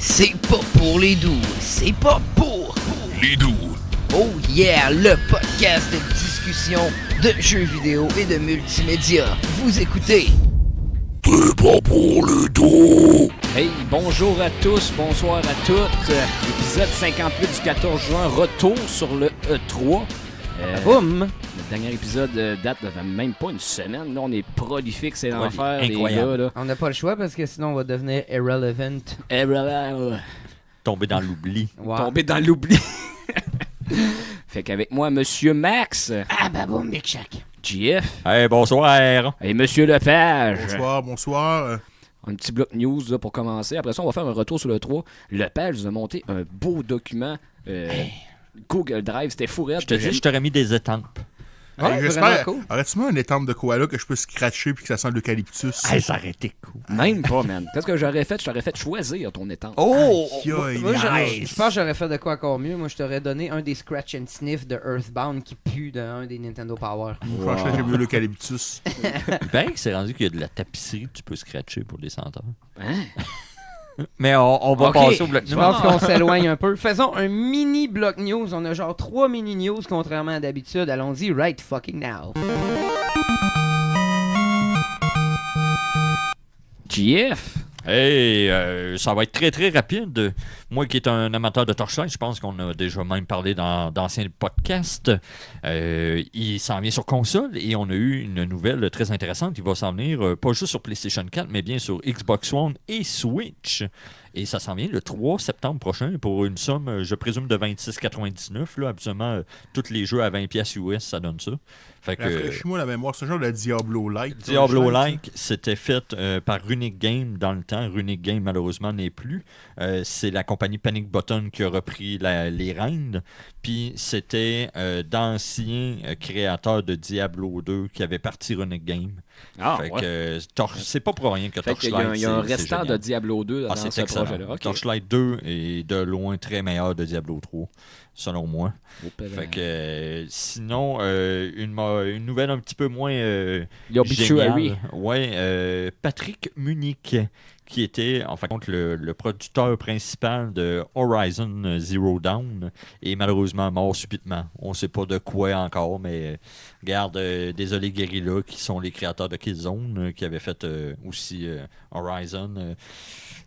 C'est pas pour les doux, c'est pas pour les doux. Oh yeah, le podcast de discussion de jeux vidéo et de multimédia. Vous écoutez C'est pas pour les doux. Hey, bonjour à tous, bonsoir à toutes. Épisode 58 du 14 juin, retour sur le E3. Boum! Le dernier épisode date de même pas une semaine. Là, on est prolifique, c'est l'enfer, les incroyable. gars. Là. On n'a pas le choix parce que sinon on va devenir irrelevant. Tomber dans l'oubli. Wow. Tomber dans l'oubli. Fait qu'avec moi, Monsieur Max. Ah bah boum, Big Shack. JF. Hey, bonsoir. Et Monsieur Lepage. Bonsoir. Un petit bloc news là, pour commencer. Après ça, on va faire un retour sur le 3. Lepage nous a monté un beau document Google Drive. C'était fou raide. Je te dis, je t'aurais mis des étampes. Ouais, Hey, vraiment j'espère. cool. Aurais-tu mis une étampe de koala que je peux scratcher puis que ça sent l'eucalyptus? Hey, ça aurait été cool. Même pas, man. Qu'est-ce que j'aurais fait? Je t'aurais fait choisir ton étang. Oh! Moi, je pense que j'aurais fait de quoi encore mieux. Moi, je t'aurais donné un des Scratch and Sniff de Earthbound qui pue d'un des Nintendo Power. Franchement, j'aime mieux l'eucalyptus. Ben, c'est rendu qu'il y a de la tapisserie que tu peux scratcher pour des senteurs. Hein? Mais on va Ok, passer au bloc je news. pense qu'on s'éloigne un peu. Faisons un mini bloc news. On a genre 3 mini news contrairement à d'habitude. Allons-y right fucking now. JF. Hey, ça va être très très rapide. Moi qui est un amateur de Torchlight, je pense qu'on a déjà même parlé dans d'anciens podcasts. Il s'en vient sur console et on a eu une nouvelle très intéressante. Il va s'en venir pas juste sur PlayStation 4, mais bien sur Xbox One et Switch. Et ça s'en vient le 3 septembre prochain pour une somme, je présume, de 26,99$. Là, absolument, tous les jeux à 20$ US, ça donne ça. Fait que, Rafraîchis-moi la mémoire. C'est un genre de Diablo-like. Diablo-like, c'était fait par Runic Game dans le temps. Runic Game, malheureusement, n'est plus. C'est la compagnie Panic Button qui a repris les rênes. Puis c'était d'anciens créateurs de Diablo 2 qui avaient parti Runic Game. Ah, fait ouais. que c'est pas pour rien que Fait qu'il Torchlight, y a un c'est restant génial. de Diablo 2 dans C'est ce excellent. projet-là. Ok. Torchlight 2 est de loin très meilleur de Diablo 3, selon moi. Fait que sinon, une nouvelle un petit peu moins L'obituary. géniale. Ouais, Patrick Munich, qui était en fin de compte le producteur principal de Horizon Zero Dawn, est malheureusement mort subitement. On ne sait pas de quoi encore, mais regarde, désolé Guerrilla, qui sont les créateurs de Killzone, qui avaient fait aussi Horizon.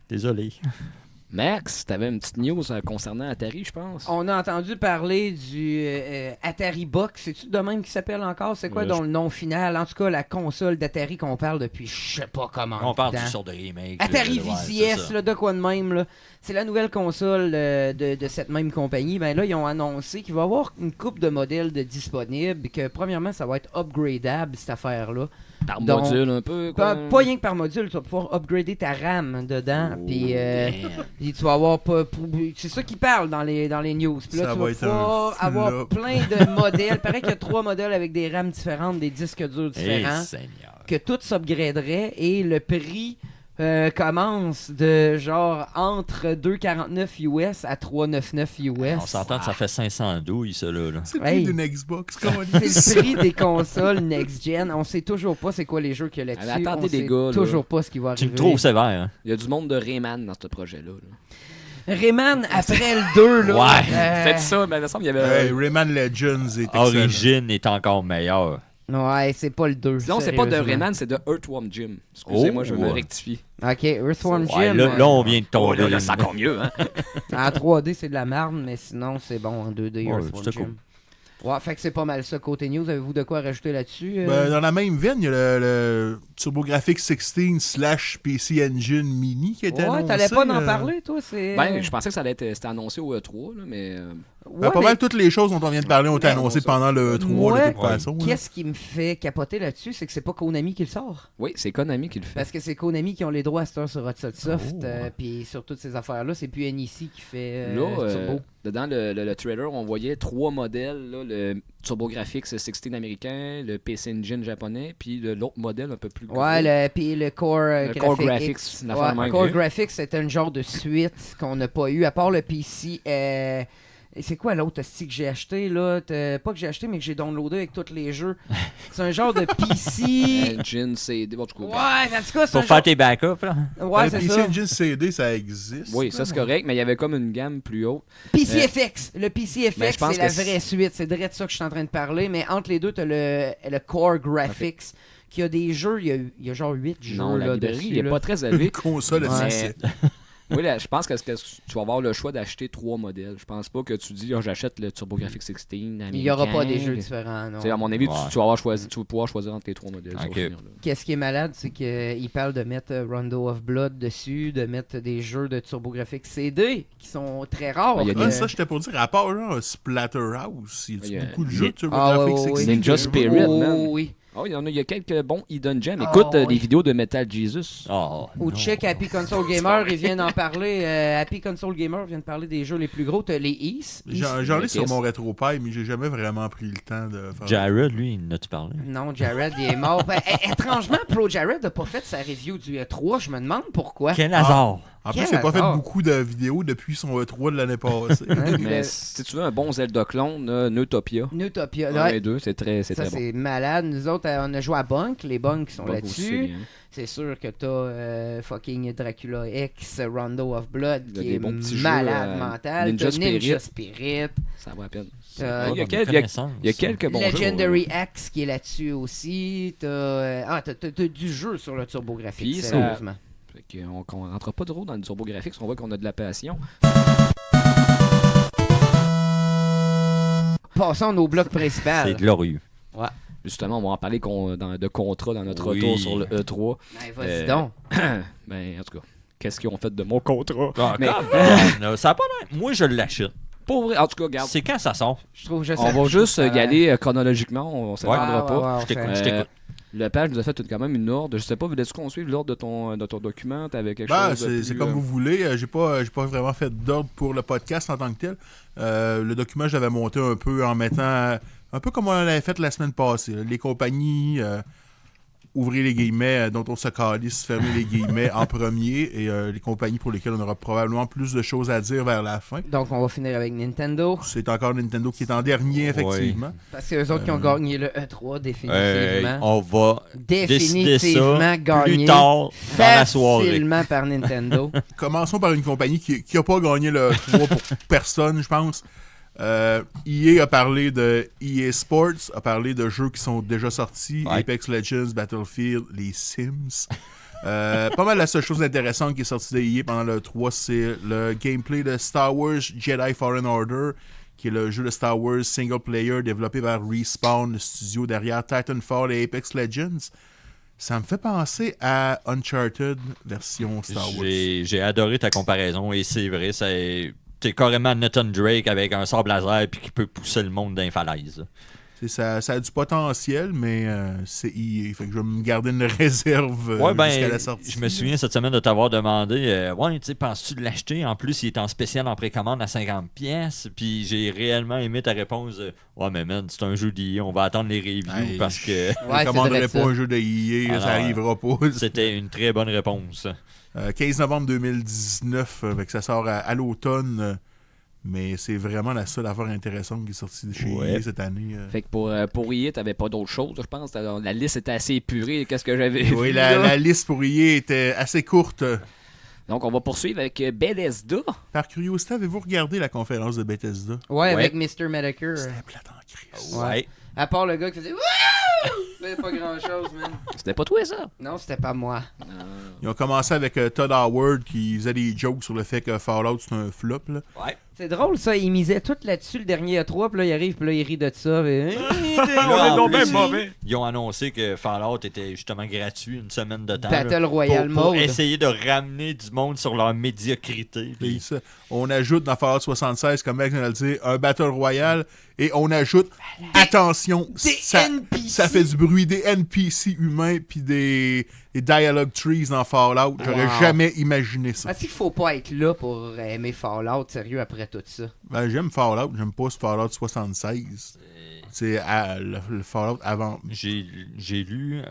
Désolé. Max, t'avais une petite news concernant Atari, je pense. On a entendu parler du Atari Box. C'est-tu de même qui s'appelle encore? C'est quoi Ouais, donc le nom final? En tout cas, la console d'Atari qu'on parle depuis je sais pas comment. On parle de d'une temps. sorte de remake. Atari ouais, c'est VCS, ça. là, de quoi de même. Là. C'est la nouvelle console de cette même compagnie. Ben là, ils ont annoncé qu'il va y avoir une coupe de modèles de disponibles. Que premièrement, ça va être upgradable, cette affaire-là. Par Donc, module un peu. Quoi. Pas rien que par module, tu vas pouvoir upgrader ta RAM dedans. Oh, Puis damn. puis tu vas avoir c'est ça qui parle dans les news. Puis là, Ça tu va vas être pouvoir un avoir flop. plein de modèles. Paraît qu'il y a 3 modèles avec des RAM différentes, des disques durs différents, Seigneur. que tout s'upgraderait et le prix commence de genre entre 2,49 US à 3,99 US. On s'entend que ça fait 500 douilles, ça, là. C'est le Hey. prix d'une Xbox. Comment C'est le prix des consoles next-gen. On sait toujours pas c'est quoi les jeux qu'il y a là-dessus. Allez, attendez, On sait les gars, là. toujours pas ce qui va Tu arriver. me trouves sévère, hein? Il y a du monde de Rayman dans ce projet-là. Là. Rayman, après le 2, là. Ouais. Faites ça, mais il me semble qu'il y avait. Rayman Legends est excellent. Origin est encore meilleur. Ouais, c'est pas le 2. Sinon, c'est pas de sérieusement. Rayman, c'est de Earthworm Jim. Excusez-moi, je vais me ouais. rectifier. Ok, Earthworm Ouais, Jim. là, on vient de Oh tomber. là, c'est encore mieux, hein? En 3D, c'est de la merde, mais sinon, c'est bon en 2D, Ouais, Earthworm c'est Jim. cool. Ouais, fait que c'est pas mal ça. Côté news, avez-vous de quoi rajouter là-dessus? Ben, dans la même veine, il y a le TurboGrafx 16 / PC Engine Mini qui a été annoncé. Ouais, t'allais pas en parler, toi? C'est... Ben, je pensais que ça allait être c'était annoncé au E3, là, mais. Ouais, pas mais mal toutes les choses dont on vient de parler ont été Mais annoncées bon, ça. pendant le 3 Moi, de toute façon. là. qu'est-ce qui me fait capoter là-dessus, c'est que c'est pas Konami qui le sort. Oui, c'est Konami qui le fait. Parce que c'est Konami qui ont les droits à cette heure sur Hot Shot Soft, Oh. puis sur toutes ces affaires-là, c'est plus NEC qui fait Là, Turbo. dedans le trailer, on voyait 3 modèles, là, le TurboGrafx 16 américain, le PC Engine japonais, puis l'autre modèle un peu plus gros. Ouais, puis le Core, Le Core Graphics. Graphics, une affaire Ouais, même. Core Graphics, c'est un genre de suite qu'on n'a pas eu, à part le PC Et c'est quoi l'autre hostie que j'ai acheté, là? Pas que j'ai acheté, mais que j'ai downloadé avec tous les jeux. C'est un genre de PC... Engine, CD, bon, du coup. Ouais, mais en tout cas, c'est Pour un faire genre... tes backups, là. Ouais, Le c'est PC ça. Engine CD, ça existe. Oui, ça c'est correct, mais il y avait comme une gamme plus haute. PCFX. Le PCFX, Mais je pense c'est la que vraie suite. C'est direct ça que je suis en train de parler. Mais entre les deux, t'as le Core Graphics, qui a des jeux. Il y a genre 8 jeux Non, la là, librairie dessus. n'est là. pas très Une élevée. console à Ouais. succès. Oui, là, je pense que tu vas avoir le choix d'acheter 3 modèles. Je pense pas que tu dis j'achète le TurboGrafx 16 américain. Il n'y aura pas des jeux différents, non. Tu sais, à mon avis, Ouais. tu vas pouvoir choisir entre les 3 modèles. ça va Ok. finir là. Qu'est-ce qui est malade, c'est qu'il parle de mettre Rondo of Blood dessus, de mettre des jeux de TurboGrafx CD qui sont très rares. Ouais, il y a Ah, des- ça, j'étais pour dire, à part genre Splatterhouse, il Il y y a a- beaucoup de il y jeux a- de TurboGrafx Ah, ouais, ouais, 16. Ninja Spirit, Oh, man. oui. Oh, il y a quelques bons Hidden Gems. Ah, Écoute oui. les vidéos de Metal Jesus. Oh, Ou non. check Happy Console Gamer, il vient d'en parler. Happy Console Gamer vient de parler des jeux les plus gros. T'as les East. J'en ai Mais sur qu'est-ce- mon RetroPie, mais j'ai jamais vraiment pris le temps de faire Jared, lui, il en a-tu parlé? Non, Jared, il est mort. Ben, étrangement, Pro Jared n'a pas fait sa review du E3. Je me demande pourquoi. Quel hasard! En plus, Quel il n'a pas fait hasard. beaucoup de vidéos depuis son E3 de l'année passée. Hein, Mais le- si tu veux un bon Zelda clone, Neutopia. Neutopia. 1 Ouais, et 2, c'est très ça, bon. c'est malade. Nous autres, on a joué à Bunk. Les Bunks sont Bon, aussi, là-dessus. bien. C'est sûr que t'as fucking Dracula X, Rondo of Blood, Il y a qui des est bons petits malade jeux, mental. Ninja T'as Spirit. Ninja Spirit. Ça vaut la peine. T'as il y a Pas quelques- bonne connaissance. Il y a quelques bons Legendary jeux. Axe qui est là-dessus aussi. T'as du jeu sur le TurboGrafx, Puis ça- sérieusement. Fait qu'on rentre pas trop dans le TurboGrafx, on voit qu'on a de la passion. Passons à nos blocs principaux. C'est glorieux. Justement, on va en parler de contrat dans notre Oui. retour sur le E3. Ben, vas-y Euh, donc. Ben, en tout cas, qu'est-ce qu'ils ont fait de mon contrat? Ah, Mais- ça a pas l'air. Moi, je l'achète. Pour vrai, en tout cas, regarde, C'est quand ça sort? Je trouve on va juste y aller chronologiquement, on s'étendra pas. Je t'écoute, ouais. je t'écoute. Le page nous a fait quand même une ordre. Je sais pas, voulais-tu qu'on suive l'ordre de ton document? T'avais quelque Ben, chose de c'est plus, comme vous voulez. J'ai pas vraiment fait d'ordre pour le podcast en tant que tel. Le document, je l'avais monté un peu en mettant... un peu comme on l'avait fait la semaine passée. Les compagnies... ouvrez les guillemets, dont on se calisse, fermez les guillemets en premier, et les compagnies pour lesquelles on aura probablement plus de choses à dire vers la fin. Donc, on va finir avec Nintendo. C'est encore Nintendo qui est en dernier, effectivement. Parce que les autres qui ont gagné le E3, définitivement. On va décider Définitivement ça gagné. plus tard dans la soirée. Facilement par Nintendo. Commençons par une compagnie qui n'a pas gagné le 3 pour personne, je pense. EA a parlé de EA Sports, a parlé de jeux qui sont déjà sortis, Ouais. Apex Legends, Battlefield, les Sims. Pas mal la seule chose intéressante qui est sortie de EA pendant le 3, c'est le gameplay de Star Wars Jedi Fallen Order, qui est le jeu de Star Wars single player développé par Respawn, le studio derrière Titanfall et Apex Legends. Ça me fait penser à Uncharted version Star Wars. J'ai adoré ta comparaison et c'est vrai, t'es carrément Nathan Drake avec un sable laser puis qui peut pousser le monde d'un falaise. Ça a du potentiel, mais c'est EA. Fait que je vais me garder une réserve Ouais, jusqu'à la ben, sortie. je me souviens cette semaine de t'avoir demandé ouais, tu sais, penses-tu de l'acheter? En plus, il est en spécial en précommande à 50 pièces. Puis j'ai réellement aimé ta réponse. Ouais, mais man, c'est un jeu d'EA, on va attendre les reviews Hey, parce que Je Ouais, ne commanderai c'est pas vrai un jeu de EA, Ah ça non, arrivera pas. c'était une très bonne réponse. 15 novembre 2019, fait que ça sort à l'automne. Mais c'est vraiment la seule affaire intéressante qui est sortie de chez Ouais. EA cette année. Fait que pour EA, t'avais pas d'autre chose, je pense. Alors, la liste était assez épurée. Qu'est-ce que j'avais Oui, vu, la là. liste pour EA était assez courte. Donc, on va poursuivre avec Bethesda. Par curiosité, avez-vous regardé la conférence de Bethesda? Ouais, avec Ouais. Mr. Medicare. C'était plate en crise. Ouais. À part le gars qui faisait Wouh! Mais pas grand chose, man. C'était pas toi, ça? Non, c'était pas moi. Ils ont commencé avec Todd Howard qui faisait des jokes sur le fait que Fallout c'est un flop. Là. Ouais. C'est drôle ça, il misait tout là-dessus le dernier E3, puis là il arrive, puis là il rit de ça. Puis... Là, en donc plus, bien mauvais. Ils ont annoncé que Fallout était justement gratuit une semaine de temps. là, Battle Royale pour mode. essayer de ramener du monde sur leur médiocrité. Puis Puis, ça, on ajoute dans Fallout 76, comme Max vient de le dire, un Battle Royale et on ajoute, attention, Des ça, NPC. ça fait du bruit, des NPC humains puis des dialogue trees dans Fallout. J'aurais Wow. jamais imaginé ça. Ah, qu'il faut pas être là pour aimer Fallout, sérieux, après tout ça. Ben, j'aime Fallout, j'aime pas ce Fallout 76. C'est le Fallout avant. j'ai lu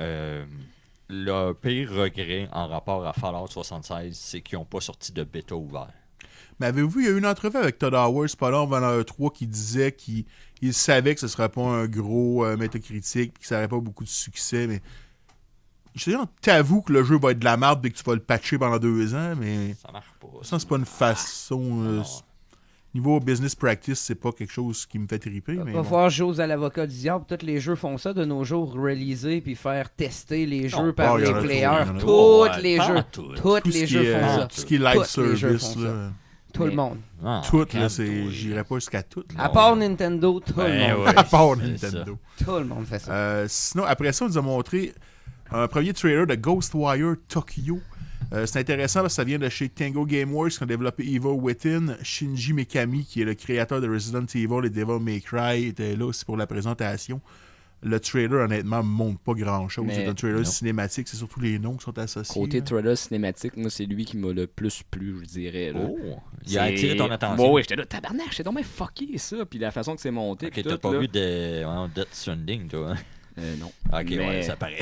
le pire regret en rapport à Fallout 76, c'est qu'ils n'ont pas sorti de bêta ouvert. Mais avez-vous vu, il y a eu une entrevue avec Todd Howard, pas long avant l'E3, qui disait qu'il savait que ce ne serait pas un gros métacritique, puis que ça n'aurait pas beaucoup de succès, mais... Je te dis, t'avoues que le jeu va être de la merde et que tu vas le patcher pendant 2 ans, mais... Ça marche pas. Ça, c'est pas une façon... niveau business practice, c'est pas quelque chose qui me fait triper. Il mais va bon. falloir jouer à l'avocat du diable. Tous les jeux font ça de nos jours, releaser puis faire tester les jeux par il y les en a trop, players. il y en a Tous trop. les Ouais, jeux. pas tout. Tous Tout ce les qui jeux est, font ça. tout ce qui est live Tous les jeux service, font là. Tout le monde. Ah, Tout, là, calme-toi. j'irais pas jusqu'à tout. là. À part Nintendo, tout le Ben monde. ouais. À part c'est Nintendo. Tout le monde fait ça. Sinon, après ça, on nous a montré un premier trailer de Ghostwire Tokyo. C'est intéressant parce que ça vient de chez Tango Gameworks qui ont développé Evil Within. Shinji Mikami, qui est le créateur de Resident Evil et Devil May Cry, était là aussi pour la présentation. Le trailer, honnêtement, ne montre pas grand-chose. Mais C'est un trailer non. cinématique, c'est surtout les noms qui sont associés. Côté là. trailer cinématique, moi, c'est lui qui m'a le plus plu, je dirais. Là. Oh, il a attiré ton attention. Bon, oui, j'étais là, tabarnak, j'étais donc fucké ça. Puis la façon que c'est monté. Ok, puis t'as tout, pas là. vu Death Stranding, toi, hein? Non. Ok, Mais- ouais, ça paraît.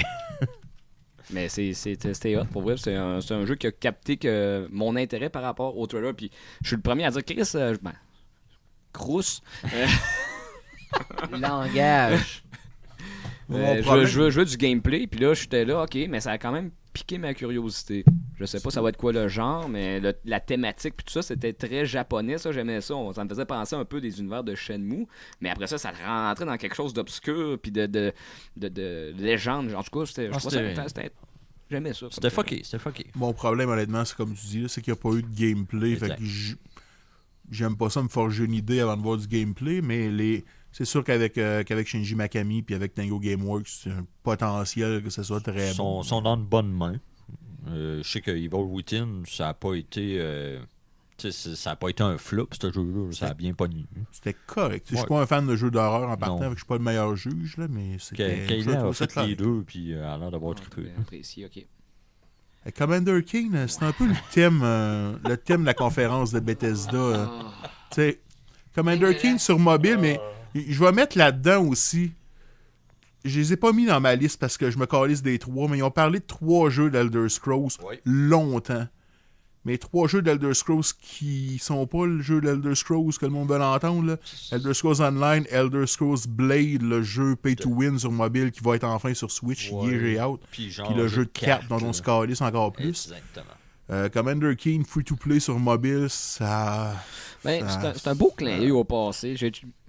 Mais c'était hot, pour vrai. C'est un jeu qui a capté mon intérêt par rapport au trailer. Puis je suis le premier à dire, Chris, Crous. Langage. Je veux du gameplay. Puis là, j'étais là, ok, mais ça a quand même piqué ma curiosité. Je sais pas ça va être quoi le genre, mais la thématique puis tout ça, c'était très japonais, ça, j'aimais ça. Ça me faisait penser un peu des univers de Shenmue, mais après ça rentrait dans quelque chose d'obscur puis de légende. En tout cas, je trouvais ça j'aimais ça. C'était fucké. Mon problème, honnêtement, c'est comme tu dis, là, c'est qu'il n'y a pas eu de gameplay. Exact. Fait que j'aime pas ça me forger une idée avant de voir du gameplay, mais c'est sûr qu'avec Shinji Mikami puis avec Tango Gameworks, c'est un potentiel que ce soit très bon. Sont dans de bonnes mains. Je sais que Evil Within, ça a pas été... ça a pas été un flop, ce jeu-là. Ça a bien pogné. C'était correct. Je Ouais. suis pas un fan de jeux d'horreur en partant, Non. fait que je suis pas le meilleur juge, là, mais c'était... Kayla a ça fait correct. les deux, puis elle a l'air d'avoir trippé. Apprécié, ok. Commander King, c'est un peu le thème de la conférence de Bethesda. Tu sais, Commander King sur mobile, mais je vais mettre là-dedans aussi. Je les ai pas mis dans ma liste parce que je me calisse des 3, mais ils ont parlé de 3 jeux d'Elder Scrolls Oui. longtemps. Mais 3 jeux d'Elder Scrolls qui sont pas le jeu d'Elder Scrolls que le monde veut l'entendre. Là. Elder Scrolls Online, Elder Scrolls Blade, le jeu Pay to Win sur mobile qui va être enfin sur Switch, Ouais. j'ai hâte. Puis genre Puis le jeu de cartes dont on se calisse encore plus. Exactement. Commander King, free-to-play sur mobile, ça... Ben, ça- c'est un beau clin d'œil au passé.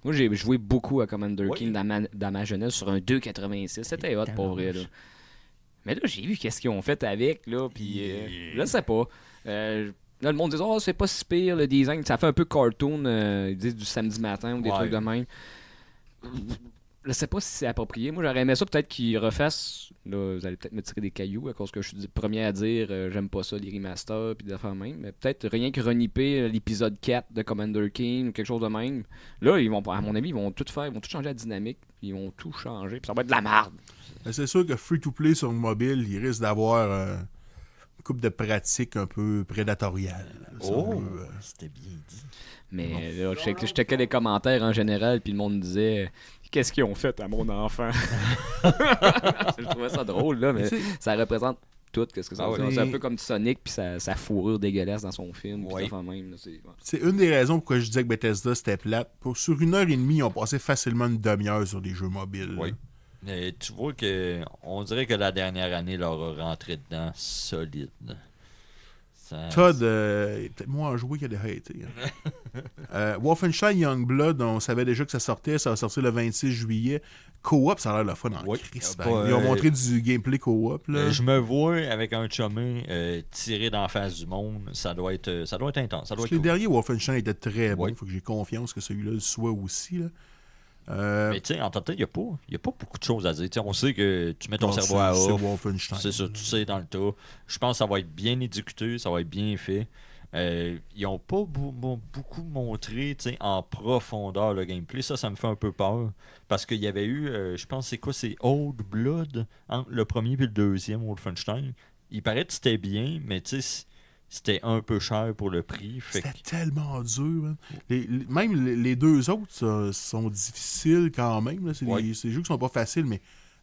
Moi, j'ai joué beaucoup à Commander Oui. King dans ma jeunesse sur un 2.86. C'était hot, pour vrai. Là. Mais là, j'ai vu qu'est-ce qu'ils ont fait avec, là, puis je sais pas. Là, le monde dit « Oh, c'est pas si pire, le design. » Ça fait un peu cartoon, ils disent du samedi matin ou des Ouais. trucs de même. Je sais pas si c'est approprié. Moi, j'aurais aimé ça peut-être qu'ils refassent. Là, vous allez peut-être me tirer des cailloux à cause que je suis le premier à dire j'aime pas ça, les remasters puis des affaires même. Mais peut-être rien que reniper l'épisode 4 de Commander King ou quelque chose de même. Là, ils vont, à mon avis, ils vont tout faire, ils vont tout changer la dynamique, puis ils vont tout changer, puis ça va être de la merde. Mais c'est sûr que free-to-play sur mobile, il risque d'avoir une couple de pratiques un peu prédatoriales. si on veut, c'était bien dit. Mais là, je checkais les commentaires en général, puis le monde disait qu'est-ce qu'ils ont fait à mon enfant. Je trouvais ça drôle, là, mais ça représente tout. Qu'est-ce que ça Ah veut ouais. dire. C'est un peu comme Sonic, puis sa fourrure dégueulasse dans son film. Puis Ouais. ça fait même, là, ouais. C'est une des raisons pourquoi je disais que Bethesda c'était plate. Sur 1h30, ils ont passé facilement une demi-heure sur des jeux mobiles. Oui. là. Mais tu vois que on dirait que la dernière année leur a rentré dedans solide. Ça- Todd, peut-être moins à jouer qu'il y a de hater. Wolfenstein Youngblood, on savait déjà que ça sortait. Ça va sortir le 26 juillet. Co-op, ça a l'air le fun en Oui. Christ. Pas, Ils ont montré du gameplay co-op. Là. Je me vois avec un chemin tiré d'en face du monde. Ça doit être intense. Ça doit Parce être que les cool. derniers Wolfenstein étaient très bons. Oui. Il faut que j'ai confiance que celui-là le soit aussi. Là. Mais tu sais, en tant que tel, il n'y a pas beaucoup de choses à dire. Tu sais, on sait que tu mets ton Non, cerveau à c'est off. Wolfenstein. C'est ça, tu sais dans le tas. Je pense que ça va être bien exécuté, ça va être bien fait. Ils n'ont pas beaucoup montré en profondeur le gameplay. Ça me fait un peu peur. Parce qu'il y avait eu, je pense, c'est Old Blood, entre le premier et le deuxième Wolfenstein. Il paraît que c'était bien, mais tu sais, c'était un peu cher pour le prix. Fait C'était que- tellement dur. Man. Même les deux autres sont difficiles quand même. Là. C'est Ouais. des jeux qui sont pas faciles, mais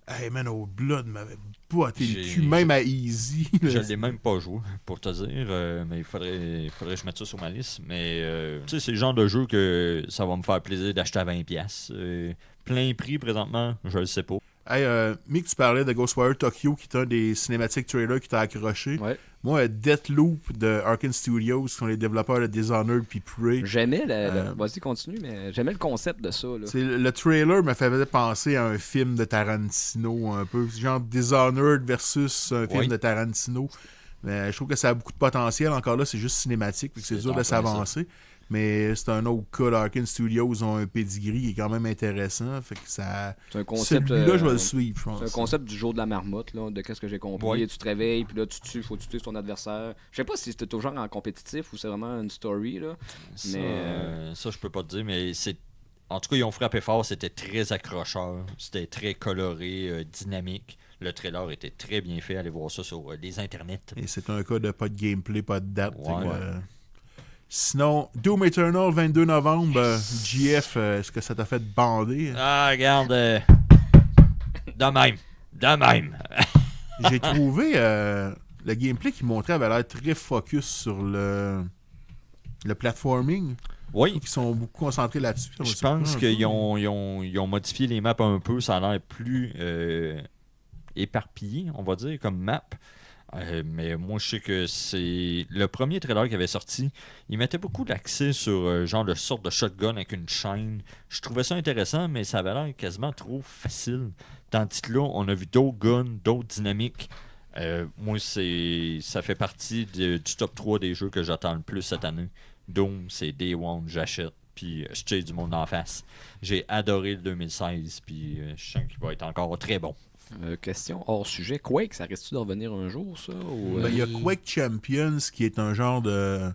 Hey man, Old Blood m'avait botté le J'ai- cul, même à Easy. Je l'ai même pas joué, pour te dire, mais il faudrait que je mette ça sur ma liste. Mais tu sais, c'est le genre de jeu que ça va me faire plaisir d'acheter à $20. Plein prix présentement, je le sais pas. Hey, Mick, tu parlais de Ghostwire Tokyo, qui est un des cinématiques trailers qui t'a accroché. Ouais. Moi, Deathloop de Arkane Studios, qui sont les développeurs de Dishonored puis Prey. J'aimais vas-y, continue, mais j'aimais le concept de ça. Là. Le trailer me faisait penser à un film de Tarantino, un peu. Genre Dishonored versus un film de Tarantino. Mais je trouve que ça a beaucoup de potentiel. Encore là, c'est juste cinématique, puis c'est dur de s'avancer. Mais c'est un autre cas. Arkane Studios ont un pedigree qui est quand même intéressant. Fait que ça. C'est un concept. Celui-là, je vais le suivre, je pense. C'est un concept du jour de la marmotte, là, de qu'est-ce que j'ai compris. Ouais. Tu te réveilles, puis là, faut que tu tues ton adversaire. Je sais pas si c'était toujours en compétitif ou c'est vraiment une story, là. Ça, je peux pas te dire, mais c'est. En tout cas, ils ont frappé fort, c'était très accrocheur, c'était très coloré, dynamique. Le trailer était très bien fait, allez voir ça sur les internets. Et c'est un cas de pas de gameplay, pas de date. Ouais. Sinon, Doom Eternal, 22 novembre. GF, est-ce que ça t'a fait bander? Ah, regarde. De même. J'ai trouvé le gameplay qu'ils montraient avait l'air très focus sur le platforming. Oui. Ils sont beaucoup concentrés là-dessus. Je pense qu'ils ont modifié les maps un peu, ça a l'air plus éparpillé, on va dire, comme map. Mais moi, je sais que c'est le premier trailer qui avait sorti. Il mettait beaucoup d'accès sur genre de sorte de shotgun avec une chaîne. Je trouvais ça intéressant, mais ça avait l'air quasiment trop facile. Tandis que là, on a vu d'autres guns, d'autres dynamiques. Moi, ça fait partie du top 3 des jeux que j'attends le plus cette année. Doom, c'est Day One, j'achète. Puis je chase du monde en face. J'ai adoré le 2016, puis je sens qu'il va être encore très bon. Question hors sujet. Quake, ça risque-tu de revenir un jour, ça? Ou, Il y a Quake Champions qui est un genre de...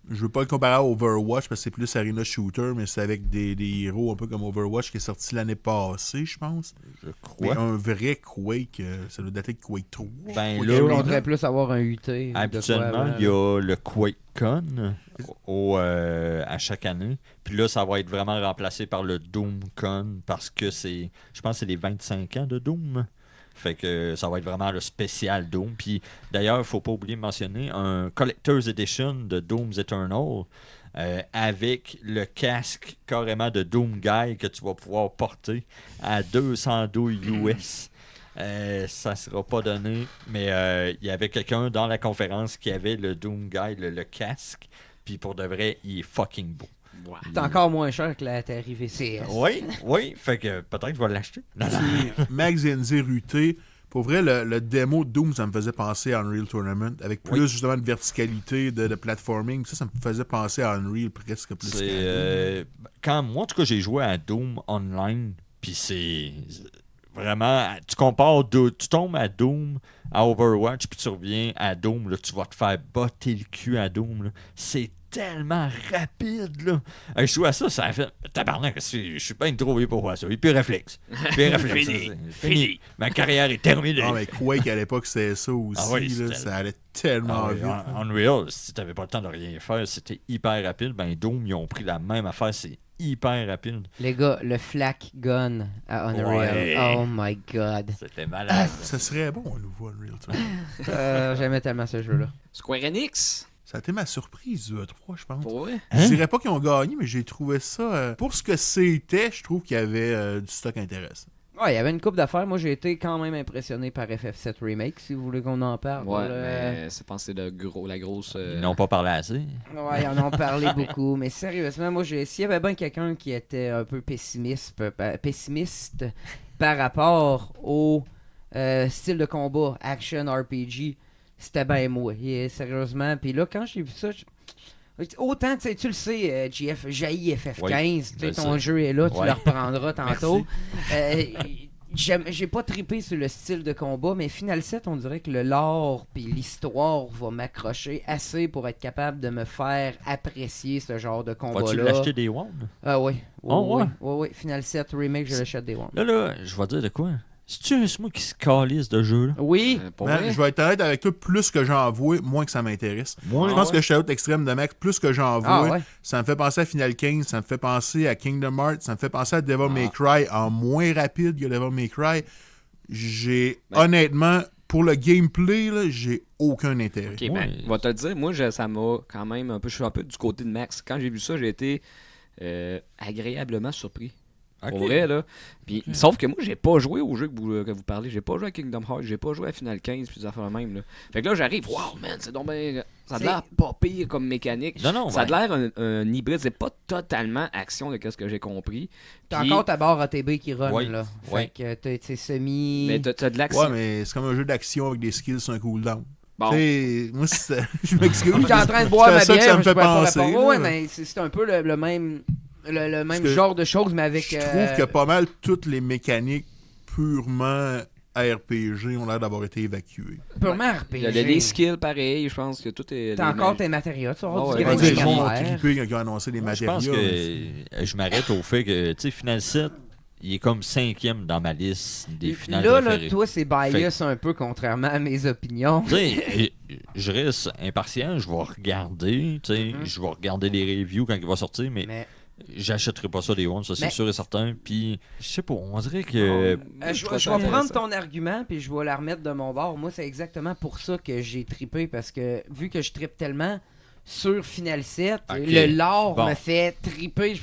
Je veux pas le comparer à Overwatch parce que c'est plus Arena Shooter, mais c'est avec des héros un peu comme Overwatch qui est sorti l'année passée, je pense. Je Mais crois. un vrai Quake, ça doit dater de Quake 3. Ben Quake là, On Arena. devrait plus avoir un UT. de Habituellement, quoi, il y a le QuakeCon à chaque année. Puis là, ça va être vraiment remplacé par le DoomCon parce que je pense que c'est les 25 ans de Doom. Fait que ça va être vraiment le spécial Doom. Puis d'ailleurs, il ne faut pas oublier de mentionner un Collector's Edition de Doom's Eternal avec le casque carrément de Doom Guy que tu vas pouvoir porter à $200 US. Ça sera pas donné, mais il y avait quelqu'un dans la conférence qui avait le Doom Guy, le casque. Puis pour de vrai, il est fucking beau. wow. C'est encore moins cher que la Atari VCS. Oui, fait que peut-être que je vais l'acheter. Puis Max Ruté, pour vrai, le démo de Doom, ça me faisait penser à Unreal Tournament, avec plus justement de verticalité, de platforming. Ça me faisait penser à Unreal presque plus qu'à Doom. Moi, en tout cas, j'ai joué à Doom Online, puis c'est vraiment... Tu compares, tu tombes à Doom, à Overwatch, puis tu reviens à Doom, là, tu vas te faire botter le cul à Doom. Là. C'est tellement rapide, là. Je joue à ça, ça a fait... Tabarnak, je suis pas trop vieux pour voir ça. Et puis réflexe. Fini. Ma carrière est terminée. Ah, mais Quake, à l'époque, c'était ça aussi. Ah oui, là, ça allait tellement vite. Unreal, si t'avais pas le temps de rien faire, c'était hyper rapide. Ben, Doom, ils ont pris la même affaire, c'est hyper rapide. Les gars, le flak gun à Unreal. Ouais. Oh my god. C'était malade. Ça serait bon, un nouveau Unreal Tournament. J'aimais tellement ce jeu-là. Square Enix? Ça a été ma surprise du E3, je pense. Pour vrai? Je dirais pas qu'ils ont gagné, mais j'ai trouvé ça... pour ce que c'était, je trouve qu'il y avait du stock intéressant. Ouais, il y avait une coupe d'affaires. Moi, j'ai été quand même impressionné par FF7 Remake, si vous voulez qu'on en parle. Ouais, là. mais c'est pensé la grosse... Ils n'ont pas parlé assez. Ouais, ils en ont parlé beaucoup. Mais sérieusement, moi, s'il y avait bien quelqu'un qui était un peu pessimiste par rapport au style de combat, action, RPG, c'était bien moi. Sérieusement. Puis là, quand j'ai vu ça... Autant, tu le sais, GF, jaillit FF15, Oui, tu sais, je ton sais. jeu est là, tu Ouais. le reprendras tantôt. J'ai pas trippé sur le style de combat, mais Final 7, on dirait que le lore puis l'histoire va m'accrocher assez pour être capable de me faire apprécier ce genre de Vas-tu combat-là. l'acheter des One? Ah oui. Oh, ouais. Oui. Final 7 Remake, je l'achète des One. Là, je vais dire de quoi. C'est-tu juste moi qui se calisse de jeu, là? Oui. Pour Ben, vrai? je vais être honnête avec toi, plus que j'en vois, moins que ça m'intéresse. Moi, Je pense que je suis à l'autre extrême de Max, plus que j'en vois, Ah ouais. ça me fait penser à Final 15, ça me fait penser à Kingdom Hearts, ça me fait penser à Devil May Cry en moins rapide que Devil May Cry. Honnêtement, pour le gameplay, là, j'ai aucun intérêt. Ok, Ouais. ben, je vais te le dire, moi, ça m'a quand même un peu. Je suis un peu du côté de Max. Quand j'ai vu ça, j'ai été agréablement surpris. Pour Ok. vrai, là. Puis, sauf que moi, j'ai pas joué au jeu que vous parlez. J'ai pas joué à Kingdom Hearts, j'ai pas joué à Final 15, puis des affaires même, là. Fait que là, j'arrive, wow, man, c'est donc ben. Ça a C'est- l'air pas pire comme mécanique. Non, ça a ouais. l'air un hybride. C'est pas totalement action de ce que j'ai compris. T'as Puis- encore ta barre ATB qui run, Ouais. là. Ouais. Fait que c'est semi... Mais t'as de l'action. Ouais, mais c'est comme un jeu d'action avec des skills sur un cooldown. Bon. Tu sais, moi, je m'excuse. J'étais en train de boire C'est à ma ça que bière, ça me je fait pouvais pas penser. répondre. Ouais, là. mais c'est un peu le même... Le même que genre de choses, mais avec... Je trouve que pas mal toutes les mécaniques purement RPG ont l'air d'avoir été évacuées. Purement Il y a RPG. des skills pareils, je pense que tout est. T'as les encore mag- tes matériaux, tu vas avoir Ouais, du ouais, grade Les de gens ont carrière. trippé quand ils ont annoncé les Moi, je matériaux. pense mais que je m'arrête au fait que, tu sais, Final 7, il est comme 5e dans ma liste des finales Là, préférées. toi, c'est bias un peu, contrairement à mes opinions. Tu sais, je reste impartial, je vais regarder, tu sais, je vais regarder les reviews quand il va sortir, mais j'achèterai pas ça des One, ça c'est Mais- sûr et certain. Puis, je sais pas, on dirait que... Je vais prendre ton argument puis je vais la remettre de mon bord. Moi, c'est exactement pour ça que j'ai trippé parce que vu que je trippe tellement sur Final 7, Ok. le lore Bon. me fait tripper.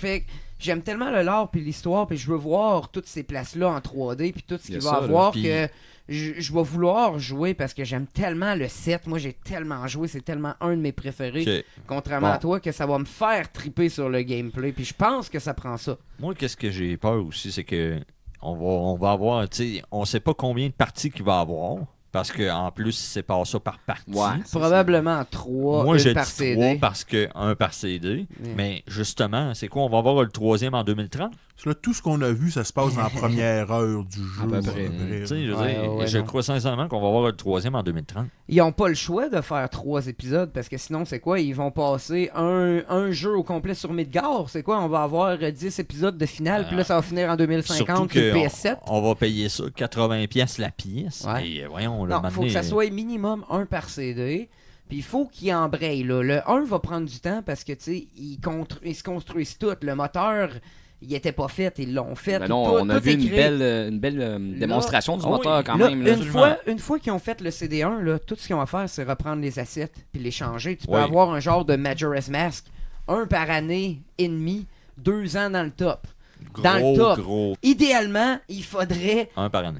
J'aime tellement le lore puis l'histoire puis je veux voir toutes ces places-là en 3D puis tout ce Il y qu'il a va ça, là. avoir Puis- que je vais vouloir jouer parce que j'aime tellement le 7. Moi, j'ai tellement joué, c'est tellement un de mes préférés. que- Contrairement Bon. à toi, que ça va me faire triper sur le gameplay. Puis je pense que ça prend ça. Moi, qu'est-ce que j'ai peur aussi, c'est que on va avoir, tu sais, on sait pas combien de parties qu'il va avoir, parce qu'en plus, il sépare ça par partie. Ouais. Probablement 3 Moi, j'ai par dit CD. 3 parce que 1 par CD. Yeah. Mais justement, c'est quoi? On va avoir le 3e en 2030? Parce que là, tout ce qu'on a vu, ça se passe dans la première heure du jeu. À peu près. Tu sais, je veux Ouais, dire, ouais, je non. crois sincèrement qu'on va avoir le 3e en 2030. Ils n'ont pas le choix de faire 3 épisodes parce que sinon, c'est quoi? Ils vont passer un jeu au complet sur Midgar. C'est quoi? On va avoir 10 épisodes de finale, puis là, ça va finir en 2050 Surtout sur que PS7. on va payer ça 80$ la pièce. Ouais. Et voyons, le Non, il faut que ça soit minimum 1 par CD. Puis il faut qu'ils embrayent. Là. Le 1 va prendre du temps parce que, tu sais, ils se construisent tout. Le moteur, il était pas fait, ils l'ont fait. Ben non, tout, on a tout vu est une créé. belle démonstration du ah oui. moteur quand Là, même. Là. une fois qu'ils ont fait le CD1, là, tout ce qu'ils ont à faire, c'est reprendre les assets puis les changer. Tu peux Oui. avoir un genre de Majora's Mask, 1 par année et demi, 2 ans dans le top. Dans le top. Gros, Idéalement, il faudrait un par année.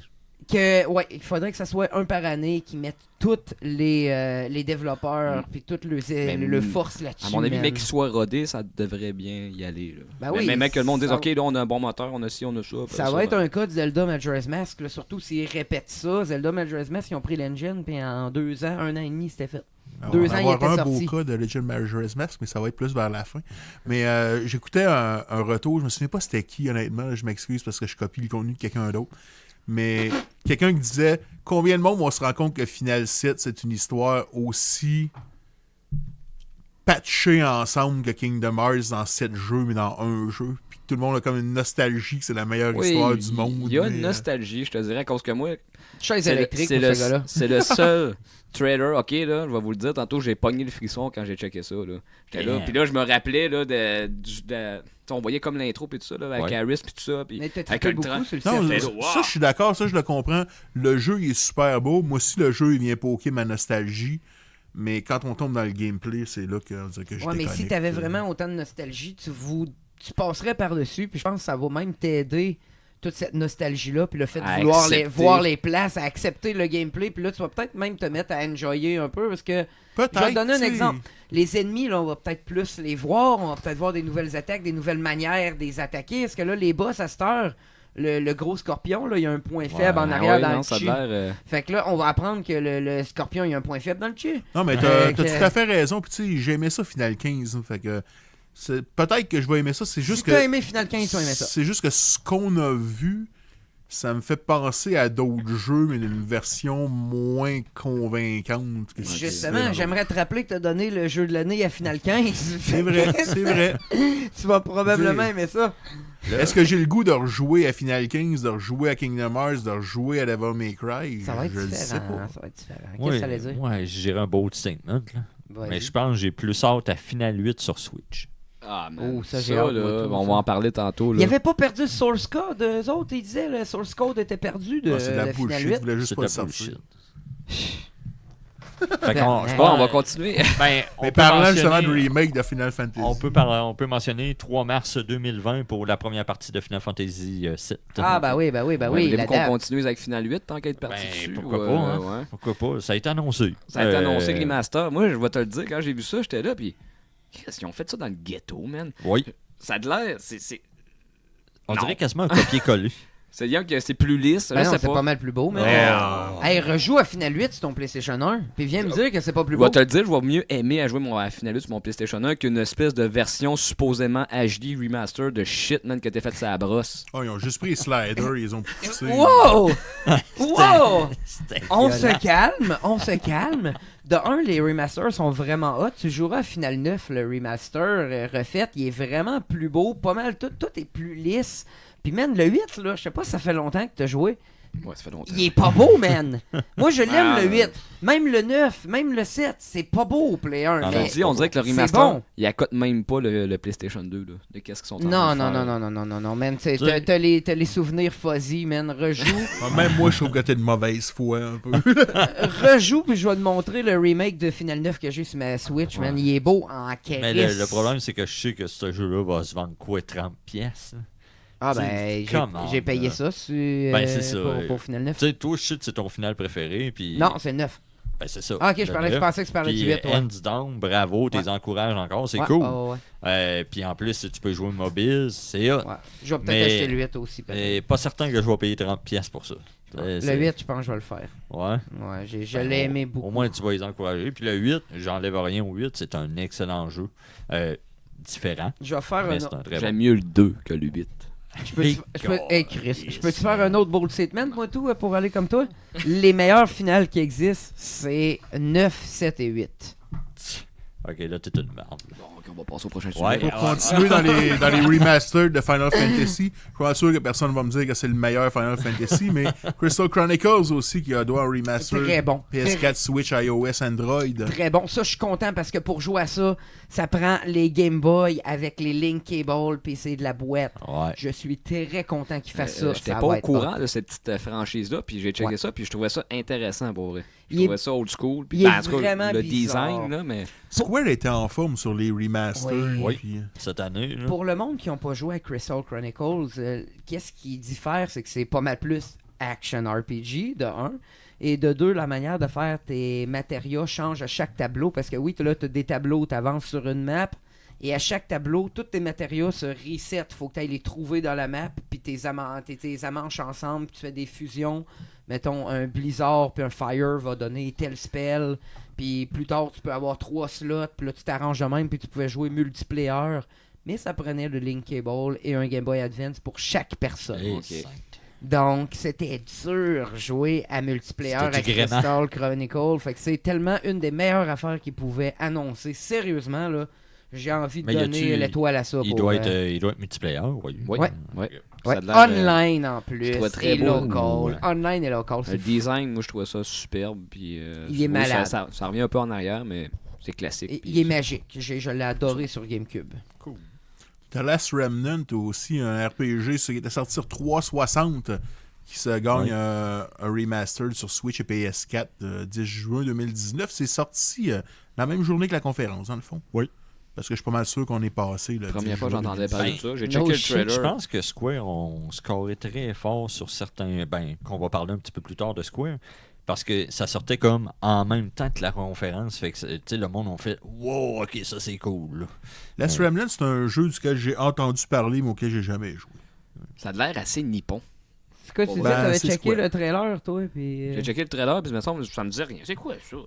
il faudrait que ça soit 1 par année qui mettent tous les développeurs puis toutes le force là-dessus. À mon avis, man. mec, qu'il soit rodé, ça devrait bien y aller. Là. Ben oui, mais mec, que le monde dise, ça- OK, là, on a un bon moteur, on a ci, on a ça. Ça va être un cas de Zelda Majora's Mask, là, surtout s'ils répètent ça. Zelda Majora's Mask, ils ont pris l'engine, puis en 2 ans, 1 an et demi, c'était fait. Alors, 2 on va ans, il avoir était un sorti. beau cas de Legend Majora's Mask, mais ça va être plus vers la fin. Mais j'écoutais un retour, je me souviens pas c'était qui, honnêtement, je m'excuse parce que je copie le contenu de quelqu'un d'autre. Mais quelqu'un qui disait combien de monde vont se rendre compte que Final 7 c'est une histoire aussi patchée ensemble que Kingdom Hearts dans 7 jeux, mais dans un jeu. Puis tout le monde a comme une nostalgie que c'est la meilleure histoire du monde. Il y a mais, une nostalgie, je te dirais, à cause que moi, Chaise c'est électrique le, pour ce gars-là. c'est le seul trailer. OK, là, je vais vous le dire, tantôt, j'ai pogné le frisson quand j'ai checké ça. Là. J'étais là, Yeah. puis là, je me rappelais, là, on voyait comme l'intro, puis tout ça, là, avec Ouais. Harris, puis tout ça. Puis Mais t'as avec trippé le train. beaucoup sur le Non, site. C'était ça, là, wow. ça, je suis d'accord, ça je le comprends. Le jeu il est super beau. Moi aussi le jeu il vient poker ma nostalgie. Mais quand on tombe dans le gameplay, c'est là que, on dirait que je Ouais, mais si déconnecte. t'avais vraiment autant de nostalgie, tu passerais par-dessus, puis je pense que ça va même t'aider, toute cette nostalgie-là, puis le fait de À vouloir accepter. voir les places, à accepter le gameplay, puis là, tu vas peut-être même te mettre à enjoyer un peu, parce que, Peut-être, je vais te donner un tu sais. exemple. Les ennemis, là, on va peut-être plus les voir, on va peut-être voir des nouvelles attaques, des nouvelles manières de les attaquer. Est-ce que là, les boss à cette heure, le gros scorpion, là, il y a un point faible en Ah arrière ouais, dans non, le ça a chi. l'air. Fait que là, on va apprendre que le scorpion, il y a un point faible dans le chi. Non, mais t'as tout à fait raison. Puis tu sais, j'ai aimé ça Final 15. Fait que peut-être que je vais aimer ça. C'est juste Si que t'as aimé Final 15, tu vas aimer ça. c'est juste que ce qu'on a vu, ça me fait penser à d'autres jeux, mais d'une version moins convaincante. Que Justement, j'aimerais te rappeler que t'as donné le jeu de l'année à Final 15. C'est vrai, c'est vrai. Tu vas probablement aimer ça. Est-ce que j'ai le goût de rejouer à Final 15, de rejouer à Kingdom Hearts, de rejouer à Devil May Cry? Ça va être Je le sais différent. pas. Ça va être différent. Qu'est-ce que ça allait dire? Ouais, je dirais un bold statement. Là. Vas-y. Mais je pense que j'ai plus hâte à Final 8 sur Switch. Ah, man. Oh, ça, j'ai hâte, là, moi, tout, on ça. va en parler tantôt. Là. Il avait pas perdu le source code, eux autres, ils disaient le source code était perdu de, Ah, c'est de la de Final bullshit, 8. ils voulaient juste C'est pas de le la sortir. bullshit. Fait qu'on- Ben, Bon, on va continuer. Ben, Mais peut parlant justement de mentionner- remake de Final Fantasy. on peut mentionner 3 mars 2020 pour la première partie de Final Fantasy VII. Ah, bah oui, Ouais, la voulez-vous qu'on date. continue avec Final 8 tant qu'être parti Ben, dessus? pourquoi ou, pas, hein? ouais. Pourquoi pas? Ça a été annoncé. Ça a été annoncé que les Masters. Moi, je vais te le dire, quand j'ai vu ça, j'étais là, puis. Qu'est-ce qu'ils ont fait ça dans le ghetto, man? Oui. Ça a de l'air. On Non. dirait quasiment un copier-coller. C'est bien que c'est plus lisse. Ben je non, sais c'est pas. pas mal plus beau, mais. Oh. Hey, rejoue à Final 8 sur ton PlayStation 1, puis viens me dire que c'est pas plus Je beau. vais te le dire, je vais mieux aimer à jouer à Final 8 sur mon PlayStation 1 qu'une espèce de version supposément HD remaster de shit, man, que t'as fait sa brosse. Oh, ils ont juste pris les sliders, ils ont poussé. Wow! Wow! C'était On violent. se calme. De un, les remasters sont vraiment hot. Tu joueras à Final 9, le remaster refait, il est vraiment plus beau, pas mal, tout est plus lisse. Puis man, le 8, là, je sais pas si ça fait longtemps que t'as joué. Ouais, ça fait longtemps. Il est pas beau, man. Moi, je l'aime, Ah, le 8. Même le 9, même le 7, c'est pas beau au Play 1. Ah, mais... On dirait que le c'est remaster, bon. il accote même pas le PlayStation 2, là. De qu'est-ce qu'ils sont en train Non, de faire. non, man. Tu sais- T'as les souvenirs fuzzy, man. Rejoue. Même moi, je trouve que t'es de mauvaise foi un peu. Rejoue, puis je vais te montrer le remake de Final 9 que j'ai sur ma Switch, man. Il est beau en Mais caisse. le problème, c'est que je sais que ce jeu-là va se vendre quoi, 30 pièces? Ah ben, Comment, j'ai payé là? ça sur, Ben, c'est ça, pour Final 9. Tu sais, toi, je sais que c'est ton final préféré, puis... Non, c'est 9. Ben, c'est ça. Ah, ok, je Le pensais que tu parlais du Puis 8. Ouais. hands down, bravo, t'es encourages encore, c'est Ouais, cool. ouais. Puis en plus, si tu peux jouer mobile, c'est hot. Ouais. Je vais peut-être Mais- acheter le 8 aussi. peut-être. Mais pas certain que je vais payer 30 pièces pour ça. Le 8, je pense que je vais le faire. Ouais. Ouais, je Ben, l'ai aimé beaucoup. Au moins, tu vas les encourager. Puis le 8, j'enlève rien au 8, c'est un excellent jeu. Différent, Je vais faire mais un c'est autre. un très J'aime bon. mieux le 2 que le 8. Hey Chris, je peux-tu faire un autre bold statement, moi, tout, pour aller comme toi? Les meilleures finales qui existent, c'est 9, 7 et 8. Ok, là, t'es une merde. Bon, ok, on va passer au prochain Ouais. sujet. Pour continuer dans les remasters de Final Fantasy, je suis pas sûr que personne va me dire que c'est le meilleur Final Fantasy, mais Crystal Chronicles aussi qui a droit un remaster Très bon. PS4, Switch, iOS, Android. Très bon. Ça, je suis content parce que pour jouer à ça, ça prend les Game Boy avec les Link Cable puis c'est de la boîte. Ouais. Je suis très content qu'ils fassent ça. J'étais Ça pas va au être courant hot. de cette petite franchise-là, puis j'ai checké Ouais. ça, puis je trouvais ça intéressant pour vrai. Je Il est- trouvais ça old school. Puis, il est en tout cas, vraiment le bizarre. design, là, mais. Square était en forme sur les remasters. Oui. puis, Cette année, là. Pour le monde qui n'a pas joué à Crystal Chronicles, qu'est-ce qui diffère, c'est que c'est pas mal plus action RPG, de 1. Et de 2, la manière de faire tes matériaux change à chaque tableau. Parce que oui, là, tu as des tableaux, tu avances sur une map. Et à chaque tableau, tous tes matériaux se reset. Faut que tu ailles les trouver dans la map. Puis tes amanches ensemble. Puis tu fais des fusions. Mettons, un Blizzard puis un Fire va donner tel spell. Puis plus tard, tu peux avoir 3 slots. Puis là, tu t'arranges de même. Puis tu pouvais jouer multiplayer. Mais ça prenait le Link Cable et un Game Boy Advance pour chaque personne. Hey, Ok. cinq. Donc, c'était dur jouer à multiplayer C'était avec du gréement. Crystal Chronicle. Fait que c'est tellement une des meilleures affaires qu'ils pouvaient annoncer. Sérieusement, là, j'ai envie de Mais y donner a-tu- l'étoile à ça. Il pour, doit être multiplayer, oui. Oui. Ouais. Ouais. ouais, Ça a l'air, online en plus. je trouvais très et beau. local. Ouais. Online et local. Le c'est design, moi, je trouvais ça superbe. Puis, Il est oui, malade. Ça revient un peu en arrière, mais c'est classique. Et puis il est magique. Je l'ai adoré sur GameCube. The Last Remnant aussi, un RPG qui était sorti sur 360 qui se gagne Ouais. un remaster sur Switch et PS4 le 10 juin 2019. C'est sorti la même journée que la conférence, dans le fond. Oui. Parce que je suis pas mal sûr qu'on est passé. Le Première 10 fois que juin j'entendais 2019. parler de ça. J'ai no checké le shit, trailer. Je pense que Square ont scoré très fort sur certains... Ben, qu'on va parler un petit peu plus tard de Square. Parce que ça sortait comme en même temps que la conférence. Fait que, tu sais, le monde a fait « Wow, ok, ça c'est cool. » Last Remnant, c'est un jeu duquel j'ai entendu parler, mais auquel j'ai jamais joué. Ça a l'air assez nippon. C'est quoi, tu disais, Ben, t'avais c'est checké Square. le trailer, toi, puis... J'ai checké le trailer, puis ça me disait rien. C'est quoi ça?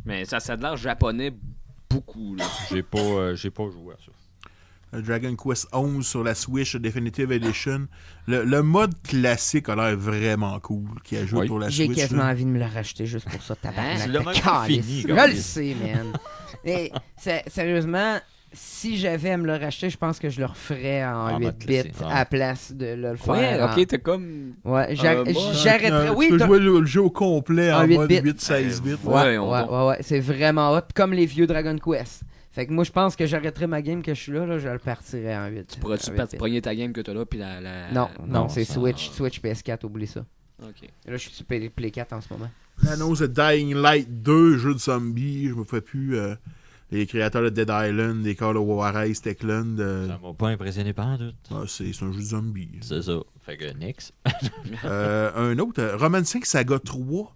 Mais ça a l'air japonais beaucoup, là. J'ai pas joué à ça. Dragon Quest 11 sur la Switch Definitive Edition. Le mode classique a l'air vraiment cool qui ajoute Oui. pour la J'ai Switch. quasiment là. envie de me le racheter juste pour ça, tabarnak. Hein? Tu l'as de même pas calice. fini, Je comme le il- sais, man. Mais sérieusement, si j'avais à me le racheter, je pense que je le referais en 8 bits à la place de le faire. Ouais, ok, t'es comme. Ouais, j'arrêterais. Oui, tu peux jouer le jeu au complet en 8 mode bits. 8-16 bits. Ouais, c'est vraiment hot, comme les vieux Dragon Quest. Fait que moi, je pense que j'arrêterais ma game que je suis là, je le partirais en 8. Tu pourrais-tu pogner ta game que t'as là, puis la... Non, c'est Switch PS4, oublie ça. Ok. Là, je suis sur Play 4 en ce moment. L'annonce de Dying Light 2, jeu de zombie, je me fais plus... les créateurs de Dead Island, des Call of Juarez, Techland. Ça m'a pas impressionné par tout. C'est un jeu de zombie. C'est ça. Fait que next. Un autre, Romancing Saga 3.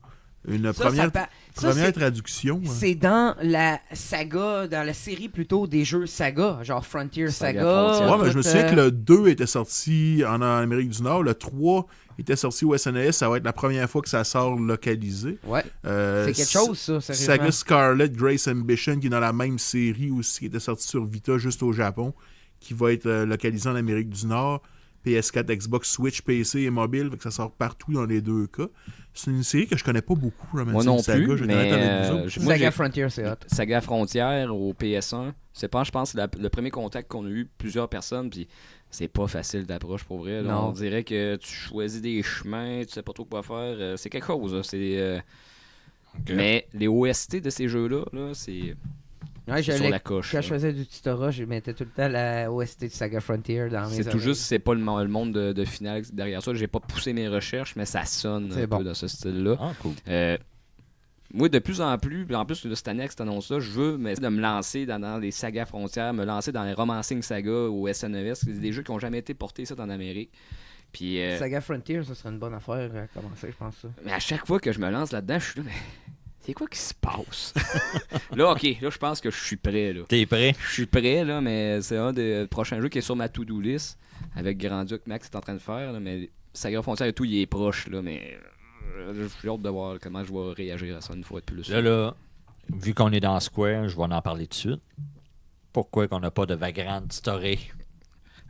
Une première traduction. C'est dans la saga, dans la série plutôt des jeux saga, genre Frontier Saga. Ouais, mais je me souviens que le 2 était sorti en Amérique du Nord, le 3 était sorti au SNES, ça va être la première fois que ça sort localisé. Ouais. C'est quelque chose, ça, sérieusement. Saga Scarlet, Grace Ambition, qui est dans la même série aussi, qui était sorti sur Vita juste au Japon, qui va être localisé en Amérique du Nord. PS4, Xbox, Switch, PC et mobile, fait que ça sort partout dans les deux cas. C'est une série que je connais pas beaucoup, moi non Saga, plus, mais Saga Frontier, c'est hot. Saga Frontière au PS1, je pense que c'est le premier contact qu'on a eu plusieurs personnes, puis c'est pas facile d'approche pour vrai. Là. On dirait que tu choisis des chemins, tu sais pas trop quoi faire. C'est quelque chose. Là. Okay. Mais les OST de ces jeux-là, c'est... Ouais, sur la coche. Quand je faisais du tutorat, je mettais tout le temps la OST de Saga Frontier dans mes C'est tout juste, c'est pas le monde de finale derrière ça. J'ai pas poussé mes recherches, mais ça sonne un peu dans ce style-là. Ah, cool. Moi, de plus en plus de cette année avec cette annonce-là, je veux de me lancer dans les sagas frontières, me lancer dans les romancing sagas ou SNES. C'est des jeux qui n'ont jamais été portés ça en Amérique. Puis, Saga Frontier, ça serait une bonne affaire à commencer, je pense. Ça. Mais à chaque fois que je me lance là-dedans, je suis là, mais... C'est quoi qui se passe? Là, je pense que je suis prêt. Là. T'es prêt? Je suis prêt, là, mais c'est un des prochains jeux qui est sur ma to-do list avec Grand Duc Max est en train de faire. Là, mais Saga Frontier et tout, il est proche, là, mais j'ai hâte de voir comment je vais réagir à ça une fois de plus. Là, vu qu'on est dans Square, je vais en parler tout de suite. Pourquoi qu'on n'a pas de Vagrant Story?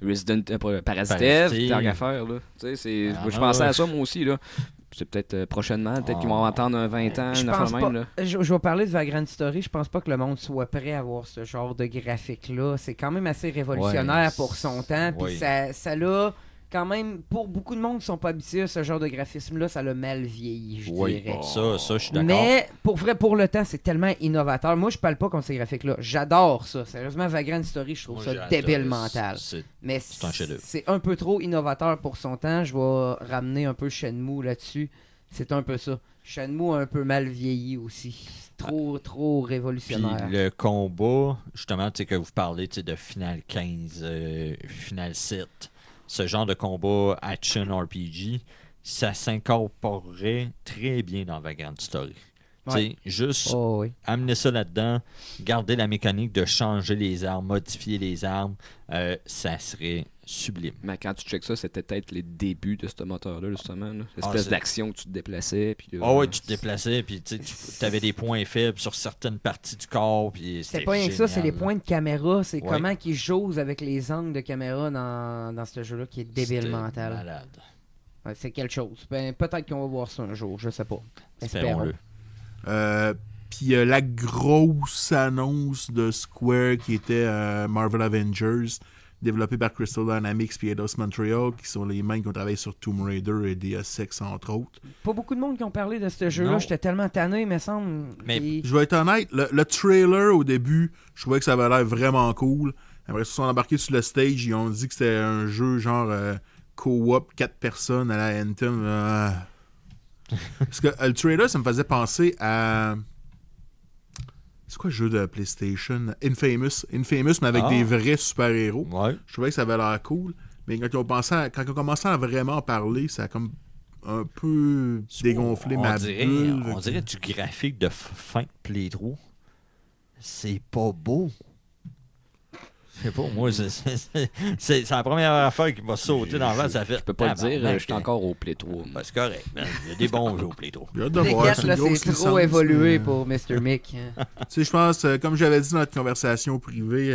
Resident Parasite, tant qu'à faire, là. Tu sais, je pensais à ça, moi aussi, là. C'est peut-être prochainement, peut-être qu'ils vont attendre un 20 ans, une affaire même. Là. Je vais parler de Vagrant Story. Je pense pas que le monde soit prêt à voir ce genre de graphique-là. C'est quand même assez révolutionnaire pour son temps. Puis ça l'a quand même, pour beaucoup de monde qui sont pas habitués à ce genre de graphisme-là, ça l'a mal vieilli, je dirais. Ça, je suis d'accord. Mais pour le temps, c'est tellement innovateur. Moi, je parle pas contre ces graphiques-là. J'adore ça. Sérieusement, Vagrant Story, je trouve ça débile mental. Mais c'est un peu trop innovateur pour son temps. Je vais ramener un peu Shenmue là-dessus. C'est un peu ça. Shenmue a un peu mal vieilli aussi. Trop révolutionnaire. Puis le combat, justement, tu sais que vous parlez de Final 15, Final 7. Ce genre de combat action RPG, ça s'incorporerait très bien dans Vagrant Story. Ouais. Juste amener ça là-dedans, garder la mécanique de changer les armes, modifier les armes, ça serait sublime. Mais quand tu checkes ça, c'était peut-être les débuts de ce moteur-là, justement. L'espèce d'action que tu te déplaçais. Puis tu te déplaçais, puis tu avais des points faibles sur certaines parties du corps. C'est pas rien que ça, c'est les points de caméra. C'est comment qu'ils jouent avec les angles de caméra dans ce jeu-là qui est débile mental. Malade. Ouais, c'est quelque chose. Peut-être qu'on va voir ça un jour, je sais pas. Espérons-le. Puis la grosse annonce de Square qui était Marvel Avengers, développé par Crystal Dynamics et Eidos Montreal, qui sont les mêmes qui ont travaillé sur Tomb Raider et Deus Ex, entre autres. Pas beaucoup de monde qui ont parlé de ce jeu-là. J'étais tellement tanné, me semble. Mais je vais être honnête, le trailer au début, je trouvais que ça avait l'air vraiment cool. Après, ils se sont embarqués sur le stage, ils ont dit que c'était un jeu genre co-op, 4 personnes à la Anthem. Parce que le trailer, ça me faisait penser à... C'est quoi le jeu de PlayStation? Infamous, mais avec des vrais super-héros. Ouais. Je trouvais que ça avait l'air cool. Mais quand ils ont commencé à vraiment en parler, ça a comme un peu dégonflé ma bulle. On dirait du graphique de fin de Play-Doh. C'est pas beau. Je sais pas, moi, c'est la première affaire qui m'a sauté dans la ça fait. Je peux pas le dire, je suis encore au Play 3. Ben, c'est correct, man. Il y a des bons jeux au Play 3. Les gars, là, c'est trop évolué pour Mr. Mick. Tu sais, je pense, comme j'avais dit dans notre conversation privée,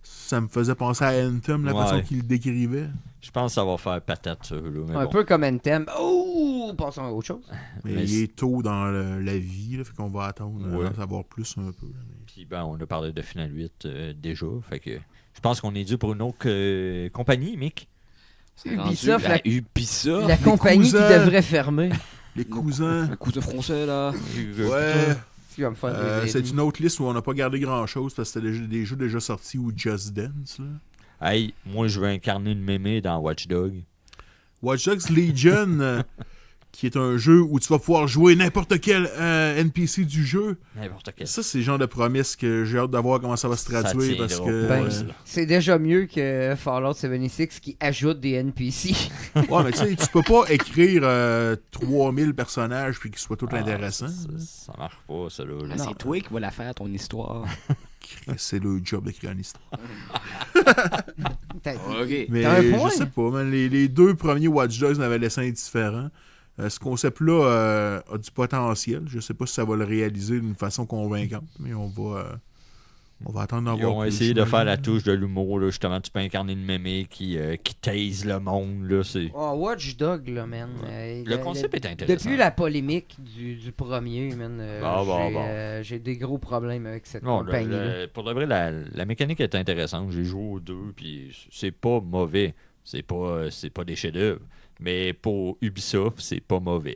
ça me faisait penser à Anthem, la façon qu'il le décrivait. Je pense que ça va faire patate, ça. Un peu comme Anthem. Oh! Passons à autre chose. Mais il est tôt dans la vie, là, fait qu'on va attendre d'en savoir plus un peu. Là, Puis Puis on a parlé de Final 8 déjà. Fait que je pense qu'on est dû pour une autre compagnie, Mick. Ubisoft, Ubisoft. La compagnie qui devrait fermer. Les cousins. Le cousin français, là. Ouais. C'est une autre liste où on n'a pas gardé grand-chose parce que c'était des jeux déjà sortis ou Just Dance. Là. Hey, moi, je veux incarner une mémé dans Watch Dogs. Watch Dogs Legion, qui est un jeu où tu vas pouvoir jouer n'importe quel NPC du jeu. N'importe quel. Ça, c'est le genre de promesse que j'ai hâte de voir comment ça va se traduire. Parce que c'est déjà mieux que Fallout 76 qui ajoute des NPC. Ouais, mais tu sais, tu peux pas écrire 3000 personnages puis qu'ils soient tous intéressants. Ça marche pas, ça là. C'est toi qui vas la faire, ton histoire. C'est le job d'écrire une histoire. Ok. Mais je sais pas, man, les deux premiers Watch Dogs m'avaient laissé indifférent. Ce concept-là a du potentiel. Je sais pas si ça va le réaliser d'une façon convaincante, mais on va attendre d'en voir. Ils ont essayé de faire la touche de l'humour, là. Justement, tu peux incarner une mémé qui tase le monde, là. Watch Dogs, là, man. Le concept est intéressant. Depuis la polémique du premier, man, j'ai des gros problèmes avec cette compagnie. Pour de vrai, la mécanique est intéressante. J'ai joué aux deux, puis c'est pas mauvais. C'est pas des chefs-d'œuvre. Mais pour Ubisoft, c'est pas mauvais.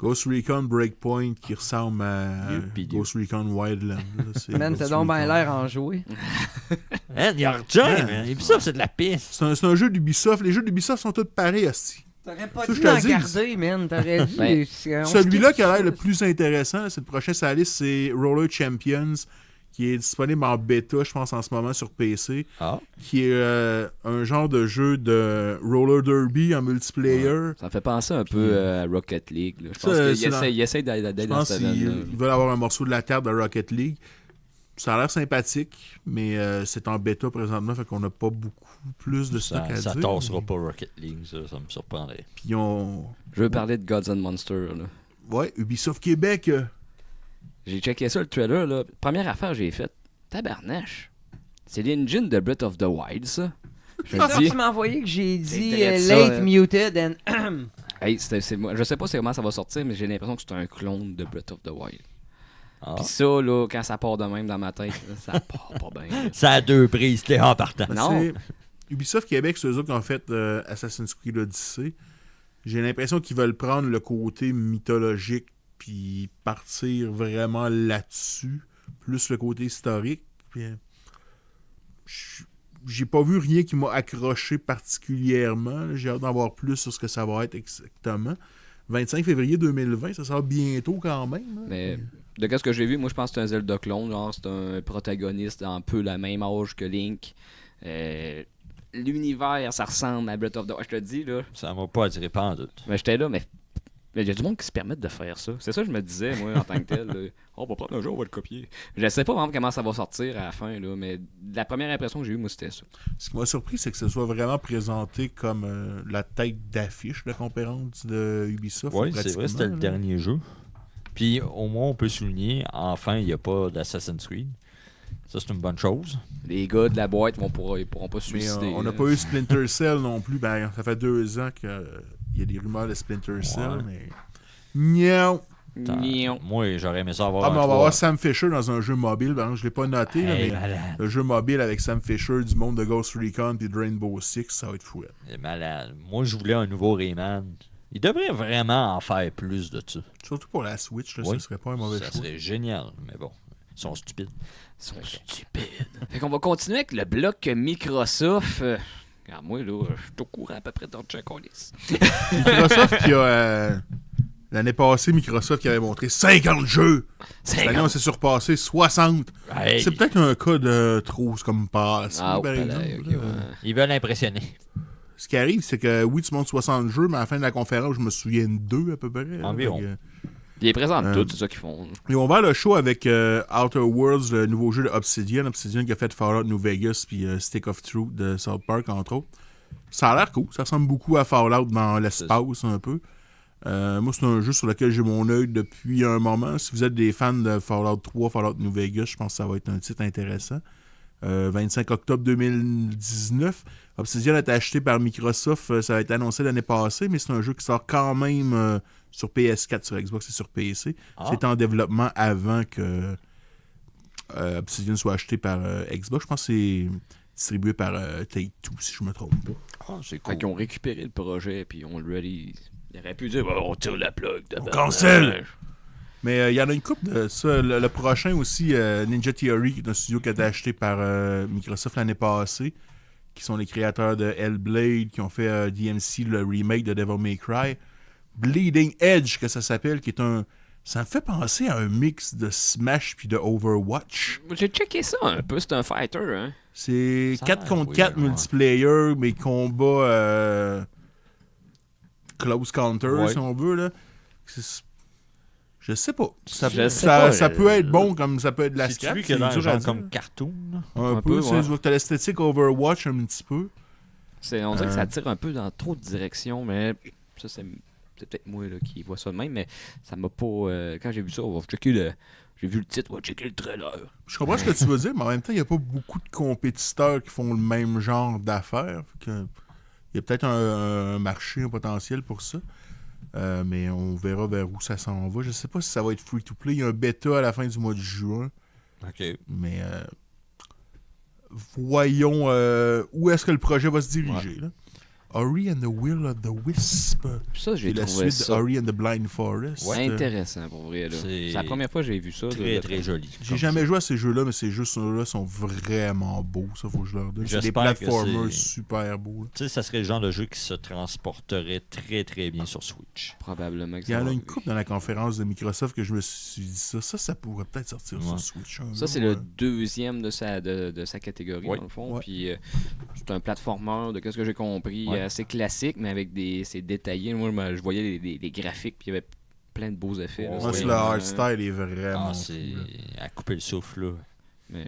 Ghost Recon Breakpoint qui ressemble à Ghost Recon Wildlands. Man, t'as donc bien l'air en jouer. Ubisoft, c'est de la piste. C'est un jeu d'Ubisoft. Les jeux d'Ubisoft sont tous pareils, hostie. T'aurais pas dû en garder, man. T'aurais dû... Celui-là qui a l'air le plus intéressant, c'est le prochain sur la liste, c'est Roller Champions, qui est disponible en bêta, je pense, en ce moment sur PC, qui est un genre de jeu de roller derby en multiplayer. Ouais. Ça me fait penser un peu à Rocket League. Là. Je pense qu'ils essayent d'aller dans cette veine. Ils veulent avoir un morceau de la carte de Rocket League. Ça a l'air sympathique, mais c'est en bêta présentement, fait qu'on n'a pas beaucoup plus de stock à dire. Ça tassera pas Rocket League, ça me surprendrait. Puis Je veux parler de Gods and Monsters. Là. Ouais, Ubisoft Québec... J'ai checké ça, le trailer, là. Première affaire que j'ai faite, tabarnache. C'est l'engine de Breath of the Wild, ça. Tu m'as envoyé que j'ai dit late muted and... Hey, je sais pas comment ça va sortir, mais j'ai l'impression que c'est un clone de Breath of the Wild. Pis ça, là, quand ça part de même dans ma tête, là, ça part pas bien. Ça a deux prises, t'es en partant. Non. Ubisoft Québec, c'est eux autres qui ont fait Assassin's Creed Odyssey. J'ai l'impression qu'ils veulent prendre le côté mythologique puis partir vraiment là-dessus, plus le côté historique. Puis, j'ai pas vu rien qui m'a accroché particulièrement. J'ai hâte d'en voir plus sur ce que ça va être exactement. 25 février 2020, ça sort bientôt quand même. Hein? Mais de ce que j'ai vu, moi je pense que c'est un Zelda clone. Genre, c'est un protagoniste un peu la même âge que Link. L'univers, ça ressemble à Breath of the Wild. Je te dis, là. Ça m'a pas attiré pas en doute. Mais j'étais là, mais il y a du monde qui se permet de faire ça. C'est ça que je me disais, moi, en tant que tel. On va prendre un jeu, on va le copier. Je sais pas vraiment comment ça va sortir à la fin, là, mais la première impression que j'ai eue, moi, c'était ça. Ce qui m'a surpris, c'est que ce soit vraiment présenté comme la tête d'affiche de la conférence de Ubisoft. Oui, c'est vrai, c'était le dernier jeu. Puis, au moins, on peut souligner, enfin, il n'y a pas d'Assassin's Creed. Ça, c'est une bonne chose. Les gars de la boîte ils pourront pas se suicider. On n'a pas eu Splinter Cell non plus. Ben, ça fait 2 ans qu'il y a des rumeurs de Splinter Cell, mais... Moi, j'aurais aimé ça avoir mais on va avoir Sam Fisher dans un jeu mobile. Ben, je l'ai pas noté, là, mais le jeu mobile avec Sam Fisher du monde de Ghost Recon et de Rainbow Six, ça va être fou. C'est malade. Moi, je voulais un nouveau Rayman. Il devrait vraiment en faire plus de ça. Surtout pour la Switch, là, ce serait pas un mauvais choix. Ça serait génial, mais bon. Ils sont stupides. Fait qu'on va continuer avec le bloc Microsoft. Regarde, moi, là, je suis au courant à peu près de Jack Hollis. Microsoft qui a... L'année passée, Microsoft qui avait montré 50 jeux. Cette année, on s'est surpassé 60. Hey. C'est peut-être un cas de trop comme passe. Ils veulent impressionner. Ce qui arrive, c'est que oui, tu montes 60 jeux, mais à la fin de la conférence, je me souviens de 2 à peu près. Environ. Ils les présentent tous, c'est ça qu'ils font. Ils ont ouvert le show avec Outer Worlds, le nouveau jeu de Obsidian. Obsidian qui a fait Fallout New Vegas puis Stick of Truth de South Park, entre autres. Ça a l'air cool. Ça ressemble beaucoup à Fallout dans l'espace, un peu. Moi, c'est un jeu sur lequel j'ai mon œil depuis un moment. Si vous êtes des fans de Fallout 3, Fallout New Vegas, je pense que ça va être un titre intéressant. 25 octobre 2019. Obsidian a été acheté par Microsoft. Ça a été annoncé l'année passée, mais c'est un jeu qui sort quand même sur PS4, sur Xbox et sur PC. C'est en développement avant que Obsidian soit acheté par Xbox. Je pense que c'est distribué par Take-Two, si je me trompe pas. Ah, c'est Fait qu'ils ont récupéré le projet, puis on le ready. Il aurait pu dire, on tire la plug. On cancelle! Mais il y en a une couple de ça. Le prochain aussi, Ninja Theory, qui est un studio qui a été acheté par Microsoft l'année passée, qui sont les créateurs de Hellblade, qui ont fait DMC, le remake de Devil May Cry. Bleeding Edge, que ça s'appelle, qui est un... Ça me fait penser à un mix de Smash puis de Overwatch. J'ai checké ça un peu, c'est un fighter, hein. C'est Ça 4 contre oui, 4 ouais. multiplayer, mais combat close counter, si on veut, là. Je sais pas. Ça peut être bon comme ça peut être de la C'est scrap. lui qui a l'air dur à genre dire. comme cartoon. là. Un Un peu, peu, tu sais, ouais. je vois que t'as l'esthétique Overwatch un petit peu. On dirait que ça tire un peu dans trop de directions, mais ça, c'est peut-être moi là, qui vois ça de même, mais ça m'a pas... quand j'ai vu ça, j'ai vu le titre, on va checker le trailer. Je comprends ce que tu veux dire, mais en même temps, il n'y a pas beaucoup de compétiteurs qui font le même genre d'affaires. Il y a peut-être un marché, un potentiel pour ça. Mais on verra vers où ça s'en va. Je sais pas si ça va être free-to-play. Il y a un bêta à la fin du mois de juin. OK. Mais voyons où est-ce que le projet va se diriger. Là. Ori and the Will of the Wisp. Ça, j'ai C'est la trouvé suite ça d'Ori and the Blind Forest. intéressant pour vrai. Là. C'est la première fois que j'ai vu ça. Très, très joli. J'ai jamais joué à ces jeux-là, mais ces jeux-là sont vraiment beaux. Ça, faut que je leur donne. C'est des J'espère que platformers c'est- super beaux. Là. Tu sais, ça serait le genre de jeu qui se transporterait très, très bien sur Switch. Probablement que Il y ça en va a une arriver. couple dans la conférence de Microsoft que je me suis dit ça pourrait peut-être sortir Ouais. sur Switch. un Ça, jour, c'est le ouais. deuxième de sa catégorie, Ouais. dans le fond. Ouais. Puis c'est un platformer, de ce que j'ai compris, Ouais. assez classique, mais avec c'est détaillé. Moi, je voyais les graphiques, puis il y avait plein de beaux effets. là. Ouais, Moi, C'était le vraiment- art style est vraiment Ah, c'est cool, là. à couper le souffle, là. Mais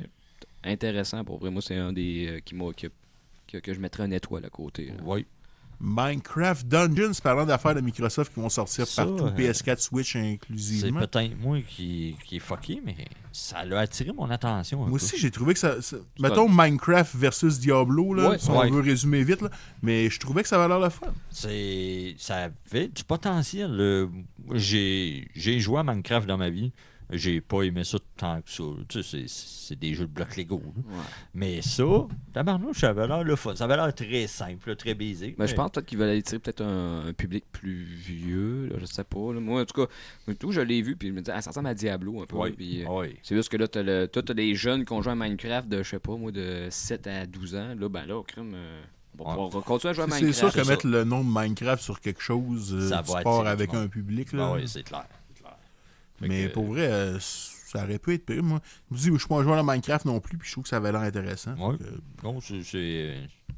intéressant pour vrai. Moi, c'est un des que je mettrais une étoile à côté. là. Oui. Minecraft Dungeons, parlant d'affaires de Microsoft qui vont sortir Ça, partout, PS4, Switch C'est inclusivement. peut-être moi qui est fucké, mais ça a attiré mon attention un Moi peu. aussi, j'ai trouvé que mettons Minecraft versus Diablo, là, Ouais. si on Ouais. veut résumer vite, là, mais je trouvais que ça avait l'air le fun. Ça avait du potentiel. Moi, j'ai joué à Minecraft dans ma vie. J'ai pas aimé ça tant que ça. Tu sais, c'est des jeux de blocs Lego. là. Ouais. Mais ça, tabarnouche, ça avait l'air le fun. Ça avait l'air très simple, là, très basique. Mais je pense peut-être qu'ils veulent attirer peut-être un public plus vieux, là, je sais pas. Là. Moi, en tout cas, je l'ai vu, puis je me dis, ça ressemble à Diablo un peu. Oui, Puis, oui. c'est juste que là, t'as des jeunes qui ont joué à Minecraft de, je sais pas, moi, de 7 à 12 ans. Là, ben là, au crime, on va pouvoir continuer à jouer à C'est Minecraft. sûr que c'est mettre ça. le nom de Minecraft sur quelque chose, Ça tu va pars attirer avec tout le monde. un public. Là. Ah oui, c'est clair. Fait Mais que, pour vrai, ça aurait pu être pire. Moi, je me dis, je suis pas un joueur de Minecraft non plus, puis je trouve que ça avait l'air intéressant. Ouais. Fait que, bon,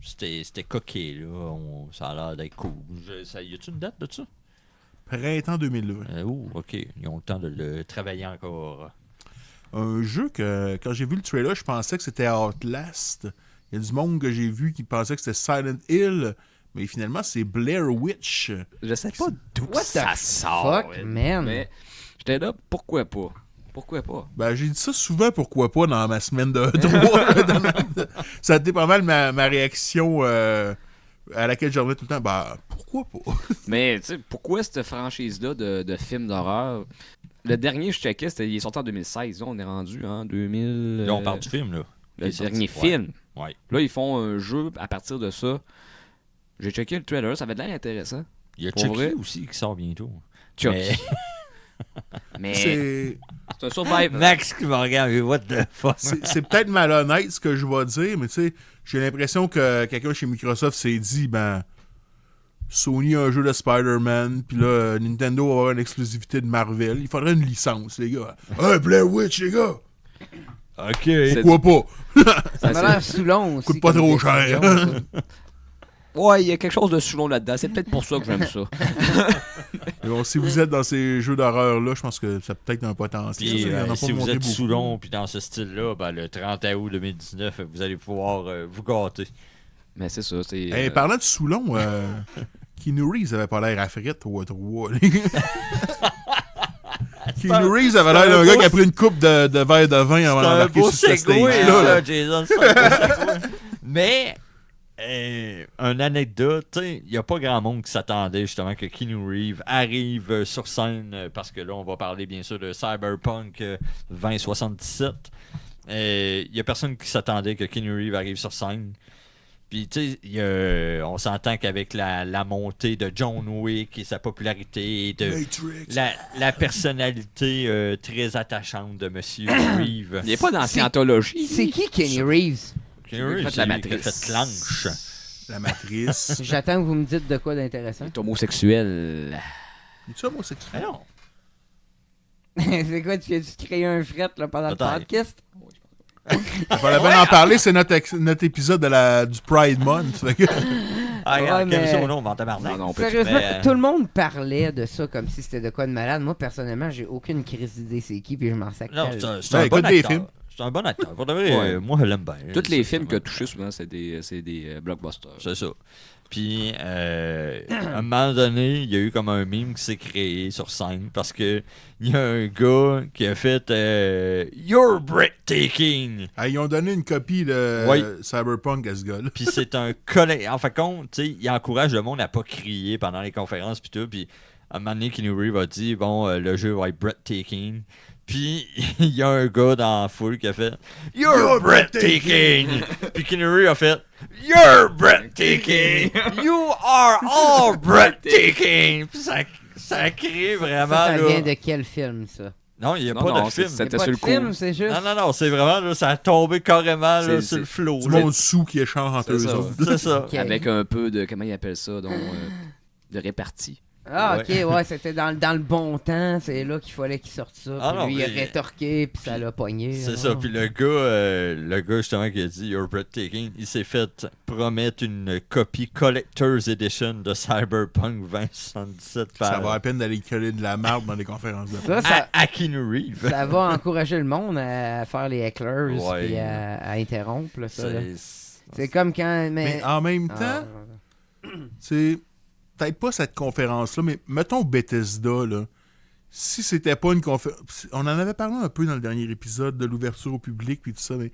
c'était coquet, là. Ça a l'air d'être cool. Y a-tu une date de ça? printemps 2020. OK. Ils ont le temps de le travailler encore. Un jeu que, quand j'ai vu le trailer, je pensais que c'était Outlast. Il y a du monde que j'ai vu qui pensait que c'était Silent Hill, mais finalement, c'est Blair Witch. Je sais pas d'où What ça the sort. fuck, man? Mais j'étais là, pourquoi pas? Pourquoi pas? Ben, j'ai dit ça souvent, pourquoi pas, dans ma semaine de 3. Ça a été pas mal ma réaction à laquelle je revenais tout le temps. Ben, pourquoi pas? Mais tu sais, pourquoi cette franchise-là de films d'horreur? Le dernier, je checkais, il est sorti en 2016. Là, on est rendu en 2000... Là, on parle du film, là. Le qui est dernier sorti. film. Ouais. Là, ils font un jeu à partir de ça. J'ai checké le trailer, ça avait l'air intéressant. Il y a Pour Chucky vrai? aussi qui sort bientôt. Chucky. Mais C'est c'est un survival. Max qui me regarde, what the fuck? c'est peut-être malhonnête ce que je vais dire, mais tu sais, j'ai l'impression que quelqu'un chez Microsoft s'est dit, ben, Sony a un jeu de Spider-Man, puis là, Nintendo va avoir une exclusivité de Marvel. Il faudrait une licence, les gars. Hey, Blair Witch, les gars! OK. Pourquoi pas? Ça m'a l'air Soulon aussi. Coûte pas comme trop décision, cher. ça. Ouais, il y a quelque chose de Soulon là-dedans. C'est peut-être pour ça que j'aime ça. Mais bon, si vous êtes dans ces jeux d'horreur-là, je pense que ça a peut-être un potentiel. Puis, Il y en a pas si vous montré êtes beaucoup. Soulon puis dans ce style-là, ben, le 30 août 2019, vous allez pouvoir vous gâter. Mais c'est ça. C'est, Hey, parlant de Soulon, Keanu Reeves avait pas l'air affrite au 3. Keanu Reeves avait l'air d'un gars qui a pris une coupe de verre de vin avant d'embarquer sur ce stage-là. là. Jason. C'est un beau segway. Mais, une anecdote, il n'y a pas grand monde qui s'attendait justement que Keanu Reeves arrive sur scène, parce que là, on va parler bien sûr de Cyberpunk 2077. il y a personne qui s'attendait que Keanu Reeves arrive sur scène. Puis, tu sais, on s'entend qu'avec la montée de John Wick et sa popularité et de la personnalité très attachante de Monsieur Reeves. Il n'est pas dans Scientologie. C'est qui Keanu Reeves? Keanu Reeves, fait la Matrice. qui a fait Clanche. La Matrice. J'attends que vous me dites de quoi d'intéressant. Il est homosexuel. Es-tu homosexuel? Ah non. C'est quoi, tu as créé un fret là, pendant le Peut-être. podcast? Il fallait bien en parler, c'est notre épisode du Pride Month. Fait que- Ah, regarde, Ouais, quel mais- ça ou non, on va en tabarnak. Non, Sérieusement, Mais, tout le monde parlait de ça comme si c'était de quoi de malade. Moi, personnellement, j'ai aucune crise d'idée c'est qui, puis je m'en sac. Non, tellement. c'est un écoute bon des acteur. films. C'est un bon acteur. Pour de vrai, Ouais. moi, je l'aime bien. Tous les C'est- films qu'il a touchés, souvent, c'est des blockbusters. C'est ça. Puis, à un moment donné, il y a eu comme un meme qui s'est créé sur scène parce que il y a un gars qui a fait You're breathtaking. Ah, ils ont donné une copie de Oui. Cyberpunk à ce gars-là. Puis c'est un collègue. En fin de compte, tu sais, il encourage le monde à pas crier pendant les conférences puis tout. Puis à un moment donné, Keanu Reeves a dit bon, le jeu va être breathtaking. Puis il y a un gars dans la foule qui a fait You're breathtaking. Puis Keanu Reeves a fait You're breathtaking. You are all breathtaking. Puis ça crée vraiment Ça là. vient de quel film, ça? Non, il n'y a Non, pas non, de film. Il y a C'était pas sur de le coup. film, c'est juste... Non, c'est vraiment là, ça a tombé carrément là, C'est- sur le c'est- flow. Du là. monde sous qui échange entre C'est eux ça. autres. C'est ça. Ok. Avec un peu de, comment ils appellent ça, donc, de répartie. Ah, ok, ouais, c'était dans le bon temps, c'est là qu'il fallait qu'il sorte ça. Ah Puis non, lui, il a mais- rétorqué, puis ça l'a pogné. C'est là. ça. Puis le gars justement qui a dit You're breathtaking, il s'est fait promettre une copie Collector's Edition de Cyberpunk 2077 Ça par va à peine d'aller coller de la merde dans les conférences de Ça, ça, à Keanu Reeves. ça va encourager le monde à faire les hecklers, Ouais. puis à interrompre, là, ça. là. C'est C'est comme quand... Mais en même Ah, temps, c'est peut-être pas cette conférence-là, mais mettons Bethesda, là. Si c'était pas une conférence. On en avait parlé un peu dans le dernier épisode de l'ouverture au public puis tout ça, mais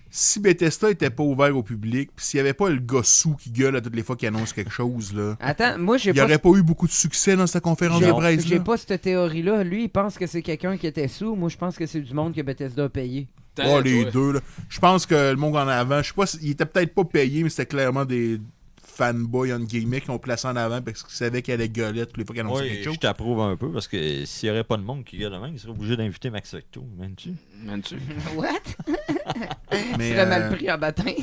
si Bethesda était pas ouvert au public, puis s'il y avait pas le gars sous qui gueule à toutes les fois qu'il annonce quelque chose, là, Attends, moi, j'ai il y pas... aurait pas eu beaucoup de succès dans cette conférence de presse. J'ai pas cette théorie-là. Lui, il pense que c'est quelqu'un qui était sous. Moi, je pense que c'est du monde que Bethesda a payé. Oh, les deux, là. Je pense que le monde en avant, je sais pas, il était peut-être pas payé, mais c'était clairement des fanboys, en guillemets, qui ont placé en avant parce qu'ils savaient qu'elle allait gueuler toutes les fois qu'ils annonçaient Oui, quelque je chose. t'approuve un peu parce que s'il n'y aurait pas de monde qui gueule de même, il serait obligé d'inviter Max Vecto, mènes-tu? Mènes-tu? What? Mais, Tu serais mal pris en baptême.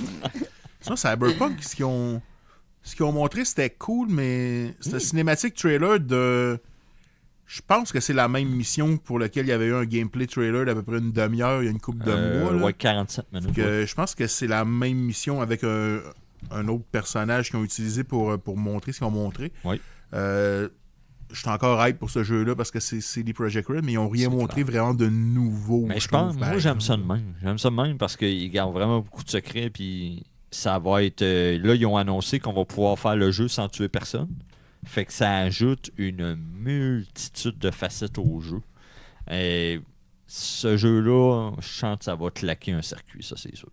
Sinon, Cyberpunk, ce qu'ils ont montré, c'était cool, mais c'était un cinématique trailer de... Je pense que c'est la même mission pour laquelle il y avait eu un gameplay trailer d'à peu près une demi-heure, il y a une couple de mois. Là. Ouais, 47 minutes. Que je pense que c'est la même mission avec un autre personnage qu'ils ont utilisé pour montrer ce qu'ils ont montré. Oui. Je suis encore hype pour ce jeu-là parce que c'est CD Projekt Red, mais ils n'ont rien C'est montré clair. vraiment de nouveau. Mais je trouve, pense, par moi j'aime exemple. ça de même. J'aime ça de même parce qu'ils gardent vraiment beaucoup de secrets. Puis ça va être. Là, ils ont annoncé qu'on va pouvoir faire le jeu sans tuer personne. Fait que ça ajoute une multitude de facettes au jeu. Et ce jeu-là, je sens que ça va claquer un circuit, ça c'est sûr.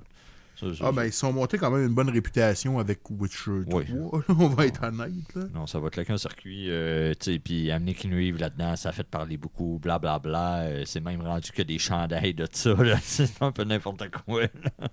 Ah ben ils se sont montés quand même une bonne réputation avec Witcher 3, Oui. là, on va être honnête. Là. Non, ça va claquer un circuit. Tu sais, puis amener Keanu Reeves là-dedans, ça a fait parler beaucoup, blablabla. C'est même rendu que des chandails de ça. Là. C'est un peu n'importe quoi. Là.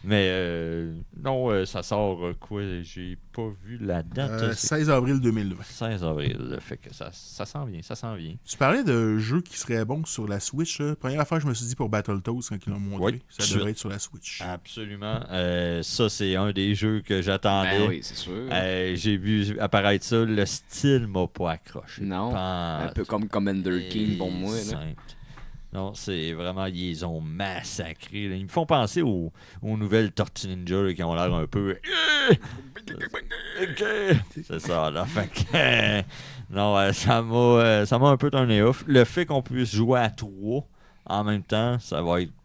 Mais non, ça sort quoi? J'ai pas vu la date. C'est 16 avril 2020. 16 avril. Là. Fait que ça s'en vient, ça s'en vient. Tu parlais de jeux qui seraient bons sur la Switch. Là. Première affaire, je me suis dit pour Battletoads quand ils l'ont montré. Oui, ça tout de devrait suite. être sur la Switch. Absolument. Ça, c'est un des jeux que j'attendais. Ben oui, c'est sûr. J'ai vu apparaître ça. Le style m'a pas accroché. Non. Pas Un peu comme Commander King pour moi. Là. simple. Non, c'est vraiment, ils ont massacré. Là. Ils me font penser aux nouvelles Tortues Ninja là, qui ont l'air un peu. C'est ça, là. Fait que, non, ça m'a un peu tourné off. Le fait qu'on puisse jouer à 3 en même temps,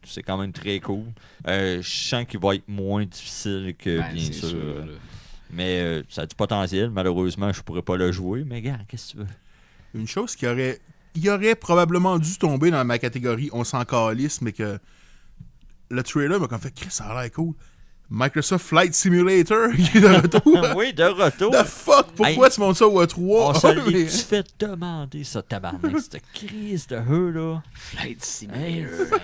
c'est quand même très cool. Je sens qu'il va être moins difficile que Ben, bien c'est sûr. là. Mais ça a du potentiel. Malheureusement, je pourrais pas le jouer. Mais gars, qu'est-ce que tu veux? Une chose il aurait probablement dû tomber dans ma catégorie on s'en calisse, mais que le trailer m'a comme fait Chris, ça a l'air cool. Microsoft Flight Simulator qui est de retour. Oui, de retour. The fuck, pourquoi Hey, tu montes ça au E3? On se Mais- l'est fait demander, ça, tabarnak. Cette crise de eux, là. Flight Hey, Simulator.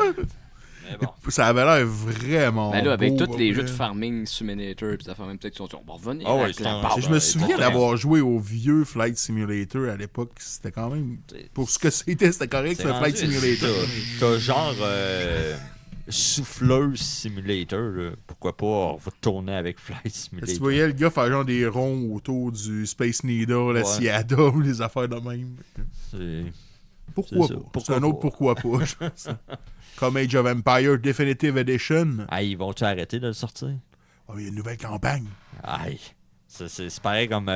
Mais bon. Ça avait l'air vraiment Ben là, avec beau, tous les vrai. jeux de farming Simulator, pis ça fait même peut-être qu'ils sont on va revenir Ah ouais, avec c'est la un- barre. Je me souviens d'avoir joué au vieux Flight Simulator à l'époque. C'était quand même... Pour ce que c'était correct, c'est un Flight Simulator. T'as genre souffleuse simulator, là. Pourquoi pas on va tourner avec Flight Tu Simulator. voyais le gars faire genre des ronds autour du Space Needle, la Ouais. Siada ou les affaires de même. C'est- Pourquoi C'est ça. pas? Pourquoi C'est un autre pas? pourquoi pas, je pense. Comme Age of Empire Definitive Edition. Ah, ils vont-tu arrêter de le sortir? Oh, il y a une nouvelle campagne. Aïe. C'est pareil comme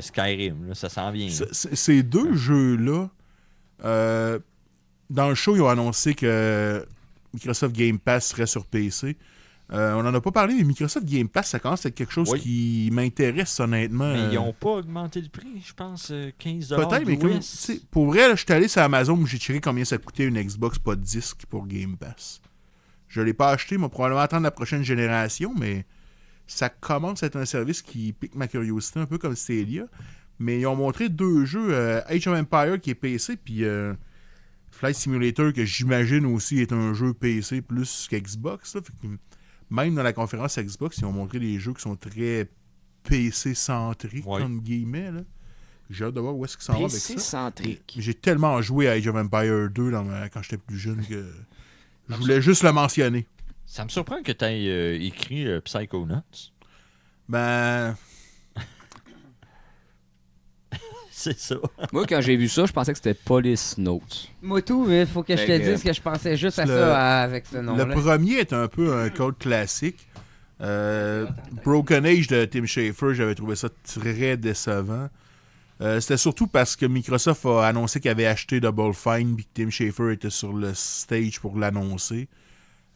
Skyrim, là, ça s'en vient. là. Ces deux jeux-là, dans le show, ils ont annoncé que Microsoft Game Pass serait sur PC. On n'en a pas parlé, mais Microsoft Game Pass, ça commence à être quelque chose Oui. qui m'intéresse honnêtement. Mais ils n'ont pas augmenté le prix, je pense, 15$. Peut-être, mais comme, tu sais, pour vrai, là, je suis allé sur Amazon où j'ai checké combien ça coûtait une Xbox pas de disque pour Game Pass. Je l'ai pas acheté, mais probablement attendre la prochaine génération, mais ça commence à être un service qui pique ma curiosité, un peu comme Stadia. Mais ils ont montré deux jeux, Age of Empire qui est PC, puis Flight Simulator que j'imagine aussi est un jeu PC plus qu'Xbox. Là. Fait que même dans la conférence Xbox, ils ont montré des jeux qui sont très PC-centriques, Ouais. entre guillemets. Là. J'ai hâte de voir où est-ce qu'ils s'en vont avec PC ça. centrique. J'ai tellement joué à Age of Empire 2 quand j'étais plus jeune que je voulais juste le mentionner. Ça me surprend que tu aies écrit Psychonauts. Ben, C'est ça. Moi, quand j'ai vu ça, je pensais que c'était Police Notes. Moi tout, il faut que je te Fait que- dise que je pensais juste à Le- ça avec ce nom-là. le premier est un peu un code classique. Broken Age de Tim Schafer, j'avais trouvé ça très décevant. C'était surtout parce que Microsoft a annoncé qu'il avait acheté Double Fine et que Tim Schafer était sur le stage pour l'annoncer.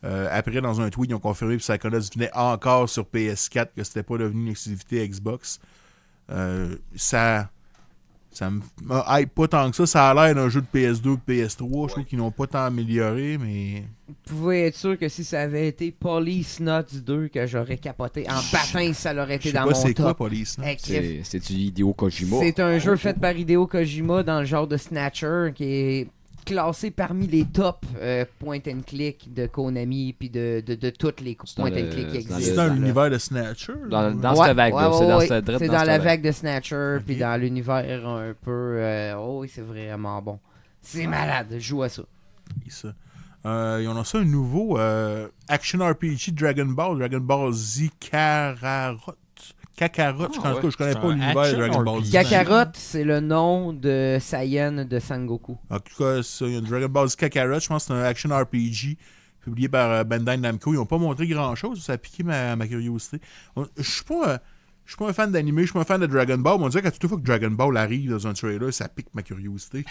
Après, dans un tweet, ils ont confirmé que Psychonauts venait encore sur PS4, que c'était pas devenu une exclusivité Xbox. Ça me hype pas tant que ça. Ça a l'air d'un jeu de PS2 ou de PS3. Je trouve qu'ils n'ont pas tant amélioré, mais... Vous pouvez être sûr que si ça avait été Police Notes 2, que j'aurais capoté en patin, ça l'aurait Je été sais dans pas mon c'est quoi, top. Police. Non? Hey, Cliff, C'est du Hideo Kojima. c'est un jeu fait par Hideo Kojima dans le genre de Snatcher qui est classé parmi les top point and click de Konami puis de toutes les dans point le- and click qui dans existent. C'est le- dans là. l'univers de Snatcher. Dans Ouais, cette vague-là. ouais, C'est dans ouais, cette c'est dans dans cette la vague. vague de Snatcher, puis Ok. dans l'univers un peu... oh oui, c'est vraiment bon. C'est malade, je joue à ça. Ça. Ils ont lancé un nouveau Action RPG Dragon Ball Z Kakarot. Kakarot, Ah, en tout cas, je connais C'est pas un l'univers de action Dragon Ball Z. RPG. Kakarot, c'est le nom de Saiyan de Sangoku. En tout cas, il y a Dragon Ball Z Kakarot, je pense que c'est un Action RPG publié par Bandai Namco. Ils n'ont pas montré grand-chose, ça a piqué ma curiosité. Je suis pas un fan d'anime, je suis pas un fan de Dragon Ball, mais on dirait qu'à toute fois que Dragon Ball arrive dans un trailer, ça pique ma curiosité.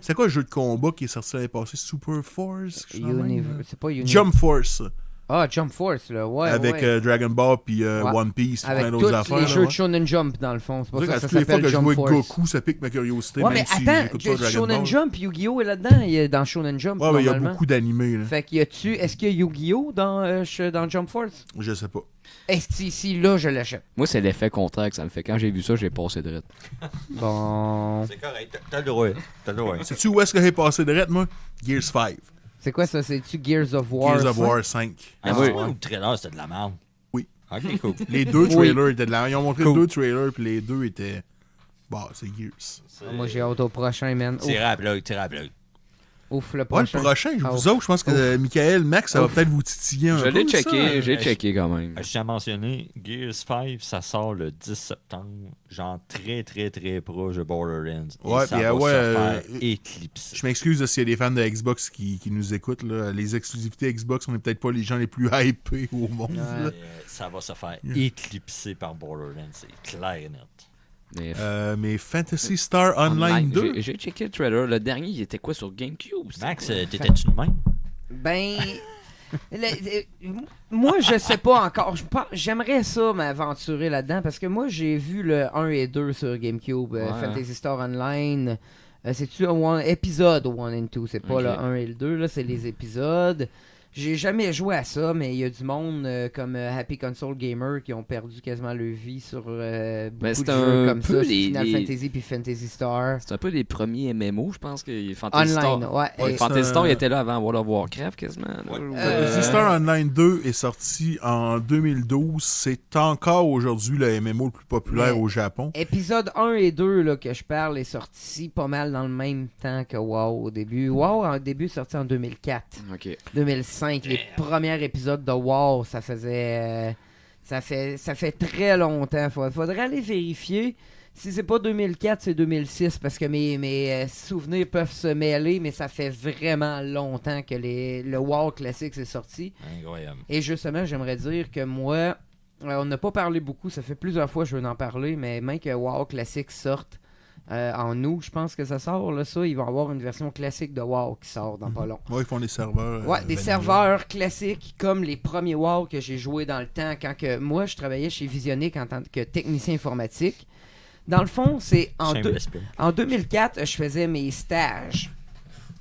C'est quoi le jeu de combat qui est sorti l'année passée? Super Force? quelque chose de même, C'est pas Universe. Jump Force. Ah, Jump Force, là, ouais. Avec ouais. Dragon Ball puis Ouais. One Piece, Avec plein tous d'autres affaires. les là, jeux ouais. de Shonen Jump, dans le fond. C'est pour On dirait ça que qu'à ça toutes les fois s'appelle que je Jump vois Force. Goku, ça pique ma curiosité. Ouais, même mais si attends, j'écoute pas Dragon Shonen Ball. Jump, Yu-Gi-Oh! Est là-dedans, il est dans Shonen Jump, Ouais, mais il y a normalement. beaucoup d'animés. Là. Fait qu'il est-ce qu'il y a Yu-Gi-Oh! Dans Jump Force? Je sais pas. Est-ce que si là, je l'achète? Moi, c'est l'effet contraire que ça me fait. Quand j'ai vu ça, j'ai passé de Bon... C'est correct, t'as le droit. T'as le droit. Sais-tu où est-ce que j'ai passé de rette, moi? Gears 5. C'est quoi ça? C'est-tu Gears of War? Gears of ça? War 5. Ah, oui. ouais. Le trailer, c'était de la merde. Oui. Ok, cool. Les deux Oui. trailers étaient de la... Ils ont montré Cool. deux trailers, puis les deux étaient... Bah, c'est Gears. Moi, j'ai hâte au prochain, man. Tiré à l'œil, tiré à l'œil. Ouf, le Ouais, le prochain. prochain, Ah, vous autres, je pense que Michael, Max, ça va Ouf. peut-être vous titiller un Je peu. l'ai ça. checké, j'ai je- checké quand même. Je tiens à mentionner, Gears 5, ça sort le 10 septembre, genre très très très proche de Borderlands. Et Ouais, ça puis, va ouais, se faire éclipser. Je m'excuse s'il y a des fans de Xbox qui nous écoutent. Là. Les exclusivités Xbox, on n'est peut-être pas les gens les plus hypés au monde. Ouais. là. Ça va se faire éclipser par Borderlands, c'est clair et net. Mais Mais Fantasy Star Online 2, J'ai checké le trailer. Le dernier, il était quoi sur GameCube? C'était Max, quoi? t'étais-tu de même? Ben... moi, je sais pas encore. J'aimerais ça m'aventurer là-dedans parce que moi, j'ai vu le 1 et 2 sur GameCube, Ouais. Fantasy Star Online. C'est-tu un épisode 1 et 2? C'est pas Ok. le 1 et le 2, là, c'est les épisodes. J'ai jamais joué à ça, mais il y a du monde comme Happy Console Gamer qui ont perdu quasiment leur vie sur beaucoup de jeux comme ça, Final Fantasy puis Phantasy Star. C'est un peu les premiers MMO, je pense que Fantasy Online, Star. Ouais, Fantasy Star il était là avant World of Warcraft quasiment. Fantasy Star Online 2 est sorti en 2012. C'est encore aujourd'hui le MMO le plus populaire au Japon. Épisode 1 et 2 là, que je parle est sorti pas mal dans le même temps que WoW au début. WoW au début est sorti en 2004. 2005. Les premiers épisodes de WoW, ça faisait... ça fait très longtemps. Faudrait aller vérifier. Si c'est pas 2004, c'est 2006, parce que mes souvenirs peuvent se mêler, mais ça fait vraiment longtemps que le WoW classique est sorti. Incroyable. Et justement, j'aimerais dire que moi, on n'a pas parlé beaucoup, ça fait plusieurs fois que je veux en parler, mais même que WoW classique sorte en août, je pense que ça sort, là, ça, il va y avoir une version classique de WoW qui sort dans pas long. Ouais, ils font des serveurs. Ouais, des serveurs classiques comme les premiers WoW que j'ai joué dans le temps quand que moi je travaillais chez Visionic en tant que technicien informatique. Dans le fond, c'est en 2004, je faisais mes stages.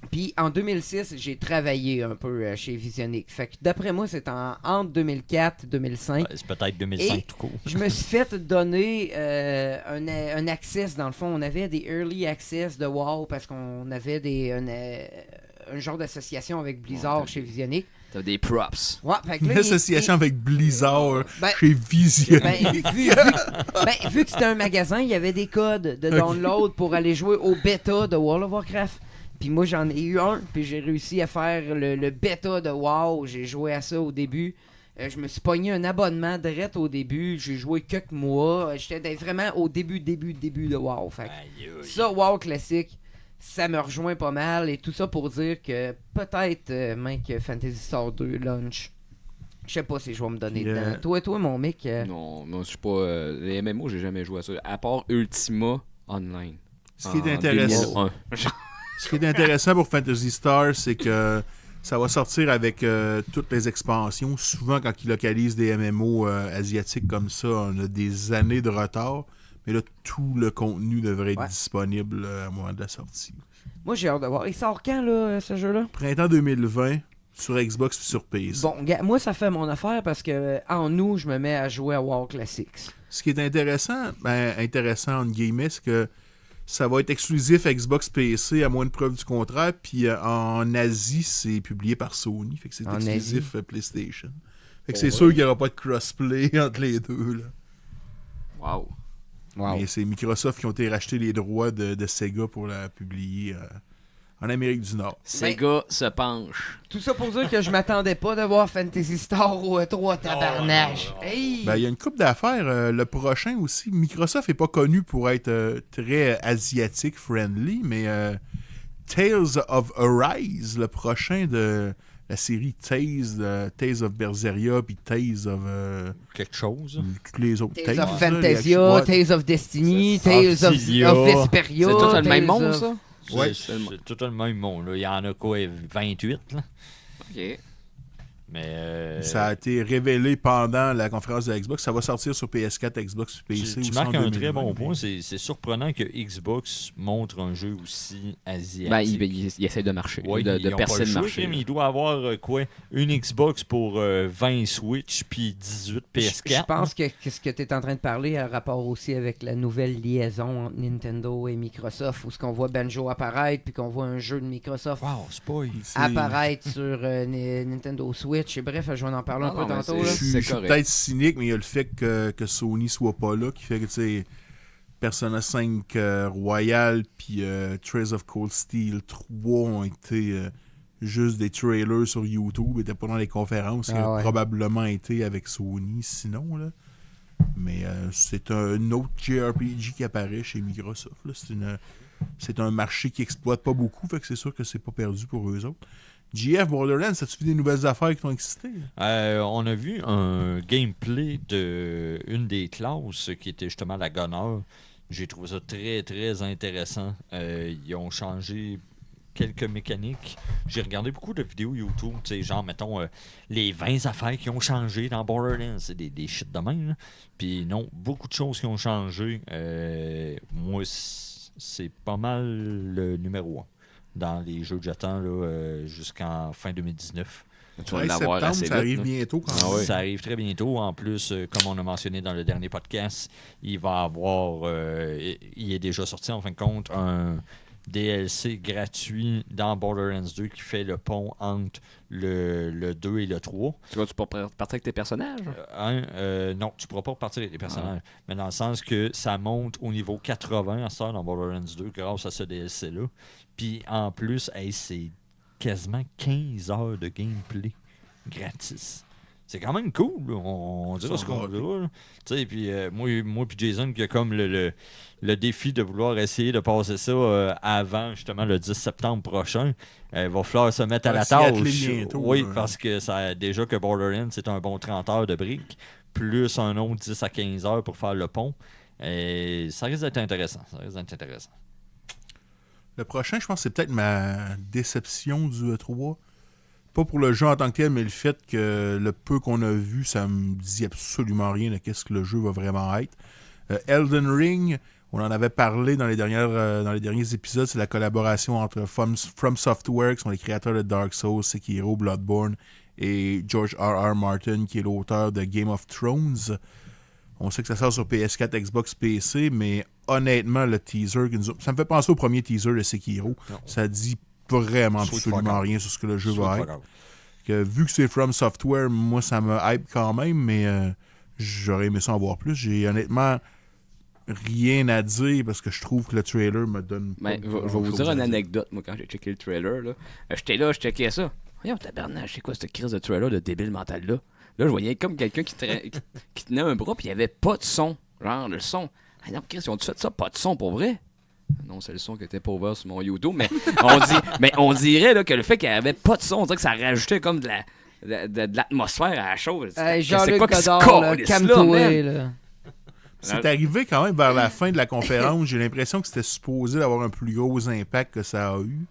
Puis en 2006, j'ai travaillé un peu chez Visionic. Fait que d'après moi, c'est entre 2004 et 2005. Ouais, c'est peut-être 2005 et tout court. Je me suis fait donner un access, dans le fond. On avait des early access de WoW parce qu'on avait un genre d'association avec Blizzard chez Visionic. T'as des props. Ouais, fait que là, une association avec Blizzard chez Visionic. Vu que c'était un magasin, il y avait des codes de download pour aller jouer au bêta de World of Warcraft. Puis moi, j'en ai eu un, puis j'ai réussi à faire le bêta de WoW. J'ai joué à ça au début. Je me suis pogné un abonnement direct au début. J'ai joué quelques mois. J'étais vraiment au début de WoW. Fait que ça, WoW classique, ça me rejoint pas mal. Et tout ça pour dire que peut-être, même que Phantasy Star 2 launch. Je sais pas si je vais me donner dedans. Toi, mon mec. Non, moi, je suis pas. Les MMO, j'ai jamais joué à ça. À part Ultima Online. Ce qui est intéressant. Ce qui est intéressant pour Phantasy Star, c'est que ça va sortir avec toutes les expansions. Souvent, quand ils localisent des MMO asiatiques comme ça, on a des années de retard. Mais là, tout le contenu devrait être disponible à moment de la sortie. Moi, j'ai hâte de voir. Il sort quand, là, ce jeu-là? Printemps 2020, sur Xbox et sur PC. Bon, moi, ça fait mon affaire parce que en août, je me mets à jouer à WoW Classics. Ce qui est intéressant entre guillemets, c'est que ça va être exclusif Xbox PC à moins de preuve du contraire. Puis en Asie, c'est publié par Sony. Fait que c'est exclusif PlayStation. Fait que c'est sûr qu'il n'y aura pas de crossplay entre les deux. Là. Wow. Mais c'est Microsoft qui ont été racheter les droits de Sega pour la publier en Amérique du Nord. Sega se penche. Tout ça pour dire que je m'attendais pas de voir Phantasy Star au E3 tabarnache. Il y a une couple d'affaires. Le prochain aussi, Microsoft n'est pas connu pour être très asiatique friendly, mais Tales of Arise, le prochain de la série Tales of Berseria puis Tales of quelque chose. Toutes les autres Tales of Fantasia, Tales of Destiny, Tales of Vesperia. C'est tout le même monde, ça? Oui, c'est tout le même monde. Là. Il y en a quoi, 28? Là? OK. Mais ça a été révélé pendant la conférence de Xbox. Ça va sortir sur PS4, Xbox, PC. Tu marques un très bon point. C'est surprenant que Xbox montre un jeu aussi asiatique. Il essaie de marcher, de percer le marché. Il doit avoir quoi, une Xbox pour 20 Switch puis 18 PS4. Je pense que ce que tu es en train de parler a un rapport aussi avec la nouvelle liaison entre Nintendo et Microsoft, où ce qu'on voit Banjo apparaître puis qu'on voit un jeu de Microsoft apparaître sur Nintendo Switch. Et bref, je vais en parler un peu tantôt. Je suis peut-être cynique, mais il y a le fait que Sony soit pas là qui fait que, tu sais, Persona 5 Royal puis Trails of Cold Steel 3 ont été juste des trailers sur YouTube. Ils n'étaient pas dans les conférences. Ils ont probablement été avec Sony, sinon. Là. Mais c'est un autre JRPG qui apparaît chez Microsoft. Là. C'est un marché qui exploite pas beaucoup, fait que c'est sûr que c'est pas perdu pour eux autres. GF Borderlands, as-tu vu des nouvelles affaires qui t'ont excité? On a vu un gameplay de une des classes qui était justement la Gunner. J'ai trouvé ça très, très intéressant. Ils ont changé quelques mécaniques. J'ai regardé beaucoup de vidéos YouTube, tu sais, genre, mettons, les 20 affaires qui ont changé dans Borderlands. C'est des shit de même. Là. Puis non, beaucoup de choses qui ont changé. Moi, c'est pas mal le numéro 1. Dans les jeux que j'attends là, jusqu'en fin 2019. Tu vas l'avoir assez vite. Ça arrive bientôt. Ça arrive très bientôt. En plus, comme on a mentionné dans le dernier podcast, il va avoir... il est déjà sorti, en fin de compte, un DLC gratuit dans Borderlands 2 qui fait le pont entre le 2 et le 3. Tu peux partir avec tes personnages? Non, tu ne pourras pas repartir avec tes personnages. Mais dans le sens que ça monte au niveau 80 à ça dans Borderlands 2 grâce à ce DLC-là. Puis en plus, c'est quasiment 15 heures de gameplay gratis. C'est quand même cool, là. On dira ce qu'on dira. Tu sais, puis moi puis Jason qui a comme le défi de vouloir essayer de passer ça avant justement le 10 septembre prochain. Il va falloir se mettre à la tâche. Bientôt, parce que ça déjà que Borderlands c'est un bon 30 heures de briques, plus un autre 10 à 15 heures pour faire le pont. Et ça risque d'être intéressant. Le prochain, je pense que c'est peut-être ma déception du E3. Pas pour le jeu en tant que tel, mais le fait que le peu qu'on a vu, ça me dit absolument rien de qu'est-ce que le jeu va vraiment être. Elden Ring, on en avait parlé dans les derniers épisodes, c'est la collaboration entre From Software, qui sont les créateurs de Dark Souls, Sekiro, Bloodborne, et George R.R. Martin, qui est l'auteur de Game of Thrones. On sait que ça sort sur PS4, Xbox, PC, mais honnêtement, le teaser, ça me fait penser au premier teaser de Sekiro. Non. Ça dit vraiment absolument rien sur ce que le jeu va être. Vu que c'est From Software, moi, ça me hype quand même, mais j'aurais aimé ça en voir plus. J'ai honnêtement rien à dire parce que je trouve que le trailer me donne pas. Je vais vous dire une anecdote, moi, quand j'ai checké le trailer. Là. J'étais là, je checkais ça. Voyons, tabarnak, c'est quoi cette crise de trailer de débile mental-là? Là, je voyais comme quelqu'un qui tenait un bras, puis il n'y avait pas de son. Genre, le son. Ah non, Chris, ils ont-tu fait ça? Pas de son, pour vrai? Non, c'est le son qui était pas ouvert sur mon YouTube, mais on dirait là, que le fait qu'il n'y avait pas de son, on dirait que ça rajoutait comme de l'atmosphère à la chose. Jean-Luc Godard, calme-toi, là. C'est arrivé quand même vers la fin de la conférence. J'ai l'impression que c'était supposé d'avoir un plus gros impact que ça a eu.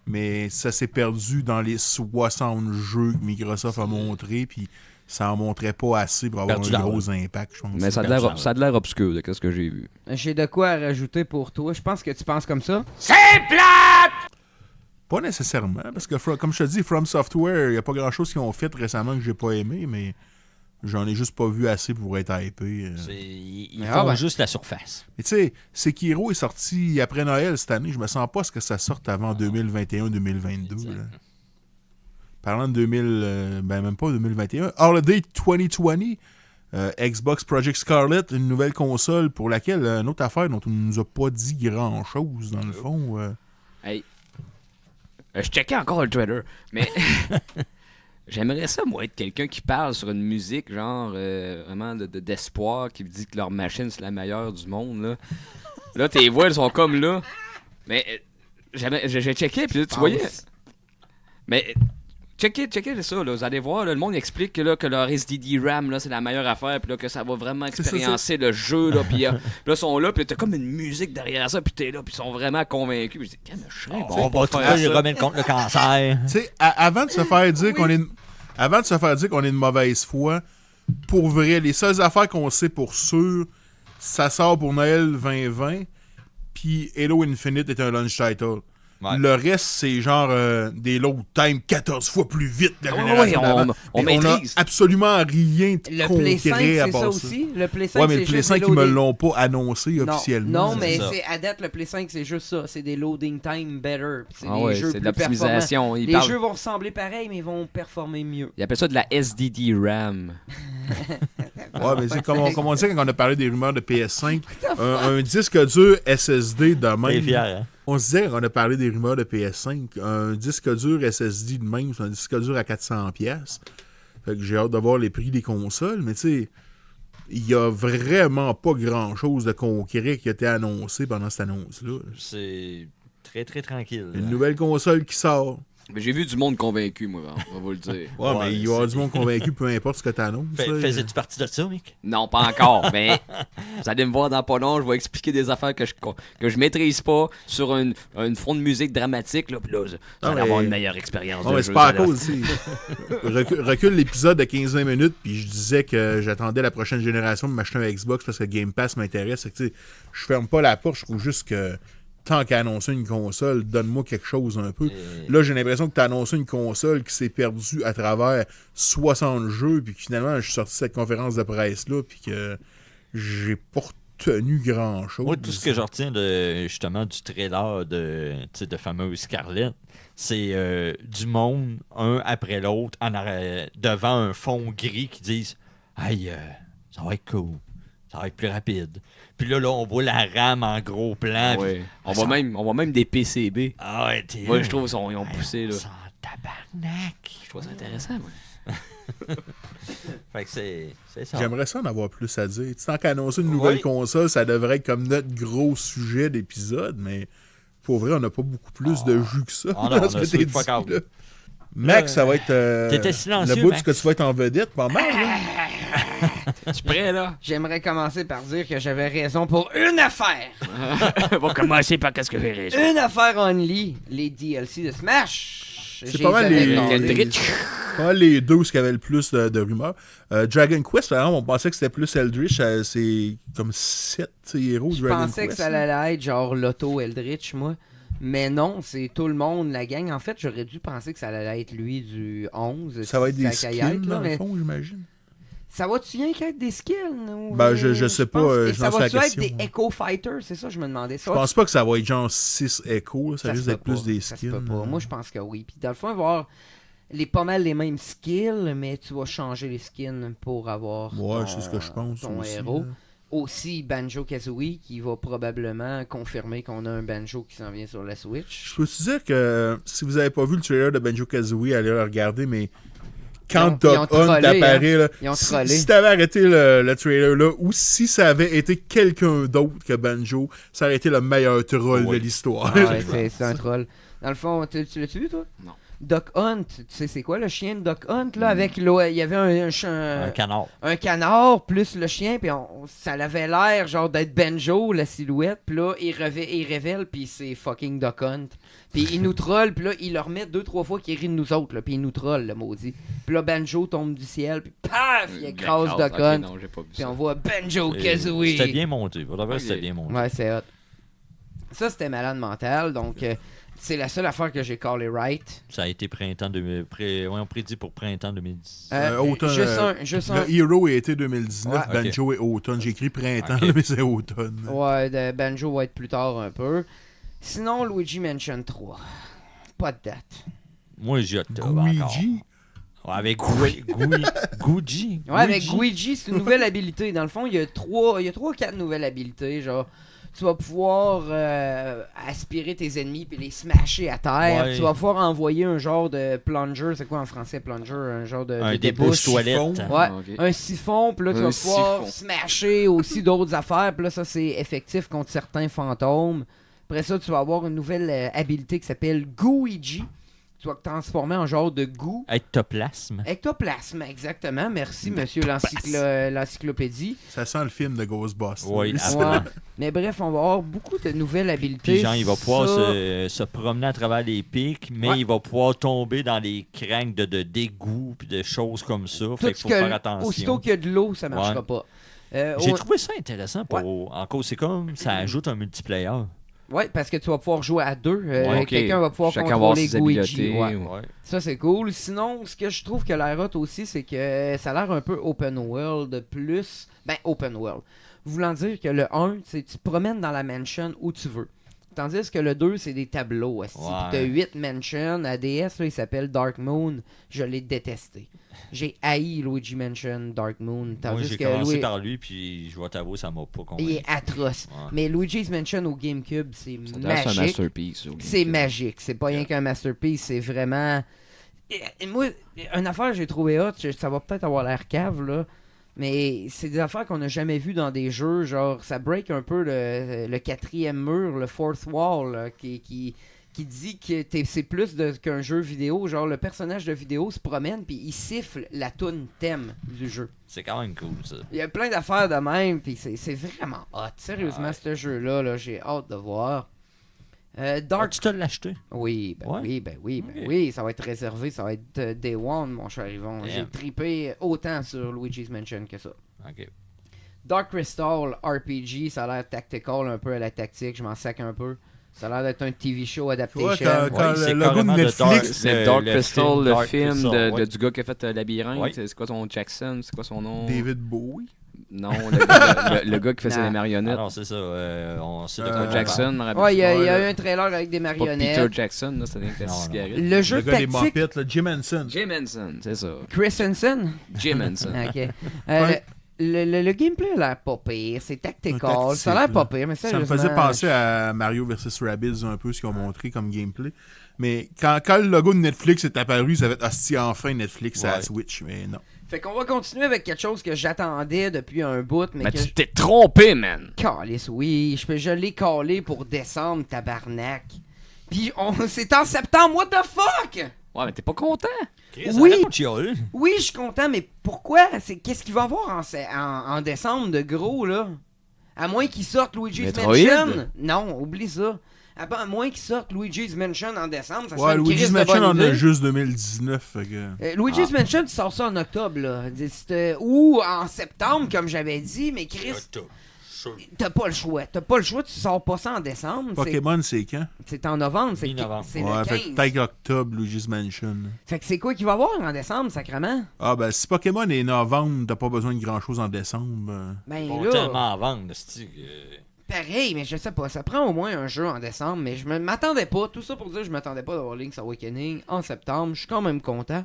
Mais ça s'est perdu dans les 60 jeux que Microsoft a montré, puis ça en montrait pas assez pour avoir un gros impact, je pense. Mais ça a de l'air obscur de ce que j'ai vu. J'ai de quoi à rajouter pour toi. Je pense que tu penses comme ça. C'est plate! Pas nécessairement, parce que comme je te dis, From Software, il n'y a pas grand-chose qu'ils ont fait récemment que j'ai pas aimé, mais j'en ai juste pas vu assez pour être hypé. Ils font juste la surface. Mais tu sais, Sekiro est sorti après Noël cette année. Je me sens pas à ce que ça sorte avant 2021-2022. Parlant de même pas 2021. Holiday 2020, Xbox Project Scarlett, une nouvelle console pour laquelle, une autre affaire dont on ne nous a pas dit grand-chose, dans le fond. Hey. Je checkais encore le trailer, mais j'aimerais ça, moi, être quelqu'un qui parle sur une musique, genre, vraiment d'espoir, qui dit que leur machine, c'est la meilleure du monde, là. Tes voix, elles sont comme là. Mais j'ai checké, puis là, tu voyais... Mais... Checkez ça, là. Vous allez voir, là, le monde explique que leur SSD RAM, là, c'est la meilleure affaire, puis là, que ça va vraiment expériencer le jeu, là, puis là, ils sont là, puis t'as comme une musique derrière ça, puis t'es là, puis ils sont vraiment convaincus. Puis je dis, qu'est-ce que je serais bon on va trouver remettre contre le cancer. Tu sais, avant de se faire dire qu'on est de mauvaise foi, pour vrai, les seules affaires qu'on sait pour sûr, ça sort pour Noël 2020, puis Halo Infinite est un launch title. Ouais. Le reste, c'est genre des load time 14 fois plus vite. On maîtrise. On a absolument rien de concret à part ça. Aussi. Le Play 5, mais le Play 5, ils me l'ont pas annoncé officiellement. Non, mais c'est à date, le Play 5, c'est juste ça. C'est des loading time better. C'est des jeux plus de l'optimisation. Les jeux vont ressembler pareil, mais ils vont performer mieux. Ils appellent ça de la SSD RAM. Ouais, mais c'est comme on dit quand on a parlé des rumeurs de PS5. un disque dur SSD de même. Fier, hein? On se disait qu'on a parlé des rumeurs de PS5. Un disque dur SSD de même, c'est un disque dur à 400$. Fait que j'ai hâte de voir les prix des consoles, mais tu sais, il y a vraiment pas grand-chose de concret qui a été annoncé pendant cette annonce-là. C'est très, très tranquille. Une nouvelle console qui sort. Mais j'ai vu du monde convaincu, moi, on va vous le dire. Ouais, mais il y aura du monde convaincu, peu importe ce que tu annonces. Faisais-tu partie de ça, mec? Non, pas encore, mais vous allez me voir dans pas long, je vais expliquer des affaires que je maîtrise pas sur une fond de musique dramatique, là, puis là, vous allez avoir une meilleure expérience. Non, mais c'est pas à cause, recule l'épisode de 15-20 minutes, puis je disais que j'attendais la prochaine génération de m'acheter un Xbox parce que Game Pass m'intéresse. Je ferme pas la porte, je trouve juste que tant qu'à annoncer une console, donne-moi quelque chose un peu. Là, j'ai l'impression que tu as annoncé une console qui s'est perdue à travers 60 jeux, puis que finalement, je suis sorti de cette conférence de presse-là, puis que j'ai pas retenu grand-chose. Moi, tout ce que je retiens justement du trailer de fameuse Scarlett, c'est du monde, un après l'autre, devant un fond gris qui disent « Hey, ça va être cool. Ça va être plus rapide. » Puis là, on voit la RAM en gros plan. Ouais. On voit même des PCB. Ah ouais, moi, je trouve qu'ils ont poussé. Là. Ça en tabarnak. Je trouve ça intéressant, moi. Fait que c'est ça. J'aimerais ça en avoir plus à dire. Tant qu'à annoncer une nouvelle console, ça devrait être comme notre gros sujet d'épisode, mais pour vrai, on n'a pas beaucoup plus de jus que ça. Non, on a dit, là. Max, ça va être t'étais silencieux, le bout Max. que tu vas être en vedette, pas mal. Tu prêt, là? J'aimerais commencer par dire que j'avais raison pour une affaire. On va commencer par qu'est-ce que j'ai raison. Une affaire only, les DLC de Smash. C'est pas mal les deux qui avaient le plus de rumeurs. Dragon Quest, par exemple, on pensait que c'était plus Eldritch. C'est comme 7 héros Je Dragon pensais Quest. que ça allait être genre Lotto Eldritch, moi. Mais non, c'est tout le monde, la gang. En fait, j'aurais dû penser que ça allait être lui du 11. Ça va être des Takayate, skins, là, dans le mais fond, j'imagine. ça va-tu rien qu'être des skills? Ou... Ben, je sais pas, pense- je Et ça lance la va-tu être question. des Echo Fighters? C'est ça, je me demandais. Je pense pas que ça va être genre 6 échos. Ça risque se d'être peut plus pas, des ça se skins. peut pas. Moi, je pense que oui. Puis dans le fond, il va y avoir pas mal les mêmes skills, mais tu vas changer les skins pour avoir Ouais, c'est ce que je pense ton aussi, héros. là. Aussi Banjo-Kazooie, qui va probablement confirmer qu'on a un Banjo qui s'en vient sur la Switch. Je peux te dire que si vous avez pas vu le trailer de Banjo-Kazooie, allez le regarder, mais quand Ils ont Doc Hunt trollé, apparaît, là, Ils ont si, trollé. si t'avais arrêté le trailer là, ou si ça avait été quelqu'un d'autre que Banjo, ça aurait été le meilleur troll de l'histoire. Ah ouais, c'est un troll. Dans le fond, tu l'as-tu vu, toi? Non. Doc Hunt, tu sais c'est quoi le chien de Doc Hunt, là, avec il y avait Un canard. un canard plus le chien, puis ça avait l'air genre d'être Banjo, la silhouette, puis là, il révèle, puis c'est fucking Doc Hunt. Puis il nous troll, puis là, il le remet 2-3 fois qu'il rit de nous autres, là, puis il nous troll, le maudit. Puis là, Banjo tombe du ciel, puis paf, il écrase Doc Ok, Hunt. non, j'ai pas vu Puis ça. on voit Banjo-Kazooie. C'était bien monté. Pour la vrai, Ok. c'était bien monté. Ouais, c'est hot. Ça, c'était malade mental, donc c'est la seule affaire que j'ai callé right. Ça a été on prédit pour printemps 2010. Automne, Juste un. Le Hero a été 2019, Ouais. Banjo est automne. J'ai écrit printemps, Ok. mais c'est automne. Ouais, Banjo va être plus tard un peu. Sinon, Luigi Mansion 3. Pas de date. Moi, j'y hâte encore. Luigi. Ouais, avec Guigi. Ouais, avec Luigi, c'est une nouvelle habilité. Dans le fond, il y a 3-4 nouvelles habilités. Genre, tu vas pouvoir aspirer tes ennemis puis les smasher à terre. Ouais. Tu vas pouvoir envoyer un genre de plunger. C'est quoi en français, plunger? Un genre de Un débouche. débouche-toilette. Ouais, Ok. un siphon, puis là, tu Un vas pouvoir siphon. smasher aussi d'autres affaires, puis là, ça, c'est effectif contre certains fantômes. Après ça, tu vas avoir une nouvelle habilité qui s'appelle Gooigi. Tu vas te transformer en genre de goût. Ectoplasme. Ectoplasme, exactement. Merci, monsieur l'encyclopédie. Ça sent le film de Ghostbusters. Oui, Ouais. Mais bref, on va avoir beaucoup de nouvelles habilités. Puis genre, il va pouvoir Ça, se promener à travers les pics, mais Ouais. il va pouvoir tomber dans les craques de dégoût puis de choses comme ça. tout Fait qu'il ce faut faire que, attention. aussitôt qu'il y a de l'eau, ça marchera Ouais. pas. J'ai trouvé ça intéressant en cause. C'est comme ça ajoute un multiplayer. Ouais, parce que tu vas pouvoir jouer à deux. Ouais, ok. Quelqu'un va pouvoir Chacun va avoir contrôler ses Luigi. habiletés. Ouais. Ouais. Ça, c'est cool. Sinon, ce que je trouve que l'air hot aussi, c'est que ça a l'air un peu open world plus... Ben, open world. Voulant dire que le 1, c'est tu te promènes dans la mansion où tu veux. Tandis que le 2, c'est des tableaux. Aussi. Ouais. Puis t'as 8 mansions. ADS, là, il s'appelle Dark Moon. Je l'ai détesté. J'ai haï Luigi Mansion Dark Moon. Moi, Tandis j'ai que commencé par lui, puis je vais t'avouer, ça m'a pas il convaincu. est atroce. Ouais. Mais Luigi's Mansion au GameCube, c'est Ça doit être un magique. masterpiece. au C'est GameCube. magique. C'est pas rien qu'un masterpiece. C'est vraiment. Et moi, une affaire que j'ai trouvé hot, ça va peut-être avoir l'air cave, là. Mais c'est des affaires qu'on n'a jamais vues dans des jeux. Genre, ça break un peu le quatrième mur, le fourth wall, là, qui dit que c'est plus qu'un jeu vidéo. Genre, le personnage de vidéo se promène puis il siffle la toune thème du jeu. C'est quand même cool, ça. Il y a plein d'affaires de même, puis c'est vraiment hot. Sérieusement, Ouais. ce jeu-là, là, j'ai hâte de voir. Dark. Tu te l'as acheté? Oui, Ouais. oui, Ok. oui, ça va être réservé, ça va être Day One, mon cher Yvon. Damn. J'ai trippé autant sur Luigi's Mansion que ça. Ok. Dark Crystal RPG, ça a l'air tactical, un peu à la tactique, je m'en sac un peu. Ça a l'air d'être un TV show Ouais, adaptation. quand c'est le logo de carrément de Netflix... C'est Dark Crystal, le Dark film Crystal, ouais. du gars qui a fait Labyrinthe. Ouais. C'est quoi son Jackson? C'est quoi son nom? David Bowie. Non, le gars qui faisait Non. les marionnettes. Alors, c'est ça. On sait de Euh, quoi on Jackson, parle. me rappelle. Ouais, il y a Ouais, eu un trailer avec des Pas marionnettes. Peter Jackson, là, c'était la Non, non. cigarette. Le jeu Le gars des tactique. Muppets, là, Jim Henson. Jim Henson, c'est ça. Chris Hansen? Jim Henson. Ok. Ouais. Le gameplay a l'air pas pire. C'est tactical. Tactique, Ça a l'air pas là. pire, mais Ça me sérieusement, faisait penser à Mario vs Rabbids un peu, ce qu'ils ont montré comme gameplay. Mais quand le logo de Netflix est apparu, ça va être hostie enfin Netflix à la Ouais. Switch, mais non. Fait qu'on va continuer avec quelque chose que j'attendais depuis un bout, mais Mais que tu t'es trompé, man! Calice, oui, je l'ai calé pour décembre, tabarnak. Puis c'est en septembre, what the fuck? Ouais, mais t'es pas content? Chris, Oui. arrête pas de chialer. Oui, je suis content, mais pourquoi? Qu'est-ce qu'il va y avoir en décembre de gros, là? À moins qu'il sorte Luigi's Metroid? Mansion. Non, oublie ça. À moins qu'il sorte Luigi's Mansion en décembre, ça serait Ouais, une Luigi's crise de Mansion bonne en a idée. juste 2019. Fait que... Luigi's Mansion, tu sors ça en octobre, là. Ou en septembre, comme j'avais dit, mais Chris, t'as pas le choix. T'as pas le choix, tu sors pas ça en décembre. Pokémon, c'est quand? C'est en novembre, c'est Mi-novembre. c'est Ouais, le fait 15. que peut-être octobre, Luigi's Mansion. Fait que c'est quoi qu'il va y avoir en décembre, sacrément? Ah, ben, si Pokémon est novembre, t'as pas besoin de grand-chose en décembre. Ben Ils vont là, tellement en vendre, c'est pareil, mais je sais pas, ça prend au moins un jeu en décembre, mais je m'attendais pas, tout ça pour dire que je m'attendais pas d'avoir Link's Awakening en septembre. Je suis quand même content,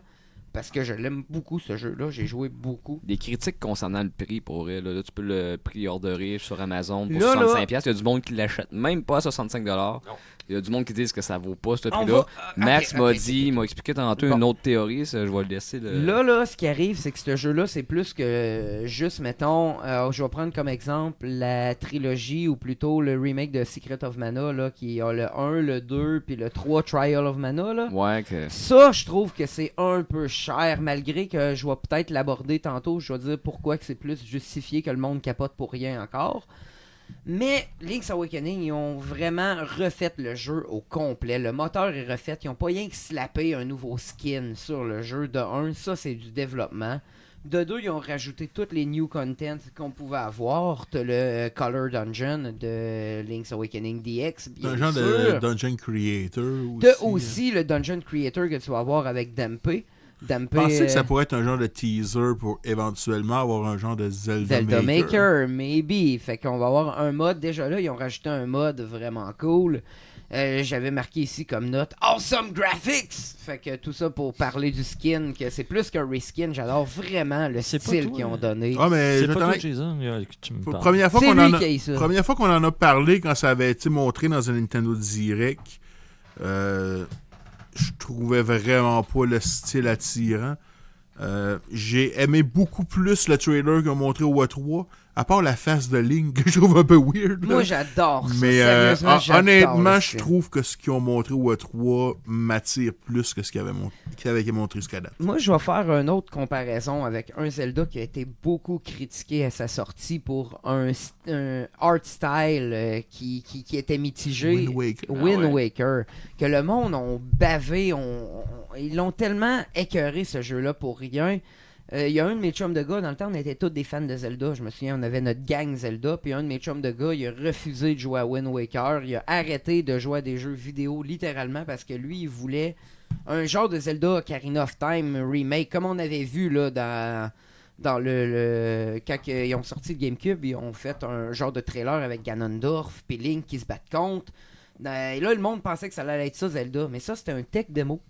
parce que je l'aime beaucoup ce jeu-là, j'ai joué beaucoup. Des critiques concernant le prix, pour vrai. Là, tu peux le prix-orderer sur Amazon pour Là, 65$. Il y a du monde qui l'achète même pas à 65$. Il y a du monde qui dit que ça vaut pas ce On prix-là. va- Max ok, m'a ok, dit, ok. il m'a expliqué tantôt Bon. une autre théorie. Ça, je vais le laisser. Là, ce qui arrive, c'est que ce jeu-là, c'est plus que juste, mettons, je vais prendre comme exemple la trilogie, ou plutôt le remake de Secret of Mana, là, qui a le 1, le 2, puis le 3 Trial of Mana, là. Ouais, que. Ça, je trouve que c'est un peu cher, malgré que je vais peut-être l'aborder tantôt. Je vais dire pourquoi que c'est plus justifié que le monde capote pour rien encore. Mais Link's Awakening, ils ont vraiment refait le jeu au complet. Le moteur est refait. Ils ont pas rien que slappé un nouveau skin sur le jeu. De 1, ça c'est du développement. De 2, ils ont rajouté tous les new content qu'on pouvait avoir. T'as le Color Dungeon de Link's Awakening DX, C'est bien un genre sûr. de Dungeon Creator aussi. T'as aussi le Dungeon Creator que tu vas avoir avec Dampé. Dampé, Pensez que ça pourrait être un genre de teaser pour éventuellement avoir un genre de Zelda Maker, maybe. Fait qu'on va avoir un mode. Déjà là, ils ont rajouté un mode vraiment cool. J'avais marqué ici comme note Awesome Graphics! Fait que tout ça pour parler du skin, que c'est plus qu'un reskin. J'adore vraiment le C'est pas style toi, qu'ils ont donné. Ah, mais C'est je pas vais toi, t'en- Jason, que tu me parles. Première fois C'est qu'on lui en a... qui a eu ça. Première fois qu'on en a parlé, quand ça avait été montré dans un Nintendo Direct, je trouvais vraiment pas le style attirant. J'ai aimé beaucoup plus le trailer qu'ils ont montré au E3, à part la face de Link que je trouve un peu weird. là. Moi, j'adore ça. Mais Sérieusement, j'adore honnêtement, le je style. trouve que ce qu'ils ont montré au E3 m'attire plus que ce qu'ils avaient montré jusqu'à date. Moi, je vais faire une autre comparaison avec un Zelda qui a été beaucoup critiqué à sa sortie pour un art style qui était mitigé. Wind Waker. Wind Ah ouais. Waker. Que le monde ont bavé, ils l'ont tellement écœuré ce jeu-là pour rien. Il y a un de mes chums de gars, dans le temps, on était tous des fans de Zelda. Je me souviens, on avait notre gang Zelda. Puis un de mes chums de gars, il a refusé de jouer à Wind Waker. Il a arrêté de jouer à des jeux vidéo littéralement parce que lui, il voulait un genre de Zelda Ocarina of Time remake, comme on avait vu là dans quand ils ont sorti le GameCube, ils ont fait un genre de trailer avec Ganondorf puis Link qui se battent contre. Et là, le monde pensait que ça allait être ça, Zelda. Mais ça, c'était un tech démo.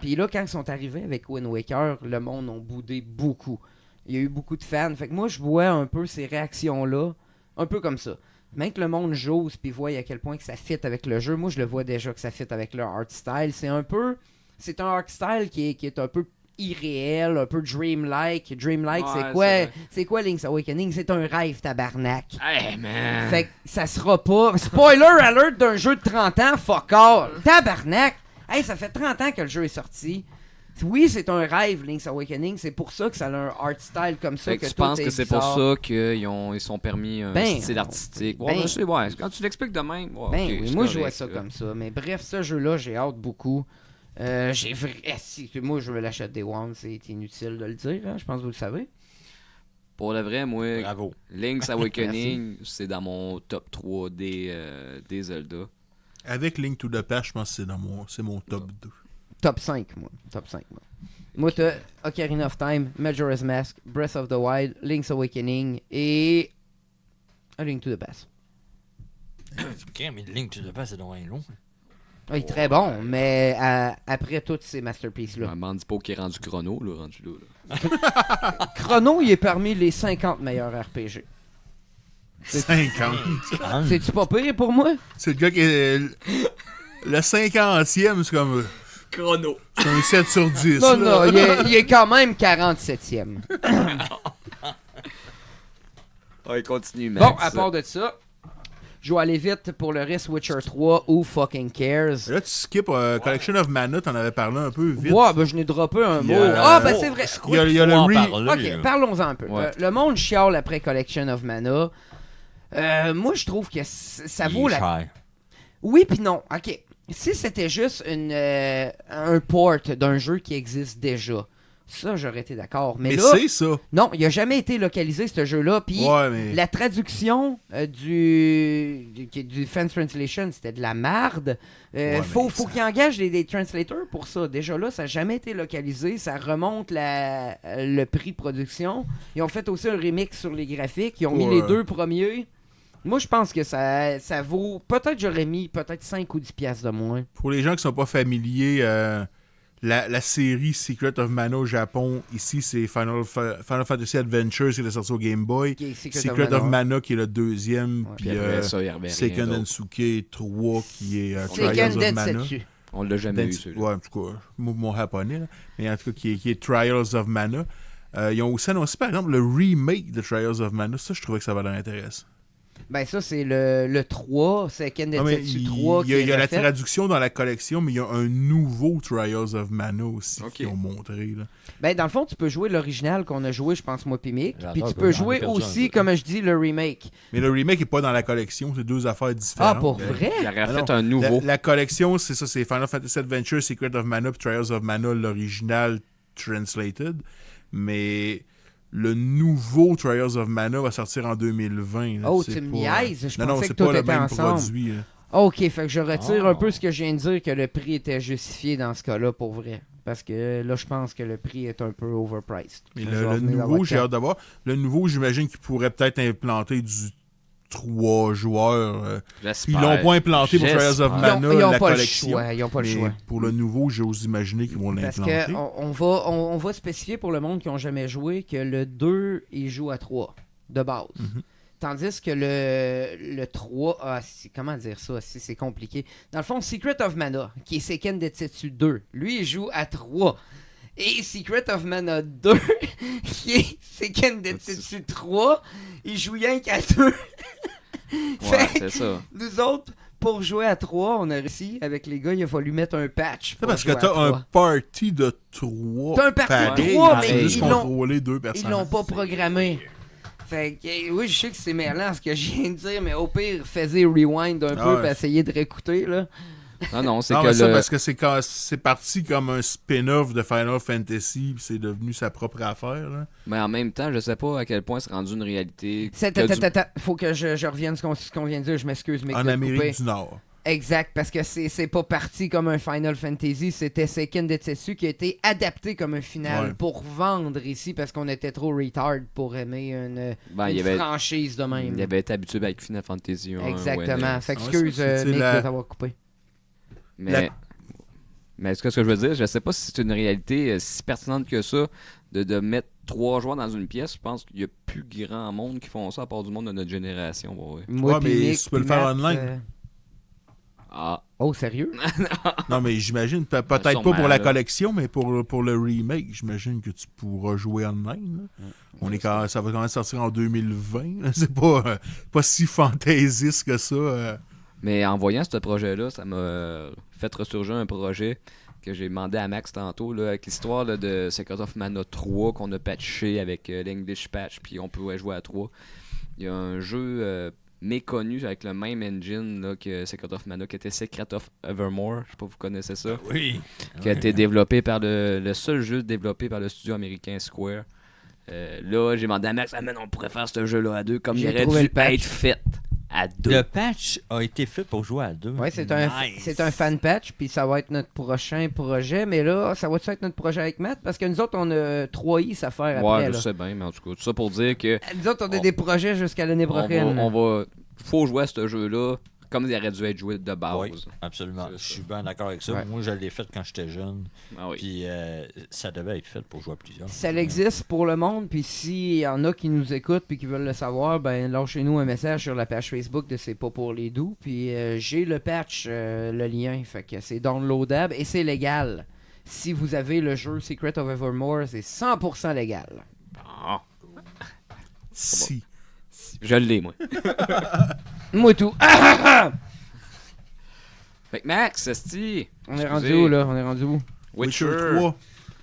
Puis là, quand ils sont arrivés avec Wind Waker, le monde a boudé beaucoup. Il y a eu beaucoup de fans. Fait que moi, je vois un peu ces réactions-là, un peu comme ça. Même que le monde j'ose puis voit à quel point que ça fit avec le jeu, moi, je le vois déjà que ça fit avec leur art style. C'est un art style qui est un peu irréel, un peu dreamlike. Dreamlike, Ouais, c'est quoi? c'est vrai. C'est quoi Link's Awakening? C'est un rêve, tabarnak. Hey, man! Fait que ça sera pas... Spoiler alert d'un jeu de 30 ans, fuck all! Tabarnak! Hey, ça fait 30 ans que le jeu est sorti. Oui, c'est un rêve, Link's Awakening. C'est pour ça que ça a un art style comme ça. Fait que tu tout penses est que c'est pour bizarre. ça qu'ils sont permis un Ben, style artistique. ben, Ouais, c'est ouais. Quand tu l'expliques de même, ouais, Ben ok, oui, c'est moi je correct, vois ça là. comme ça. Mais bref, ce jeu-là, j'ai hâte beaucoup. Moi, je me l'achète des One, c'est inutile de le dire. Hein. Je pense que vous le savez. Pour le vrai, moi, Bravo. Link's Awakening, c'est dans mon top 3 des Zelda. Avec Link to the Past, je pense que c'est mon top 2. Top 5, moi. Moi, t'as Ocarina of Time, Majora's Mask, Breath of the Wild, Link's Awakening et A Link to the Past. Mais Link to the Past, c'est donc long. Il est très bon, mais après toutes ces masterpieces-là. Ouais, m'en dis pas qu'il est rendu Chrono, là. Chrono, il est parmi les 50 meilleurs RPG. 50. C'est-tu pas pire pour moi? C'est le gars qui est... Le 50e, c'est comme... Chrono. C'est un 7 sur 10. Non, là. non, il est quand même 47e. Ouais, continue, Max. Bon, à part de ça, je vais aller vite pour le reste Witcher 3 ou Fucking Cares. Là, tu skips Collection of Mana, t'en avais parlé un peu vite. Ouais, ben je n'ai droppé un mot. Ben c'est vrai. Il y a le Ok, parlons-en un peu. Ouais. Le monde chiale après Collection of Mana. Moi, je trouve que ça vaut la... Cher. Oui puis non. Ok. Si c'était juste un port d'un jeu qui existe déjà, ça, j'aurais été d'accord. Mais là, c'est ça. non, il a jamais été localisé, ce jeu-là. Puis Ouais, mais... la traduction du fan translation, c'était de la marde. Faut qu'il engage des translators pour ça. Déjà là, ça n'a jamais été localisé. Ça remonte le prix de production. Ils ont fait aussi un remix sur les graphiques. Ils ont mis les 2 premiers. Moi, je pense que ça vaut... Peut-être j'aurais mis 5 ou 10 piastres de moins. Pour les gens qui sont pas familiers, la série Secret of Mana au Japon, ici, c'est Final Fantasy Adventure, qui est sorti au Game Boy. Secret of Mana, qui est le deuxième. Ouais. Puis Seiken Densuke 3, qui est Seiken Trials of Mana. Densetsu. On l'a jamais eu, celui-là. Ouais, en tout cas, mon japonais, là. Mais en tout cas, qui est Trials of Mana. Ils ont aussi annoncé, par exemple, le remake de Trials of Mana. Ça, je trouvais que ça va l'intéresser. Ben ça, c'est le 3, Seiken Densetsu 3. Il y a la traduction dans la collection, mais il y a un nouveau Trials of Mana aussi qu'ils ont montré. Là. Ben dans le fond, tu peux jouer l'original qu'on a joué, je pense, moi pis Mick. Puis tu J'en peux ai jouer perdu aussi, un peu. comme je dis, le remake. Mais le remake n'est pas dans la collection, c'est 2 affaires différentes. Ah, pour vrai? Il aurait Ah fait non, un nouveau. La collection, c'est ça, c'est Final Fantasy Adventure, Secret of Mana, puis Trials of Mana, l'original translated. Mais le nouveau Trials of Mana va sortir en 2020. Là, Oh, c'est tu me pas- niaises? Je non, pensais c'est que tout pas le était même ensemble. produit. Là. Ok, fait que je retire un peu ce que je viens de dire, que le prix était justifié dans ce cas-là, pour vrai. Parce que là, je pense que le prix est un peu overpriced. Mais Je vais le revenir dans nouveau, votre j'ai cas. hâte d'avoir. Le nouveau, j'imagine qu'il pourrait peut-être implanter du 3 joueurs. Ils l'ont pas implanté pour Trials of Mana, Ils ont la pas collection. le choix. Ils ont pas le Mais choix. pour le nouveau, j'ose imaginer qu'ils vont Parce l'implanter. qu'on va spécifier pour le monde qui n'ont jamais joué que le 2, il joue à 3, de base. Tandis que le 3, comment dire ça, c'est compliqué. Dans le fond, Secret of Mana, qui est Seiken Densetsu 2, lui, il joue à 3. Et Secret of Mana 2, qui est Seiken Densetsu 3, il joue rien qu'à 2. Ouais, c'est ça. Nous autres, pour jouer à 3, on a réussi, avec les gars, il a fallu mettre un patch. C'est parce que t'as un party de 3. T'as un party de pareil, 3, c'est mais juste ils l'ont- contrôler 2 Ils personnes. l'ont pas programmé. Fait que, oui, je sais que c'est mêlant ce que je viens de dire, mais au pire, faisais rewind un peu ouais. pour essayer de réécouter, là. Non, c'est Non, que mais ça, le... parce que c'est parti comme un spin-off de Final Fantasy, puis c'est devenu sa propre affaire. Là. Mais en même temps, je sais pas à quel point c'est rendu une réalité. Attends, faut que je revienne sur ce qu'on vient de dire, je m'excuse, mais En Amérique du Nord. Exact, parce que c'est pas parti comme un Final Fantasy, c'était Seiken Densetsu qui a été adapté comme un final Ouais. pour vendre ici, parce qu'on était trop retard pour aimer une il y avait- franchise de même. Il avait été habitué avec Final Fantasy 1. Exactement. Fait que Ouais, excuse, c'est Mick, la- de t'avoir coupé. Mais ce que je veux dire, je sais pas si c'est une réalité si pertinente que ça de mettre 3 joueurs dans une pièce. Je pense qu'il y a plus grand monde qui font ça à part du monde de notre génération. Bon, ouais. Moi, Ouais, puis mais Mick, tu peux le puis faire Matt, online. Ah, Oh, sérieux? Non, mais j'imagine, peut-être pas Sûrement, pour la là. collection, mais pour le remake, j'imagine que tu pourras jouer online. Là. Ça va quand même sortir en 2020. Là. C'est pas si fantaisiste que ça. mais en voyant ce projet-là, ça m'a fait ressurgir un projet que j'ai demandé à Max tantôt, là, avec l'histoire là, de Secret of Mana 3 qu'on a patché avec l'English patch, puis on pouvait jouer à 3. Il y a un jeu méconnu avec le même engine là, que Secret of Mana, qui était Secret of Evermore. Je sais pas si vous connaissez ça. Oui. Qui a été développé par le seul jeu développé par le studio américain Square. Là, j'ai demandé à Max, man, on pourrait faire ce jeu-là à 2 comme il J'ai aurait trouvé dû le patch. être fait à 2. Le patch a été fait pour jouer à 2. Ouais, c'est un fan patch, puis ça va être notre prochain projet. Mais là, ça va-tu être notre projet avec Matt? Parce que nous autres, on a 3 is à faire après. Ouais, je là. sais bien, mais en tout cas, tout ça pour dire que Nous autres, on a des projets jusqu'à l'année prochaine. faut jouer à ce jeu-là comme il aurait dû être joué de base. Oui, absolument. C'est Je ça. suis bien d'accord avec ça. Ouais. Moi, je l'ai fait quand j'étais jeune. Ah oui. Puis ça devait être fait pour jouer à plusieurs. Ça existe pour le monde, puis s'il y en a qui nous écoutent puis qui veulent le savoir, ben lâchez-nous un message sur la page Facebook de C'est pas pour les doux. Puis j'ai le patch, le lien, fait que c'est downloadable et c'est légal. Si vous avez le jeu Secret of Evermore, c'est 100% légal. Ah, Si. je l'ai, moi. Moi tout. Fait que Max, esti. On est rendu où là? On est rendu où? Witcher 3.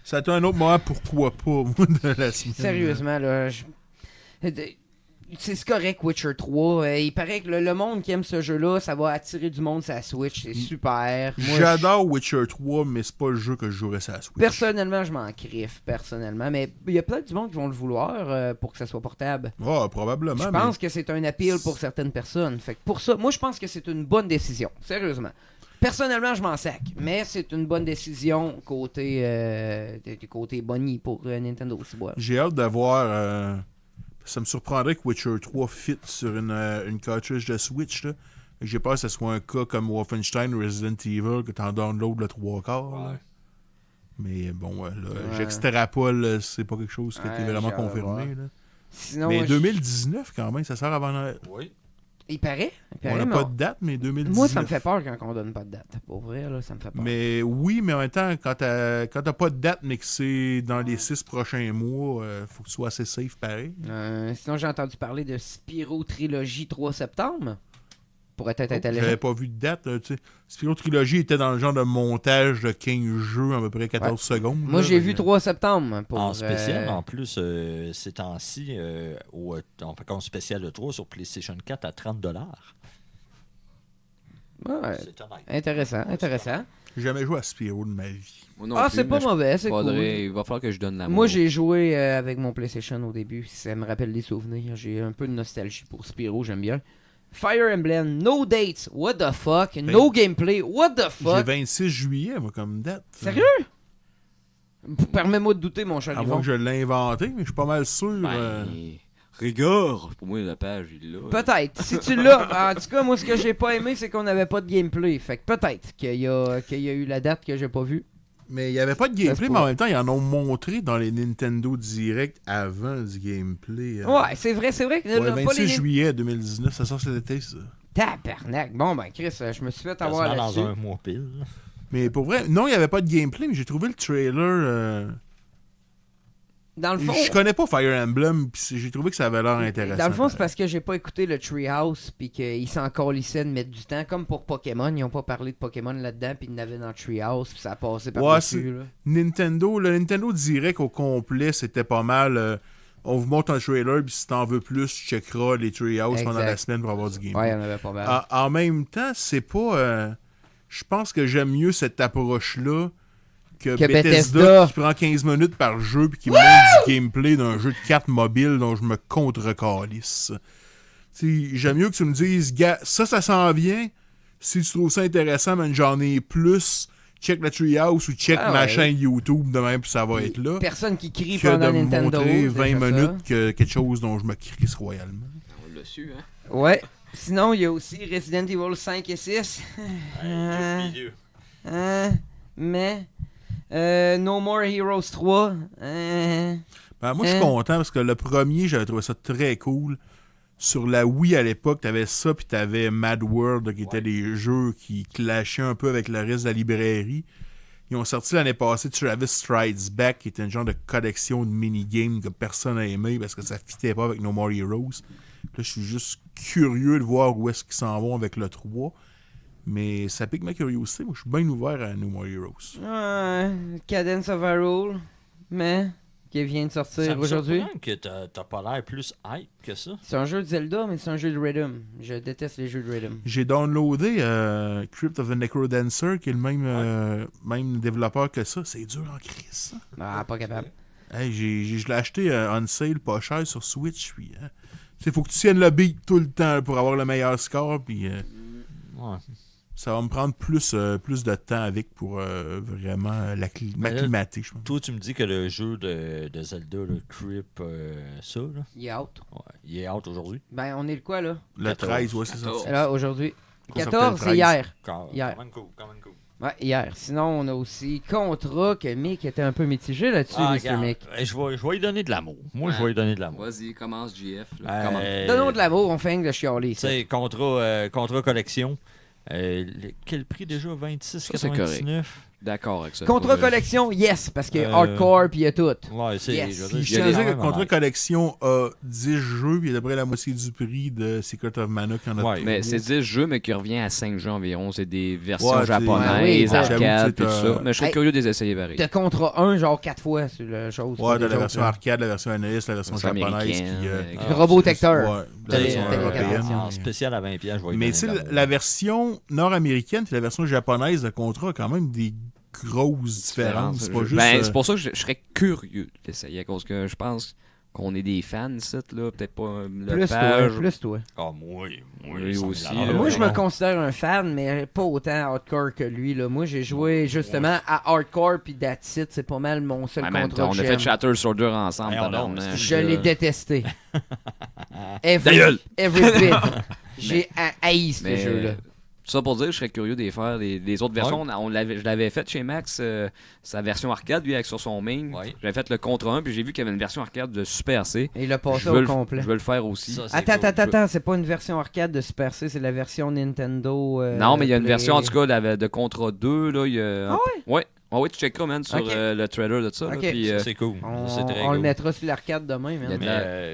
Ça a été un autre moment, pourquoi pas, moi, de la semaine. Sérieusement, là. C'est correct, Witcher 3. Il paraît que le monde qui aime ce jeu-là, ça va attirer du monde sur la Switch. C'est super. Moi, J'adore Witcher 3, mais c'est pas le jeu que je jouerais sur la Switch. personnellement, je m'en criffe, personnellement. Mais il y a peut-être du monde qui vont le vouloir pour que ça soit portable. Ouais, probablement. Je pense que c'est un appeal pour certaines personnes. Fait que pour ça, moi, je pense que c'est une bonne décision. Sérieusement. Personnellement, je m'en sac. Mais c'est une bonne décision côté Bonnie pour Nintendo aussi. Ouais. J'ai hâte de voir. Ça me surprendrait que Witcher 3 fit sur une cartridge de Switch. Là. J'ai peur que ce soit un cas comme Wolfenstein ou Resident Evil, que t'en downloads le 3/4. Ouais. Mais bon, là, j'extrapole, c'est pas quelque chose qui a été vraiment j'ai hâte de confirmé. Là. Sinon, Mais moi, 2019, quand même, ça sort avant Noël. Oui. il paraît. On n'a mais pas de date, mais 2019. Moi, ça me fait peur quand on donne pas de date. Pour vrai, là, ça me fait peur. Mais oui, mais en même temps, quand t'as pas de date, mais que c'est dans les 6 prochains mois, faut que tu sois assez safe pareil. Sinon, j'ai entendu parler de Spyro Trilogy 3 septembre. Pourrait être intéressant. J'avais pas vu de date. Tu sais. Spyro Trilogy était dans le genre de montage de 15 jeux, à peu près 14 secondes. Moi, là, j'ai donc, vu 3 septembre. Pour, En spécial, en plus, ces temps-ci, en vacances spéciales de 3 sur PlayStation 4 à 30$. Ouais, C'est honnête. intéressant. J'ai jamais joué à Spyro de ma vie. Moi non Ah, plus, c'est pas mais mauvais, c'est cool. il va falloir que je donne la Moi, j'ai joué avec mon PlayStation au début. Ça me rappelle des souvenirs. J'ai un peu de nostalgie pour Spyro, j'aime bien. Fire Emblem, no dates, what the fuck? No gameplay, what the J'ai fuck? 26 juillet, moi, comme date. Sérieux? Permets-moi de douter, mon cher À moins Yvon. que je l'ai inventé, mais je suis pas mal sûr. Rigueur! Pour moi, la page, il l'a. Peut-être. Si tu l'as. En tout cas, moi, ce que j'ai pas aimé, c'est qu'on n'avait pas de gameplay. Fait que peut-être qu'il y a eu la date que j'ai pas vue. Mais il n'y avait pas de Ça gameplay, se mais en peut. même temps, ils en ont montré dans les Nintendo Direct avant du gameplay. Ouais, c'est vrai que. Ouais, là, 26 pas les... juillet 2019, ça sort cet été, ça. Tabarnak. Bon, ben, Chris, je me suis fait avoir Quasiment là-dessus. dans un mois pile. Mais pour vrai, non, il n'y avait pas de gameplay, mais j'ai trouvé le trailer. Dans le fond. Je connais pas Fire Emblem, puis j'ai trouvé que ça avait l'air intéressant. Dans le fond, c'est parce que j'ai pas écouté le Treehouse puis qu'ils s'en calissaient de mettre du temps. Comme pour Pokémon, ils ont pas parlé de Pokémon là-dedans puis ils n'avaient dans le Treehouse puis ça a passé par Ouais, dessus. Là. Le Nintendo Direct au complet, c'était pas mal. On vous montre un trailer, puis si t'en veux plus, tu checkeras les Treehouse pendant Exact. la semaine pour avoir du gameplay. Ouais, il y en avait pas mal. En même temps, c'est pas. Je pense que j'aime mieux cette approche-là que Bethesda qui prend 15 minutes par jeu puis qui me montre du gameplay d'un jeu de 4 mobile dont je me contre-calisse. J'aime mieux que tu me dises, gars, ça s'en vient. Si tu trouves ça intéressant, ben, j'en ai plus. Check la Treehouse ou check ma chaîne YouTube de même, puis ça va être là. Personne qui crie Que pendant de me Nintendo. montrer c'est 20 déjà ça. minutes que quelque chose dont je me crisse royalement. On l'a su, hein? Ouais. Sinon, il y a aussi Resident Evil 5 et 6. Mais. No More Heroes 3. Ben, moi, je suis content parce que le premier, j'avais trouvé ça très cool. Sur la Wii à l'époque, t'avais ça, puis t'avais Mad World, qui étaient des jeux qui clashaient un peu avec le reste de la librairie. Ils ont sorti l'année passée Travis Strides Back, qui était un genre de collection de minigames que personne n'a aimé parce que ça fitait pas avec No More Heroes. Puis là, je suis juste curieux de voir où est-ce qu'ils s'en vont avec le 3. Mais ça pique ma curiosité. Moi, je suis bien ouvert à No More Heroes. Cadence of Hyrule. Mais. Qui vient de sortir aujourd'hui. Que t'as pas l'air plus hype que ça. C'est un jeu de Zelda, mais c'est un jeu de rhythm. Je déteste les jeux de rhythm. J'ai downloadé Crypt of the Necrodancer, qui est le même développeur que ça. C'est dur en crise, ça. Ah, pas capable. Hey, je l'ai acheté on sale, pas cher, sur Switch. Puis, Il faut que tu tiennes le beat tout le temps pour avoir le meilleur score. Puis ça va me prendre plus de temps avec pour vraiment m'acclimater, je pense. Toi, tu me dis que le jeu de Zelda, le Creep, ça, là, Il est out. ouais, il est out aujourd'hui. Ben, on est le quoi, là? Le 13, ouais, c'est ça. Là, aujourd'hui. Ça 14, s'appelle c'est hier. Hier. Quand même cool. Ouais, hier. Sinon, on a aussi Contra, que Mick était un peu mitigé là-dessus, Mr. regarde, Mick. je vais lui donner de l'amour. Moi, je vais lui donner de l'amour. Vas-y, commence, JF. Là. Commence. Donnons de l'amour, on fait de chialer. Tu sais, Contra Collection. Quel prix déjà? 26,99$? D'accord avec ça. Contra Collection, yes, parce qu'il y a Hardcore puis il y a tout. Ouais, c'est... Yes. je veux Puis dire, je il y a sais que quand même Contra un Collection a 10 jeux, puis il y a à peu près la moitié du prix de Secret of Mana qui en a. Ouais. Mais c'est 10 jeux, mais qui revient à 5 jeux environ. C'est des versions Ouais, japonaises, oui, arcades, tout j'avoue que ça. Mais je serais Hey, curieux de les essayer pareil. T'as Contra 1, genre 4 fois sur la chose. Ouais, de pas la des version jokes, là. arcade, la version NES, la version Version japonaise. américaine, Puis, avec- Robotecteur. Ouais, la Télé- version télécommunication. européenne. En spécial à 20$, je vais lui Mais donner tu sais, de l'amour. la version nord-américaine et la version japonaise de Contra a quand même des grosses différences. C'est pas juste. Ben, c'est pour ça que je serais curieux d'essayer, à cause que je pense qu'on est des fans, ici, là. Peut-être pas le Plus page. toi, plus toi. Ah, moi Oui, ça me aussi, l'arrange. là. Moi, je me Non. considère un fan, mais pas autant hardcore que lui. Là. Moi, j'ai joué justement à hardcore, puis that's it. C'est pas mal mon seul En même contrat temps, on que a fait j'aime. Shatter Soldier ensemble. Voyons donc, tabarnak. Je l'ai détesté. Ta gueule! Every bit. J'ai haï ce Mais jeu-là. tout ça pour dire, je serais curieux de les faire. Les autres versions, je l'avais fait chez Max, sa version arcade, lui, avec sur son main. Ouais. J'avais fait le contre 1, puis j'ai vu qu'il y avait une version arcade de Super C. Et il a passé Je veux au le- complet. Je veux le faire aussi. Ça, c'est Attends, cool. attends, c'est pas une version arcade de Super C, c'est la version Nintendo. Non, mais il y a une Play. version, en tout cas, de Contra 2. Là, il y a... Ah ouais? Ouais. Ah oui, tu checkeras, man, sur Ok. le trailer de ça. là, Ok. puis, Ça, c'est cool. C'est très On cool. le mettra sur l'arcade demain, man. Il y a de Mais,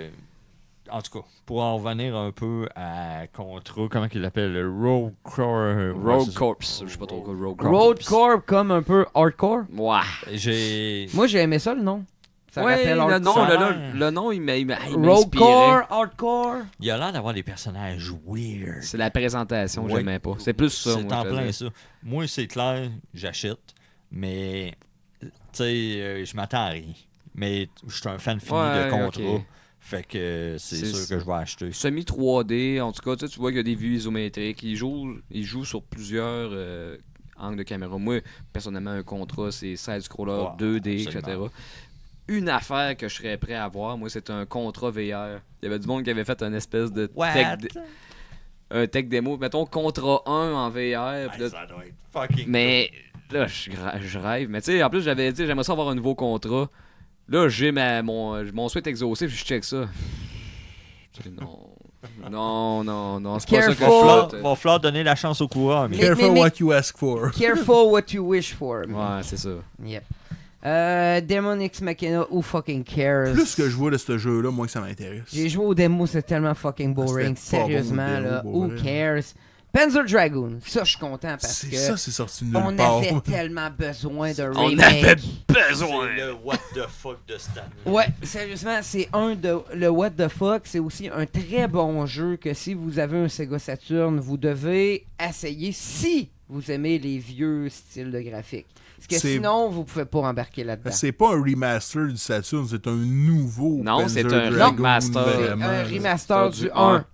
la- en tout cas, pour en revenir un peu à Contra, comment il l'appelle? Le Road Corps. Road Corps. Je sais pas trop quoi, Road Corps. Road Corp comme un peu hardcore. Ouais. J'ai... Moi, j'ai aimé ça, le nom. Ça Ouais, rappelle le hardcore. nom, Ça a le, l'air. le nom, il m'a Road inspiré. Core, hardcore. Il a l'air d'avoir des personnages weird. C'est la présentation que Ouais. j'aimais pas. C'est plus ça, C'est moi. en je te plein dis. ça. Moi, c'est clair, j'achète, mais tu sais, je m'attends à rien. Mais je suis un fan fini Ouais, de Contra, ok. fait que c'est C'est- sûr que je vais acheter. Semi 3D, en tout cas, tu vois qu'il y a des vues isométriques. Il joue sur plusieurs angles de caméra. Moi, personnellement, un Contra, c'est side-scroller, Ouais, 2D, absolument. etc. Une affaire que je serais prêt à voir, moi, c'est un Contra VR. Il y avait du monde qui avait fait une espèce de un tech démo. Mettons Contra 1 en VR. puis là, Ça doit être fucking mais là, je rêve. Mais tu sais, en plus, j'avais dit, j'aimerais ça avoir un nouveau contrat. Là, j'ai mon souhait exaucé, puis je check ça. Non, c'est pas ça que je Careful. flotte. Va falloir donner la chance au coureur. Mais... Careful mais- what you ask for. Careful what you wish for. Ouais, c'est ça. Yep. Demon X Machina, who fucking cares? Plus que je vois de ce jeu-là, moins que ça m'intéresse. J'ai joué au démo, c'est tellement fucking boring. C'était pas bon, Sérieusement, le démo, là. pour Who vrai. cares? Panzer Dragoon, ça, je suis content parce C'est que ça, c'est sorti de nulle on part. avait tellement besoin de On remake. avait C'est besoin. le what the fuck de cette année. Ouais, sérieusement, c'est le What the fuck, c'est aussi un très bon jeu que si vous avez un Sega Saturn, vous devez essayer si vous aimez les vieux styles de graphique. Parce que C'est- sinon, vous pouvez pas embarquer là-dedans. C'est pas un remaster du Saturn, c'est un nouveau. Non, Panzer c'est un Dragoon, remaster. C'est vraiment, un là. remaster C'est du du 1.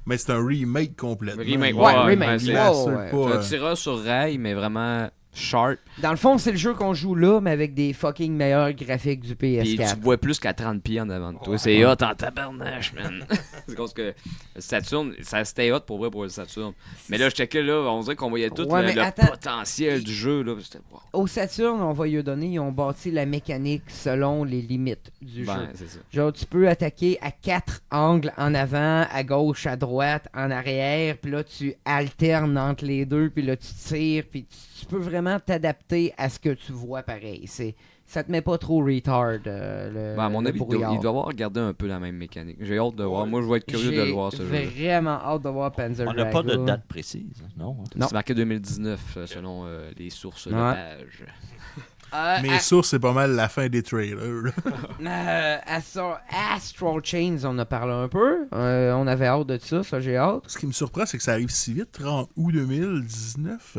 Mais c'est un remake complètement. Remake, Ouais, ouais, remake. ouais, c'est- Remaster, ouais. pas, C'est un tireur sur rail, mais vraiment sharp. Dans le fond, c'est le jeu qu'on joue là, mais avec des fucking meilleurs graphiques du Puis PS4. tu vois plus qu'à 30 pieds en avant de toi. C'est hot en tabarnache, man. C'est parce que le Saturn, ça c'était hot pour vrai pour le Saturn. Mais là, je checkais là, on dirait qu'on voyait tout Ouais, mais le attends. potentiel du jeu. Là. C'était wow. Au Saturn, on va lui donner, ils ont bâti la mécanique selon les limites du jeu. Ben, c'est ça. Genre, tu peux attaquer à 4 angles en avant, à gauche, à droite, en arrière, puis là, tu alternes entre les deux, puis là, tu tires, puis tu peux vraiment t'adapter à ce que tu vois pareil. Ça te met pas trop retard, le Ben, à mon le avis, brouillard. il doit avoir gardé un peu la même mécanique. J'ai hâte de voir. Moi, je vais être curieux de le voir, ce jeu. J'ai vraiment hâte de voir Panzer On Dragoon. n'a pas de date précise, non? hein? Non. C'est marqué 2019, selon les sources de Ouais. page. Mes sources, c'est pas mal la fin des trailers. Astral Chains, on a parlé un peu. On avait hâte de ça j'ai hâte. Ce qui me surprend, c'est que ça arrive si vite, 30 août 2019.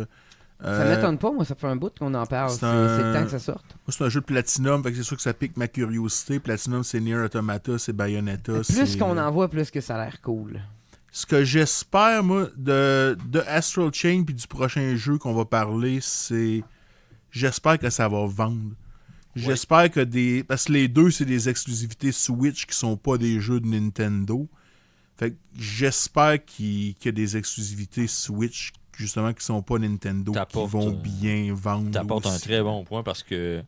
Ça m'étonne pas, moi, ça fait un bout qu'on en parle. C'est le temps que ça sorte. Moi, c'est un jeu de Platinum, fait que c'est sûr que ça pique ma curiosité. Platinum, c'est Nier Automata, c'est Bayonetta. Plus qu'on en voit, plus que ça a l'air cool. Ce que j'espère, moi, de Astral Chain puis du prochain jeu qu'on va parler, c'est... J'espère que ça va vendre. J'espère que parce que les deux, c'est des exclusivités Switch qui sont pas des jeux de Nintendo. Fait que j'espère qu'il y a des exclusivités Switch justement qui sont pas Nintendo qui vont bien vendre. T'apportes un très bon point parce que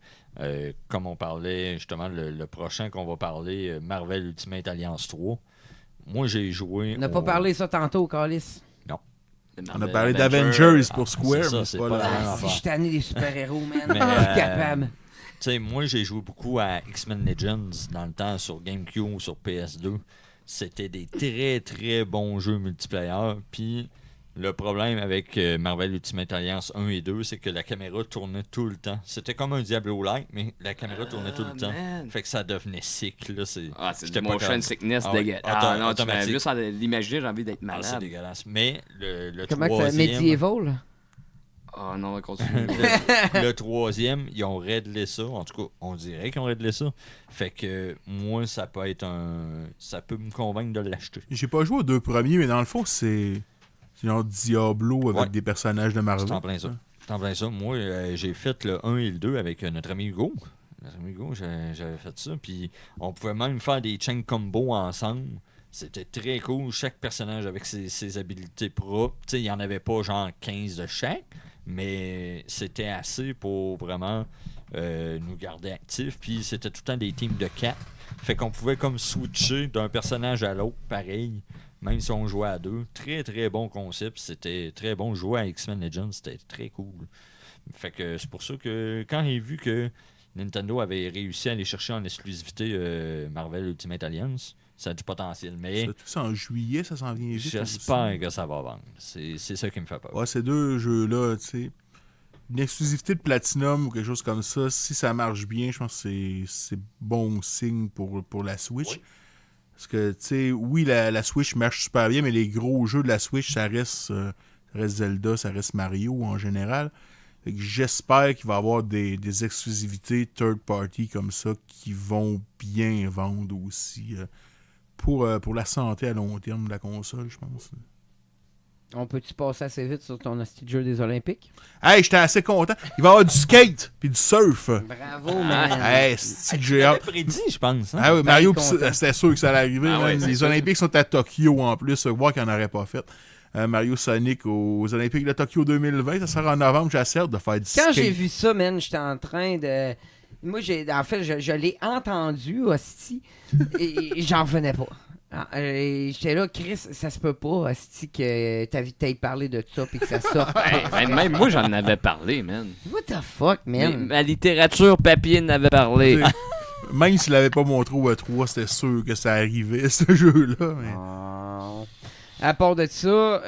comme on parlait justement le prochain qu'on va parler, Marvel Ultimate Alliance 3. Moi j'ai joué. On n'a pas parlé ça tantôt, Calis. Non. On a parlé d'Avengers pour Square, mais c'est pas la même affaire. Si je suis tanné des super-héros, man. Mais, je suis capable. Tu sais, moi j'ai joué beaucoup à X-Men Legends dans le temps sur GameCube ou sur PS2. C'était des très très bons jeux multiplayer. Puis le problème avec Marvel Ultimate Alliance 1 et 2, c'est que la caméra tournait tout le temps. C'était comme un Diablo-like, mais la caméra tournait tout le temps. Fait que ça devenait sick. Là, c'est du motion sickness dégueulasse. Non, tu m'as juste l'imaginer, j'ai envie d'être malade. C'est dégueulasse. Mais le comment troisième... Comment Medieval? Ah non, on continue. Le troisième, ils ont réglé ça. En tout cas, on dirait qu'ils ont réglé ça. Fait que moi, ça peut être ça peut me convaincre de l'acheter. J'ai pas joué aux deux premiers, mais dans le fond, c'est genre Diablo avec des personnages de Marvel. C'est en plein ça. Moi, j'ai fait le 1 et le 2 avec notre ami Hugo. Notre ami Hugo, j'avais fait ça. Puis on pouvait même faire des chain combos ensemble. C'était très cool. Chaque personnage avec ses habilités propres. Il n'y en avait pas genre 15 de chaque. Mais c'était assez pour vraiment nous garder actifs. Puis c'était tout le temps des teams de 4. Fait qu'on pouvait comme switcher d'un personnage à l'autre, pareil. Même si on jouait à deux. Très très bon concept. C'était très bon. Jouer à X-Men Legends, c'était très cool. Fait que c'est pour ça que quand j'ai vu que Nintendo avait réussi à aller chercher en exclusivité Marvel Ultimate Alliance, ça a du potentiel. Mais c'est en juillet, ça s'en vient vite. J'espère que ça va vendre. C'est ça qui me fait peur. Ouais, ces deux jeux-là, tu sais. Une exclusivité de Platinum ou quelque chose comme ça, si ça marche bien, je pense que c'est bon signe pour la Switch. Oui. Parce que, tu sais, oui, la Switch marche super bien, mais les gros jeux de la Switch, ça reste Zelda, ça reste Mario en général. Fait que j'espère qu'il va y avoir des exclusivités third party comme ça qui vont bien vendre aussi. Pour la santé à long terme de la console, je pense. On peut-tu passer assez vite sur ton hostie de jeu des Olympiques? Hey, j'étais assez content. Il va y avoir du skate puis du surf. Bravo, man. Hey, c'est que j'ai hâte. prédit, je pense. Hein? Ah oui, Mario, c'était sûr que ça allait arriver. Les Olympiques sont à Tokyo en plus. Voir qu'il n'en aurait pas fait. Mario Sonic aux Olympiques de Tokyo 2020, ça sera en novembre. J'ai assez hâte de faire du skate. Quand j'ai vu ça, man, j'étais en train de... Moi, je l'ai entendu, hostie, et j'en revenais pas. J'étais là, Chris, ça se peut pas, hostie, que t'aies parlé de ça puis que ça sorte. Même moi, j'en avais parlé, man. What the fuck, man? Mais ma littérature papier n'avait parlé. Même s'il l'avait pas montré au E3, c'était sûr que ça arrivait, ce jeu-là. Mais... À part de ça,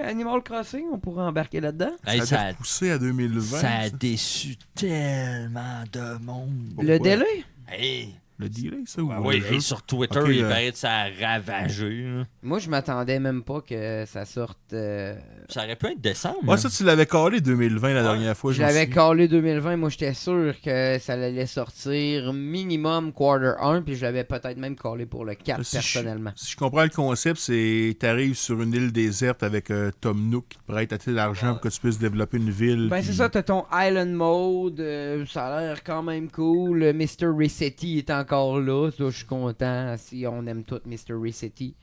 Animal Crossing, on pourrait embarquer là-dedans. Ça a poussé à 2020. Ça a déçu tellement de monde. Pourquoi? Le délai? Hey. Le delay, ça? Oui, et sur Twitter, il paraît que ça a ravagé. Là. Moi, je m'attendais même pas que ça sorte... Ça aurait pu être décembre. Ouais, ça, tu l'avais calé 2020 la dernière fois. Je l'avais calé 2020. Moi, j'étais sûr que ça allait sortir minimum quarter 1, puis je l'avais peut-être même calé pour le 4, personnellement. Si je comprends le concept, c'est t'arrives sur une île déserte avec Tom Nook qui te prête assez d'argent pour que tu puisses développer une ville. Ben, c'est ça, t'as ton Island Mode, ça a l'air quand même cool. Mr. Resetti est encore là, ça, je suis content si on aime tout Mr. Resetti.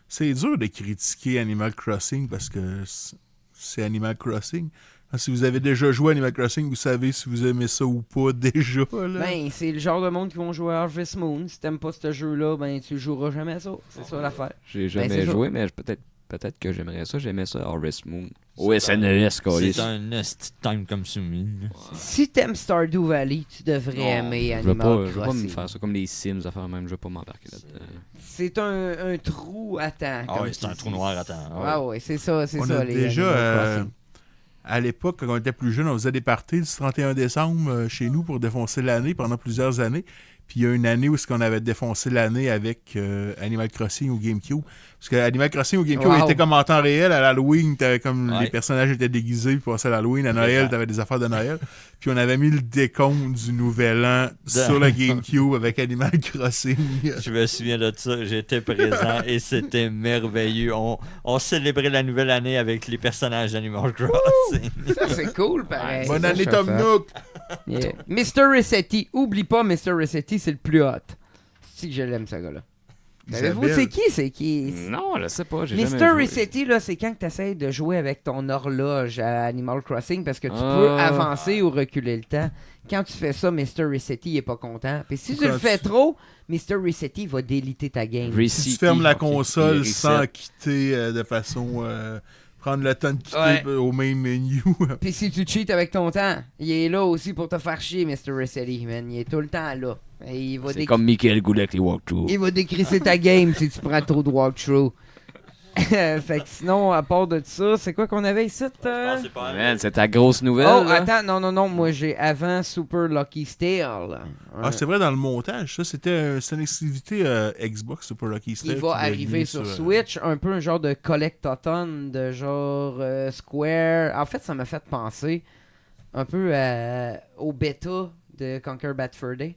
C'est dur de critiquer Animal Crossing parce que c'est Animal Crossing. Si vous avez déjà joué à Animal Crossing, vous savez si vous aimez ça ou pas déjà. Là. Ben, c'est le genre de monde qui vont jouer à Harvest Moon. Si t'aimes pas ce jeu-là, ben tu joueras jamais à ça. C'est ça l'affaire. J'ai jamais joué, mais peut-être que j'aimerais ça. J'aimais ça, Harvest Moon. Au SNES, quoi. C'est un time comme soumis. Si t'aimes Stardew Valley, tu devrais aimer Animal Crossing. Je vais pas me faire ça comme les Sims, à faire même. Je vais pas m'embarquer là-dedans. C'est un trou à temps. Ah oui, c'est un trou noir à temps. Ah oui, c'est ça, les déjà, à l'époque, quand on était plus jeune, on faisait des parties le 31 décembre chez nous pour défoncer l'année pendant plusieurs années. Puis il y a une année où on avait défoncé l'année avec Animal Crossing au GameCube. Parce que Animal Crossing au GameCube était comme en temps réel. À l'Halloween, t'avais comme les personnages étaient déguisés pour passer à l'Halloween. À Noël, t'avais des affaires de Noël. Puis on avait mis le décompte du Nouvel An sur le GameCube avec Animal Crossing. Je me souviens de ça. J'étais présent et c'était merveilleux. On célébrait la nouvelle année avec les personnages d'Animal Crossing. Ça, c'est cool, pareil. Bonne année, Tom Nook! Yeah. Mr. Resetti. Oublie pas, Mr. Resetti, c'est le plus hot. Si que je l'aime, ce gars-là. Savez-vous, c'est qui? Non, je sais pas. J'ai jamais Mr. joué. Resetti, là, c'est quand tu essaies de jouer avec ton horloge à Animal Crossing parce que tu peux avancer ou reculer le temps. Quand tu fais ça, Mr. Resetti, il est pas content. Puis si tu le fais trop, Mr. Resetti va déliter ta game. Si tu fermes la console sans quitter de façon... prendre le temps de quitter au même menu. Puis si tu cheats avec ton temps, il est là aussi pour te faire chier, Mr. Resetti, man. Il est tout le temps là. C'est comme Michael Goulet avec les walkthroughs. Il va décrisser ta game si tu prends trop de walkthrough. Fait que sinon, à part de ça, c'est quoi qu'on avait ici? C'est ta grosse nouvelle. Oh, là. attends, non. Moi, j'ai avant Super Lucky Stale. Ah, c'est vrai, dans le montage. Ça, c'était une exclusivité Xbox, Super Lucky Stale. Il va arriver sur Switch. Un peu un genre de collectathon de genre Square. En fait, ça m'a fait penser un peu au bêta de Conquer Bad Fur Day.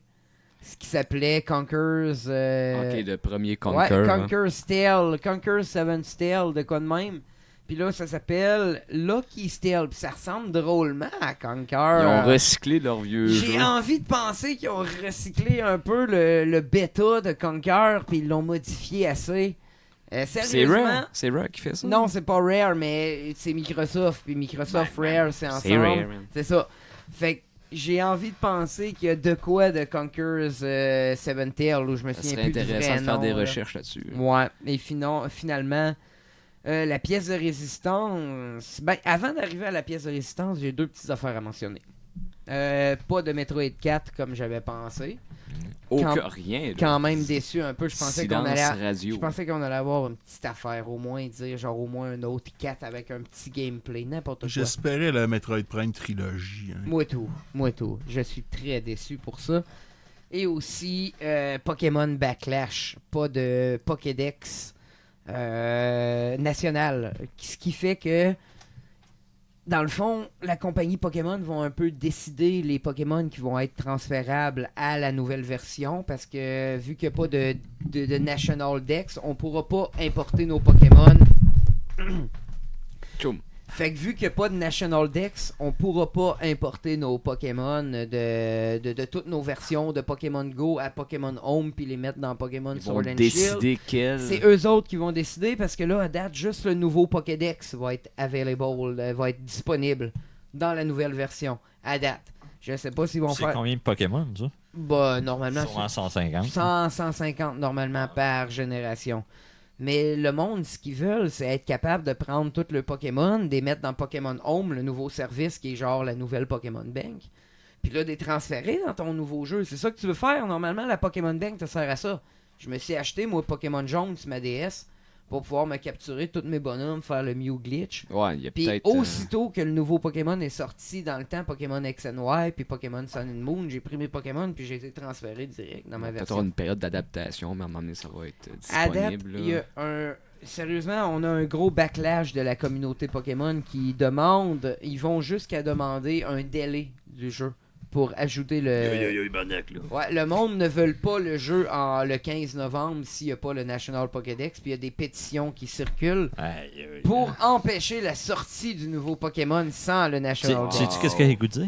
Ce qui s'appelait Conker's... Ok, le premier Conker. Ouais, Conker's Stale. Conker's 7 Stale, de quoi de même. Puis là, ça s'appelle Lucky Stale. Puis ça ressemble drôlement à Conker. Ils ont recyclé leur vieux jeu. J'ai envie de penser qu'ils ont recyclé un peu le bêta de Conker, puis ils l'ont modifié assez. Sérieusement, c'est Rare qui fait ça? Non, c'est pas Rare, mais c'est Microsoft. Puis Microsoft, Rare, c'est ensemble. C'est Rare, man. C'est ça. Fait que j'ai envie de penser qu'il y a de quoi de Conker's Seven Tail où je me souviens plus du vrai nom. Ça serait intéressant de faire des là. recherches là-dessus. Ouais, et finalement, la pièce de résistance... Ben, avant d'arriver à la pièce de résistance, j'ai deux petites affaires à mentionner. Pas de Metroid 4 comme j'avais pensé. Rien. Là. Quand même déçu un peu. Je pensais qu'on allait avoir une petite affaire, au moins dire genre au moins un autre 4 avec un petit gameplay, n'importe quoi. J'espérais la Metroid Prime trilogie. Hein. Moi tout. Je suis très déçu pour ça. Et aussi Pokémon Backlash, pas de Pokédex national. Ce qui fait que dans le fond, la compagnie Pokémon vont un peu décider les Pokémon qui vont être transférables à la nouvelle version parce que vu qu'il n'y a pas de National Dex, on pourra pas importer nos Pokémon. Fait que vu qu'il n'y a pas de National Dex, on pourra pas importer nos Pokémon de toutes nos versions de Pokémon Go à Pokémon Home puis les mettre dans Pokémon Sword and Shield. Ils vont décider quel... C'est eux autres qui vont décider parce que là, à date, juste le nouveau Pokédex va être va être disponible dans la nouvelle version. À date. Je sais pas s'ils vont faire... C'est combien de Pokémon, ça? Bah, normalement... Sûrement 150. 150 normalement par génération. Mais le monde, ce qu'ils veulent, c'est être capable de prendre tout le Pokémon, de les mettre dans Pokémon Home, le nouveau service qui est genre la nouvelle Pokémon Bank. Puis là, de les transférer dans ton nouveau jeu. C'est ça que tu veux faire. Normalement, la Pokémon Bank te sert à ça. Je me suis acheté, moi, Pokémon Jaune sur ma DS pour pouvoir me capturer tous mes bonhommes, faire le Mew Glitch. Ouais, il y a puis peut-être... aussitôt que le nouveau Pokémon est sorti dans le temps, Pokémon X and Y, puis Pokémon Sun and Moon, j'ai pris mes Pokémon puis j'ai été transféré direct dans ma version. Peut-être une période d'adaptation, mais à un moment donné, ça va être disponible. Il y a Sérieusement, on a un gros backlash de la communauté Pokémon qui demande, ils vont jusqu'à demander un délai du jeu pour ajouter le... Ouais, le monde ne veut pas le jeu le 15 novembre s'il n'y a pas le National Pokédex, puis il y a des pétitions qui circulent pour empêcher la sortie du nouveau Pokémon sans le National Pokédex. Sais-tu qu'est-ce qu'il y a goûté?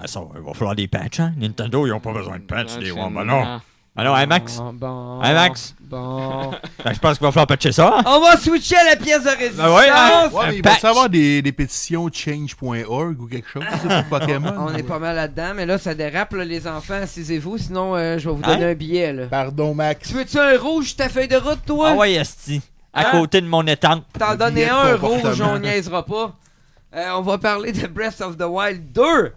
Ça va falloir des patchs, hein? Nintendo, ils n'ont pas besoin de patchs, les non. Alors, Max? Max? Bon. Je pense qu'il va falloir patcher ça. On va switcher à la pièce de résistance. Ouais, mais il va y avoir des pétitions change.org ou quelque chose pour Pokémon. On est pas mal là-dedans, mais là, ça dérape, là, les enfants. Assisez-vous, sinon je vais vous donner un billet. Là. Pardon, Max. Tu veux-tu un rouge ta feuille de route, toi? Ah ouais, esti. À côté de mon étang. T'en donnais un rouge, on niaisera pas. On va parler de Breath of the Wild 2.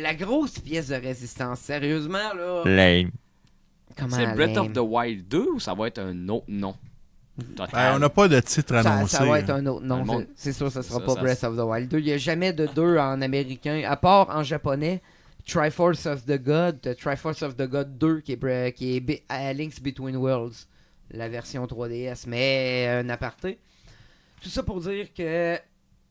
La grosse pièce de résistance, sérieusement, là. Lame. C'est Breath of the Wild 2 ou ça va être un autre nom? On n'a pas de titre annoncé. Ça va être un autre nom. C'est sûr, ça sera pas Breath of the Wild 2. Il n'y a jamais de 2 en américain, à part en japonais, Triforce of the God, Triforce of the God 2 qui est Link's Between Worlds, la version 3DS, mais un aparté. Tout ça pour dire que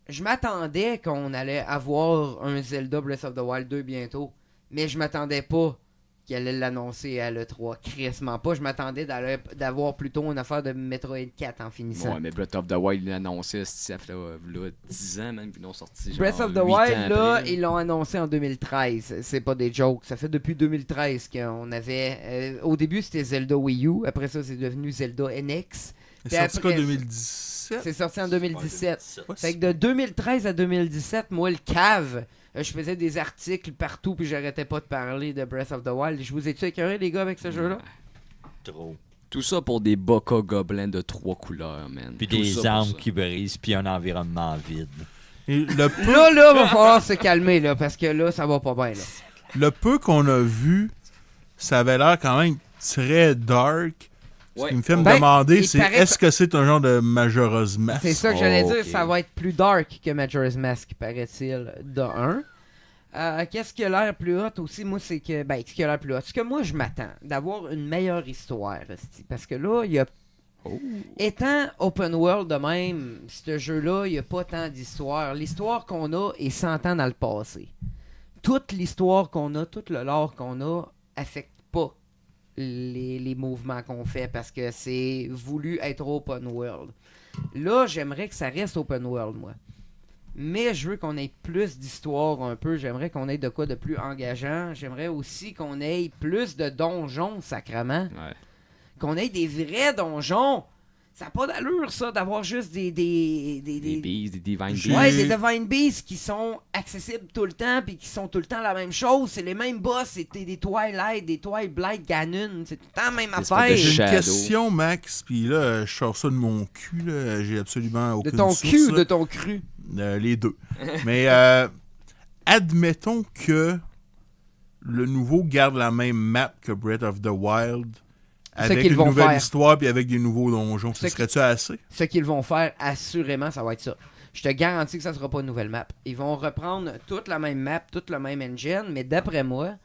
je m'attendais qu'on allait avoir un Zelda Breath of the Wild 2 bientôt, mais je m'attendais pas qu'il allait l'annoncer à l'E3. Crissement pas. Je m'attendais d'avoir plutôt une affaire de Metroid 4 en finissant. Ouais, mais Breath of the Wild l'a annoncé, ça fait là, 10 ans même qu'ils l'ont sorti. Genre, Breath of the Wild, là, ils l'ont annoncé en 2013. C'est pas des jokes. Ça fait depuis 2013 qu'on avait... au début, c'était Zelda Wii U. Après ça, c'est devenu Zelda NX. C'est sorti quoi, 2017? C'est sorti en 2017. Ouais, Fait que de 2013 à 2017, moi, le cave... je faisais des articles partout puis j'arrêtais pas de parler de Breath of the Wild. Je vous ai-tu écœuré, les gars, avec ce jeu-là? Trop. Tout ça pour des Boca Goblins de 3 couleurs, man. Puis Tout des ça pour armes ça. qui brisent, puis un environnement vide. Et Là, va falloir se calmer, là, parce que là, ça va pas bien, là. le peu qu'on a vu, ça avait l'air quand même très dark. Ce Ouais. qui me fait me Ben, demander, il c'est paraît est-ce que c'est un genre de Majora's Mask? C'est ça que j'allais dire, ok. ça va être plus dark que Majora's Mask, paraît-il, de 1. Qu'est-ce qui a l'air plus hot aussi, moi, c'est que... Ben, ce qui a l'air plus hot, ce que moi, je m'attends, d'avoir une meilleure histoire, parce que là, il y a... Étant open world de même, ce jeu-là, il n'y a pas tant d'histoire. L'histoire qu'on a est 100 ans dans le passé. Toute l'histoire qu'on a, tout le lore qu'on a, affecte pas les mouvements qu'on fait parce que c'est voulu être open world. Là, j'aimerais que ça reste open world, moi. Mais je veux qu'on ait plus d'histoire un peu. J'aimerais qu'on ait de quoi de plus engageant. J'aimerais aussi qu'on ait plus de donjons, sacrément. Ouais. Qu'on ait des vrais donjons. Ça n'a pas d'allure, ça, d'avoir juste des Des bees, des divine J'ai- bees. Ouais, des Divine Beasts qui sont accessibles tout le temps puis qui sont tout le temps la même chose. C'est les mêmes boss. C'est des Twilight, des Twilight Ganon. C'est tout le temps la même Des espèces de affaire. J'ai une Shadow. question, Max, puis là, je sors ça de mon cul, là. J'ai absolument De aucune ton source, cul ou là. de ton cru? Les deux. Mais admettons que le nouveau garde la même map que Breath of the Wild, avec qu'ils une vont nouvelle faire. histoire puis avec des nouveaux donjons. Ce Ce serait-tu assez? Ce qu'ils vont faire, assurément, ça va être ça. Je te garantis que ça sera pas une nouvelle map. Ils vont reprendre toute la même map, toute le même engine, mais d'après moi,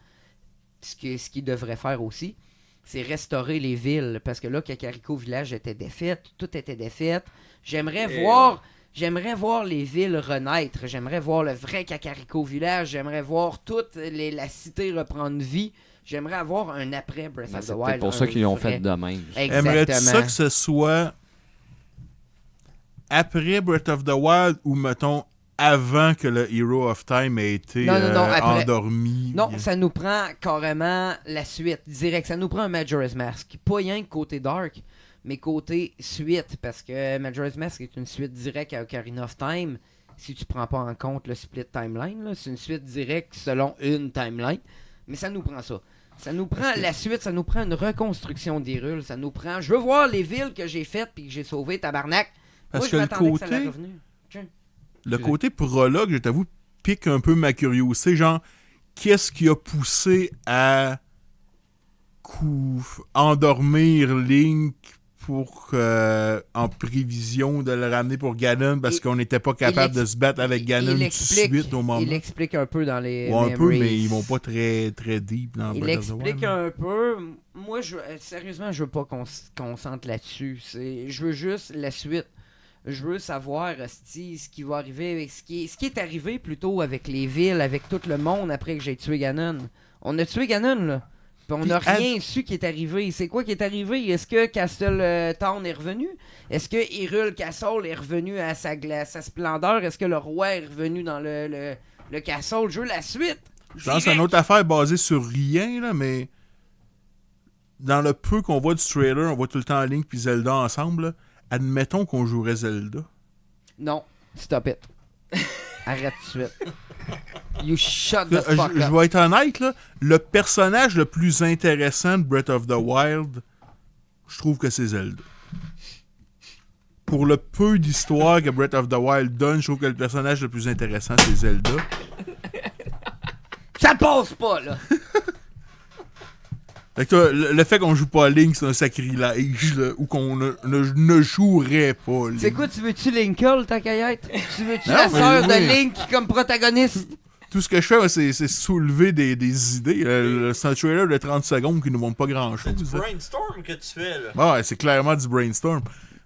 ce qu'ils devraient faire aussi, c'est restaurer les villes. Parce que là, Kakariko Village était défaite, tout était défaite. J'aimerais voir les villes renaître. J'aimerais voir le vrai Kakariko Village. J'aimerais voir toute la cité reprendre vie. J'aimerais avoir un après Breath Ben, of the c'est Wild. peut-être pour ça un qu'ils l'ont vrai. fait de même. Aimerais-tu ça Exactement. que ce soit après Breath of the Wild ou, mettons, avant que le Hero of Time ait été Non, après. endormi? Non, puis- ça nous prend carrément la suite, direct. Ça nous prend un Majora's Mask. Pas rien que côté Dark, mais côté suite, parce que Majora's Mask est une suite directe à Ocarina of Time. Si tu prends pas en compte le split timeline, là, c'est une suite directe selon une timeline. Mais ça nous prend ça. Ça nous prend la suite, ça nous prend une reconstruction d'Hyrule, ça nous prend... Je veux voir les villes que j'ai faites puis que j'ai sauvées, tabarnak. Parce Moi, que je le m'attendais que ça côté- allait revenir. Tiens. Le côté prologue, je t'avoue, pique un peu ma curiosité. Genre, qu'est-ce qui a poussé à endormir Link pour en prévision de le ramener pour Ganon parce qu'on n'était pas capable de se battre avec Ganon tout de suite au moment. Il explique un peu dans les Ou un peu, memories. mais ils vont pas très, très deep dans Il Breath of the explique Wild. un peu. Moi, sérieusement, je veux pas qu'on se concentre là-dessus. Je veux juste la suite. Je veux savoir ce qui va arriver avec ce qui est arrivé plutôt avec les villes, avec tout le monde après que j'ai tué Ganon. On a tué Ganon, là. Puis on n'a Puis rien su qui est arrivé. C'est quoi qui est arrivé? Est-ce que Castle Town est revenu? Est-ce que Hyrule Castle est revenu à sa splendeur? Est-ce que le roi est revenu dans le castle? Je veux la suite! Je pense à une autre affaire basée sur rien, là, mais dans le peu qu'on voit du trailer, on voit tout le temps Link puis Zelda ensemble. Là. Admettons qu'on jouerait Zelda. Non, stop it. Arrête tout de suite. You shut the Là, fuck je up. vais être honnête, là, le personnage le plus intéressant de Breath of the Wild, je trouve que c'est Zelda. Pour le peu d'histoire que Breath of the Wild donne, je trouve que le personnage le plus intéressant, c'est Zelda. Ça passe pas, là. Fait que le fait qu'on joue pas Link, c'est un sacrilège, là, ou qu'on ne jouerait pas Link. C'est quoi, tu veux-tu Linkle, ta caillette? Tu veux-tu Non, la mais sœur oui. de Link comme protagoniste? tout ce que je fais, c'est soulever des idées. C'est un trailer de 30 secondes qui nous montre pas grand-chose. C'est du brainstorm que tu fais, là. Ouais, c'est clairement du brainstorm.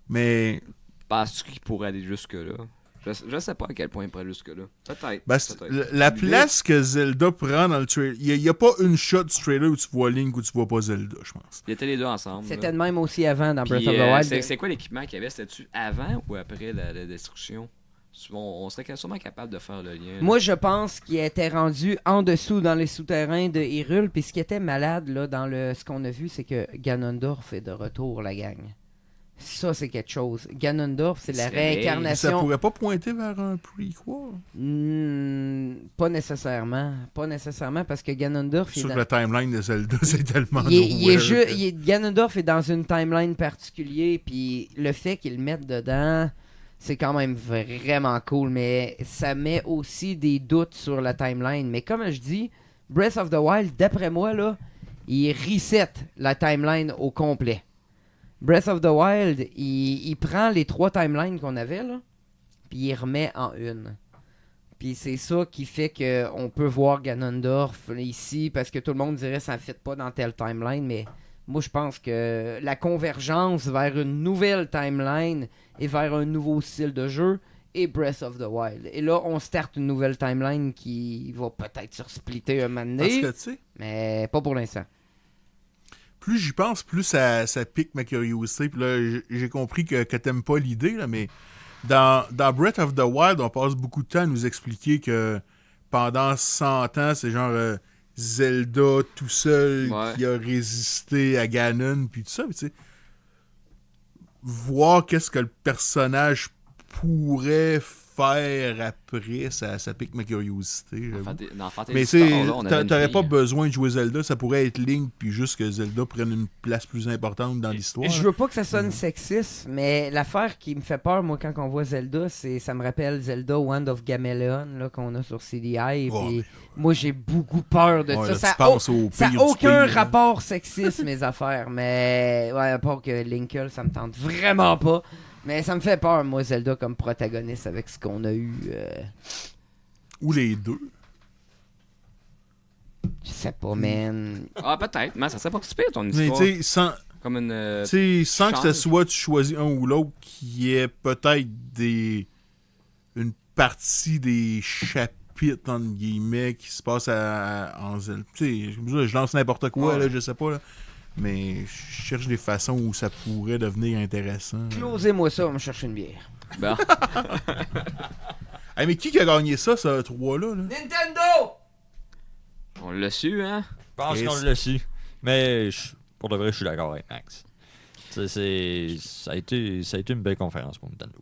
Mais... Penses-tu qu'il pourrait aller jusque-là? Je sais pas à quel point il pourrait aller jusque-là. Peut-être. La place que Zelda prend dans le trailer... Il n'y a pas une shot du trailer où tu vois Link ou tu vois pas Zelda, je pense. Ils étaient les deux ensemble. C'était de même aussi avant dans Breath Puis, of the Wild. c'est quoi l'équipement qu'il y avait? C'était-tu avant ou après la destruction? On serait sûrement capable de faire le lien. Moi, je pense qu'il était rendu en dessous dans les souterrains de Hyrule. Puis ce qui était malade là, dans ce qu'on a vu, c'est que Ganondorf est de retour, la gang. Ça, c'est quelque chose. Ganondorf, c'est la réincarnation. Ça pourrait pas pointer vers un prequel? Pas nécessairement. Pas nécessairement, parce que Ganondorf... Sur le timeline de Zelda, c'est tellement Ganondorf est dans une timeline particulière, puis le fait qu'ils le mettent dedans, c'est quand même vraiment cool, mais ça met aussi des doutes sur la timeline. Mais comme je dis, Breath of the Wild, d'après moi, là, il reset la timeline au complet. Breath of the Wild, il prend les 3 timelines qu'on avait, là, puis il remet en une. Puis c'est ça qui fait qu'on peut voir Ganondorf ici, parce que tout le monde dirait que ça ne fit pas dans telle timeline, mais moi je pense que la convergence vers une nouvelle timeline et vers un nouveau style de jeu est Breath of the Wild. Et là, on start une nouvelle timeline qui va peut-être se splitter un moment donné, parce que, tu sais, mais pas pour l'instant. Plus j'y pense, plus ça pique ma curiosité. Puis là, j'ai compris que t'aimes pas l'idée, là, mais dans Breath of the Wild, on passe beaucoup de temps à nous expliquer que pendant 100 ans, c'est genre Zelda tout seul qui a résisté à Ganon, puis tout ça. Puis, tu sais, voir qu'est-ce que le personnage pourrait faire après, ça pique ma curiosité. Mais t'aurais pas besoin de jouer Zelda, ça pourrait être Link, puis juste que Zelda prenne une place plus importante dans l'histoire. Je veux pas que ça sonne sexiste, mais l'affaire qui me fait peur, moi, quand on voit Zelda, ça me rappelle Zelda Wand of Gamelon, là, qu'on a sur CDI, puis moi, j'ai beaucoup peur de ça. Ça n'a aucun rapport sexiste, mes affaires, mais ouais, à part que Linkle, ça me tente vraiment pas. Mais ça me fait peur, moi, Zelda, comme protagoniste avec ce qu'on a eu. Ou les deux. Je sais pas, man. Ah, peut-être, mais ça serait pas super ton histoire. Mais tu sais, comme une. Sans que ce soit tu choisis un ou l'autre, qui est peut-être une partie des chapitres, entre guillemets, qui se passe en Zelda. Tu sais, je lance n'importe quoi, là, je sais pas, là. Mais je cherche des façons où ça pourrait devenir intéressant. Closez-moi ça, on va me chercher une bière. Bon. Hey, mais qui a gagné ça, ce 3-là? Là? Nintendo! On l'a su, hein? Je pense qu'on l'a su. Mais pour de vrai, je suis d'accord avec Max. Ça a été une belle conférence pour Nintendo.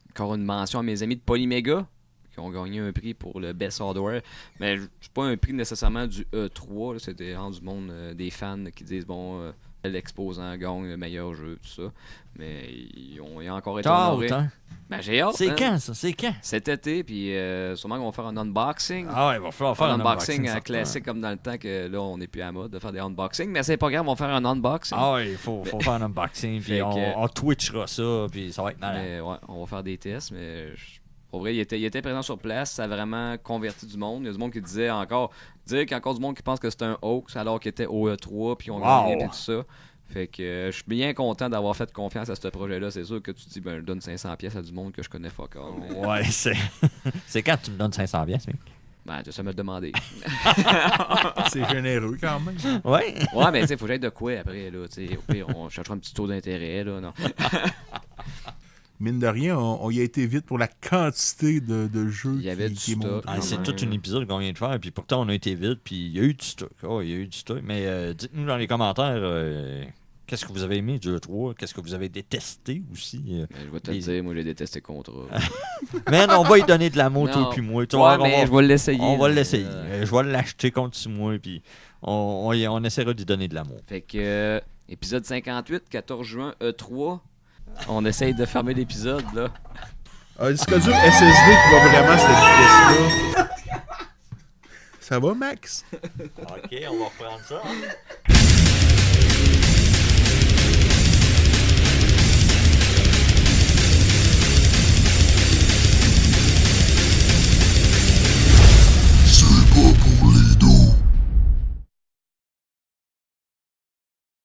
Encore une mention à mes amis de Polymega qui ont gagné un prix pour le Best Hardware. Mais c'est pas un prix nécessairement du E3. C'est du monde, des fans qui disent bon, l'exposant gagne le meilleur jeu, tout ça. Mais ils ont encore été honorés. Ben, j'ai hâte. C'est quand ça? C'est quand? Cet été, puis sûrement qu'on va faire un unboxing. Ah ouais, il va falloir faire un unboxing classique comme dans le temps que là, on n'est plus à la mode de faire des unboxings. Mais c'est pas grave, on va faire un unboxing. Ah ouais, il faut faire un unboxing, puis on twitchera ça, puis ça va être malade. Ouais, on va faire des tests, mais pour vrai, il était présent sur place, ça a vraiment converti du monde. Il y a du monde qui disait encore, qu'il y a encore du monde qui pense que c'était un hoax alors qu'il était au E3, puis on gagnait et tout ça. Fait que je suis bien content d'avoir fait confiance à ce projet-là. C'est sûr que tu dis, ben, je donne 500$ à du monde que je connais fuck all. Mais... Ouais, c'est quand tu me donnes 500$, mec? Ben, ça m'a demandé. C'est généreux quand même. Ouais, mais tu sais, faut que j'aille de quoi après, là. Au pire, on cherchera un petit taux d'intérêt, là. Non. Mine de rien, on y a été vite pour la quantité de jeux qui est montré. C'est tout un épisode qu'on vient de faire, puis pourtant on a été vite, puis il y a eu du stock. Il y a eu du stock. Mais dites-nous dans les commentaires, qu'est-ce que vous avez aimé du E3? Qu'est-ce que vous avez détesté aussi? Je vais te le dire, moi j'ai détesté Contra. Man, on va y donner de l'amour, toi puis moi. Mais je vais l'essayer. On va l'essayer. Je vais l'acheter contre moi, puis on essaiera d'y donner de l'amour. Fait que, épisode 58, 14 juin, E3. On essaye de fermer l'épisode, là. Un disque dur SSD qui va vraiment cette vitesse-là. Ça va, Max? OK, on va reprendre ça.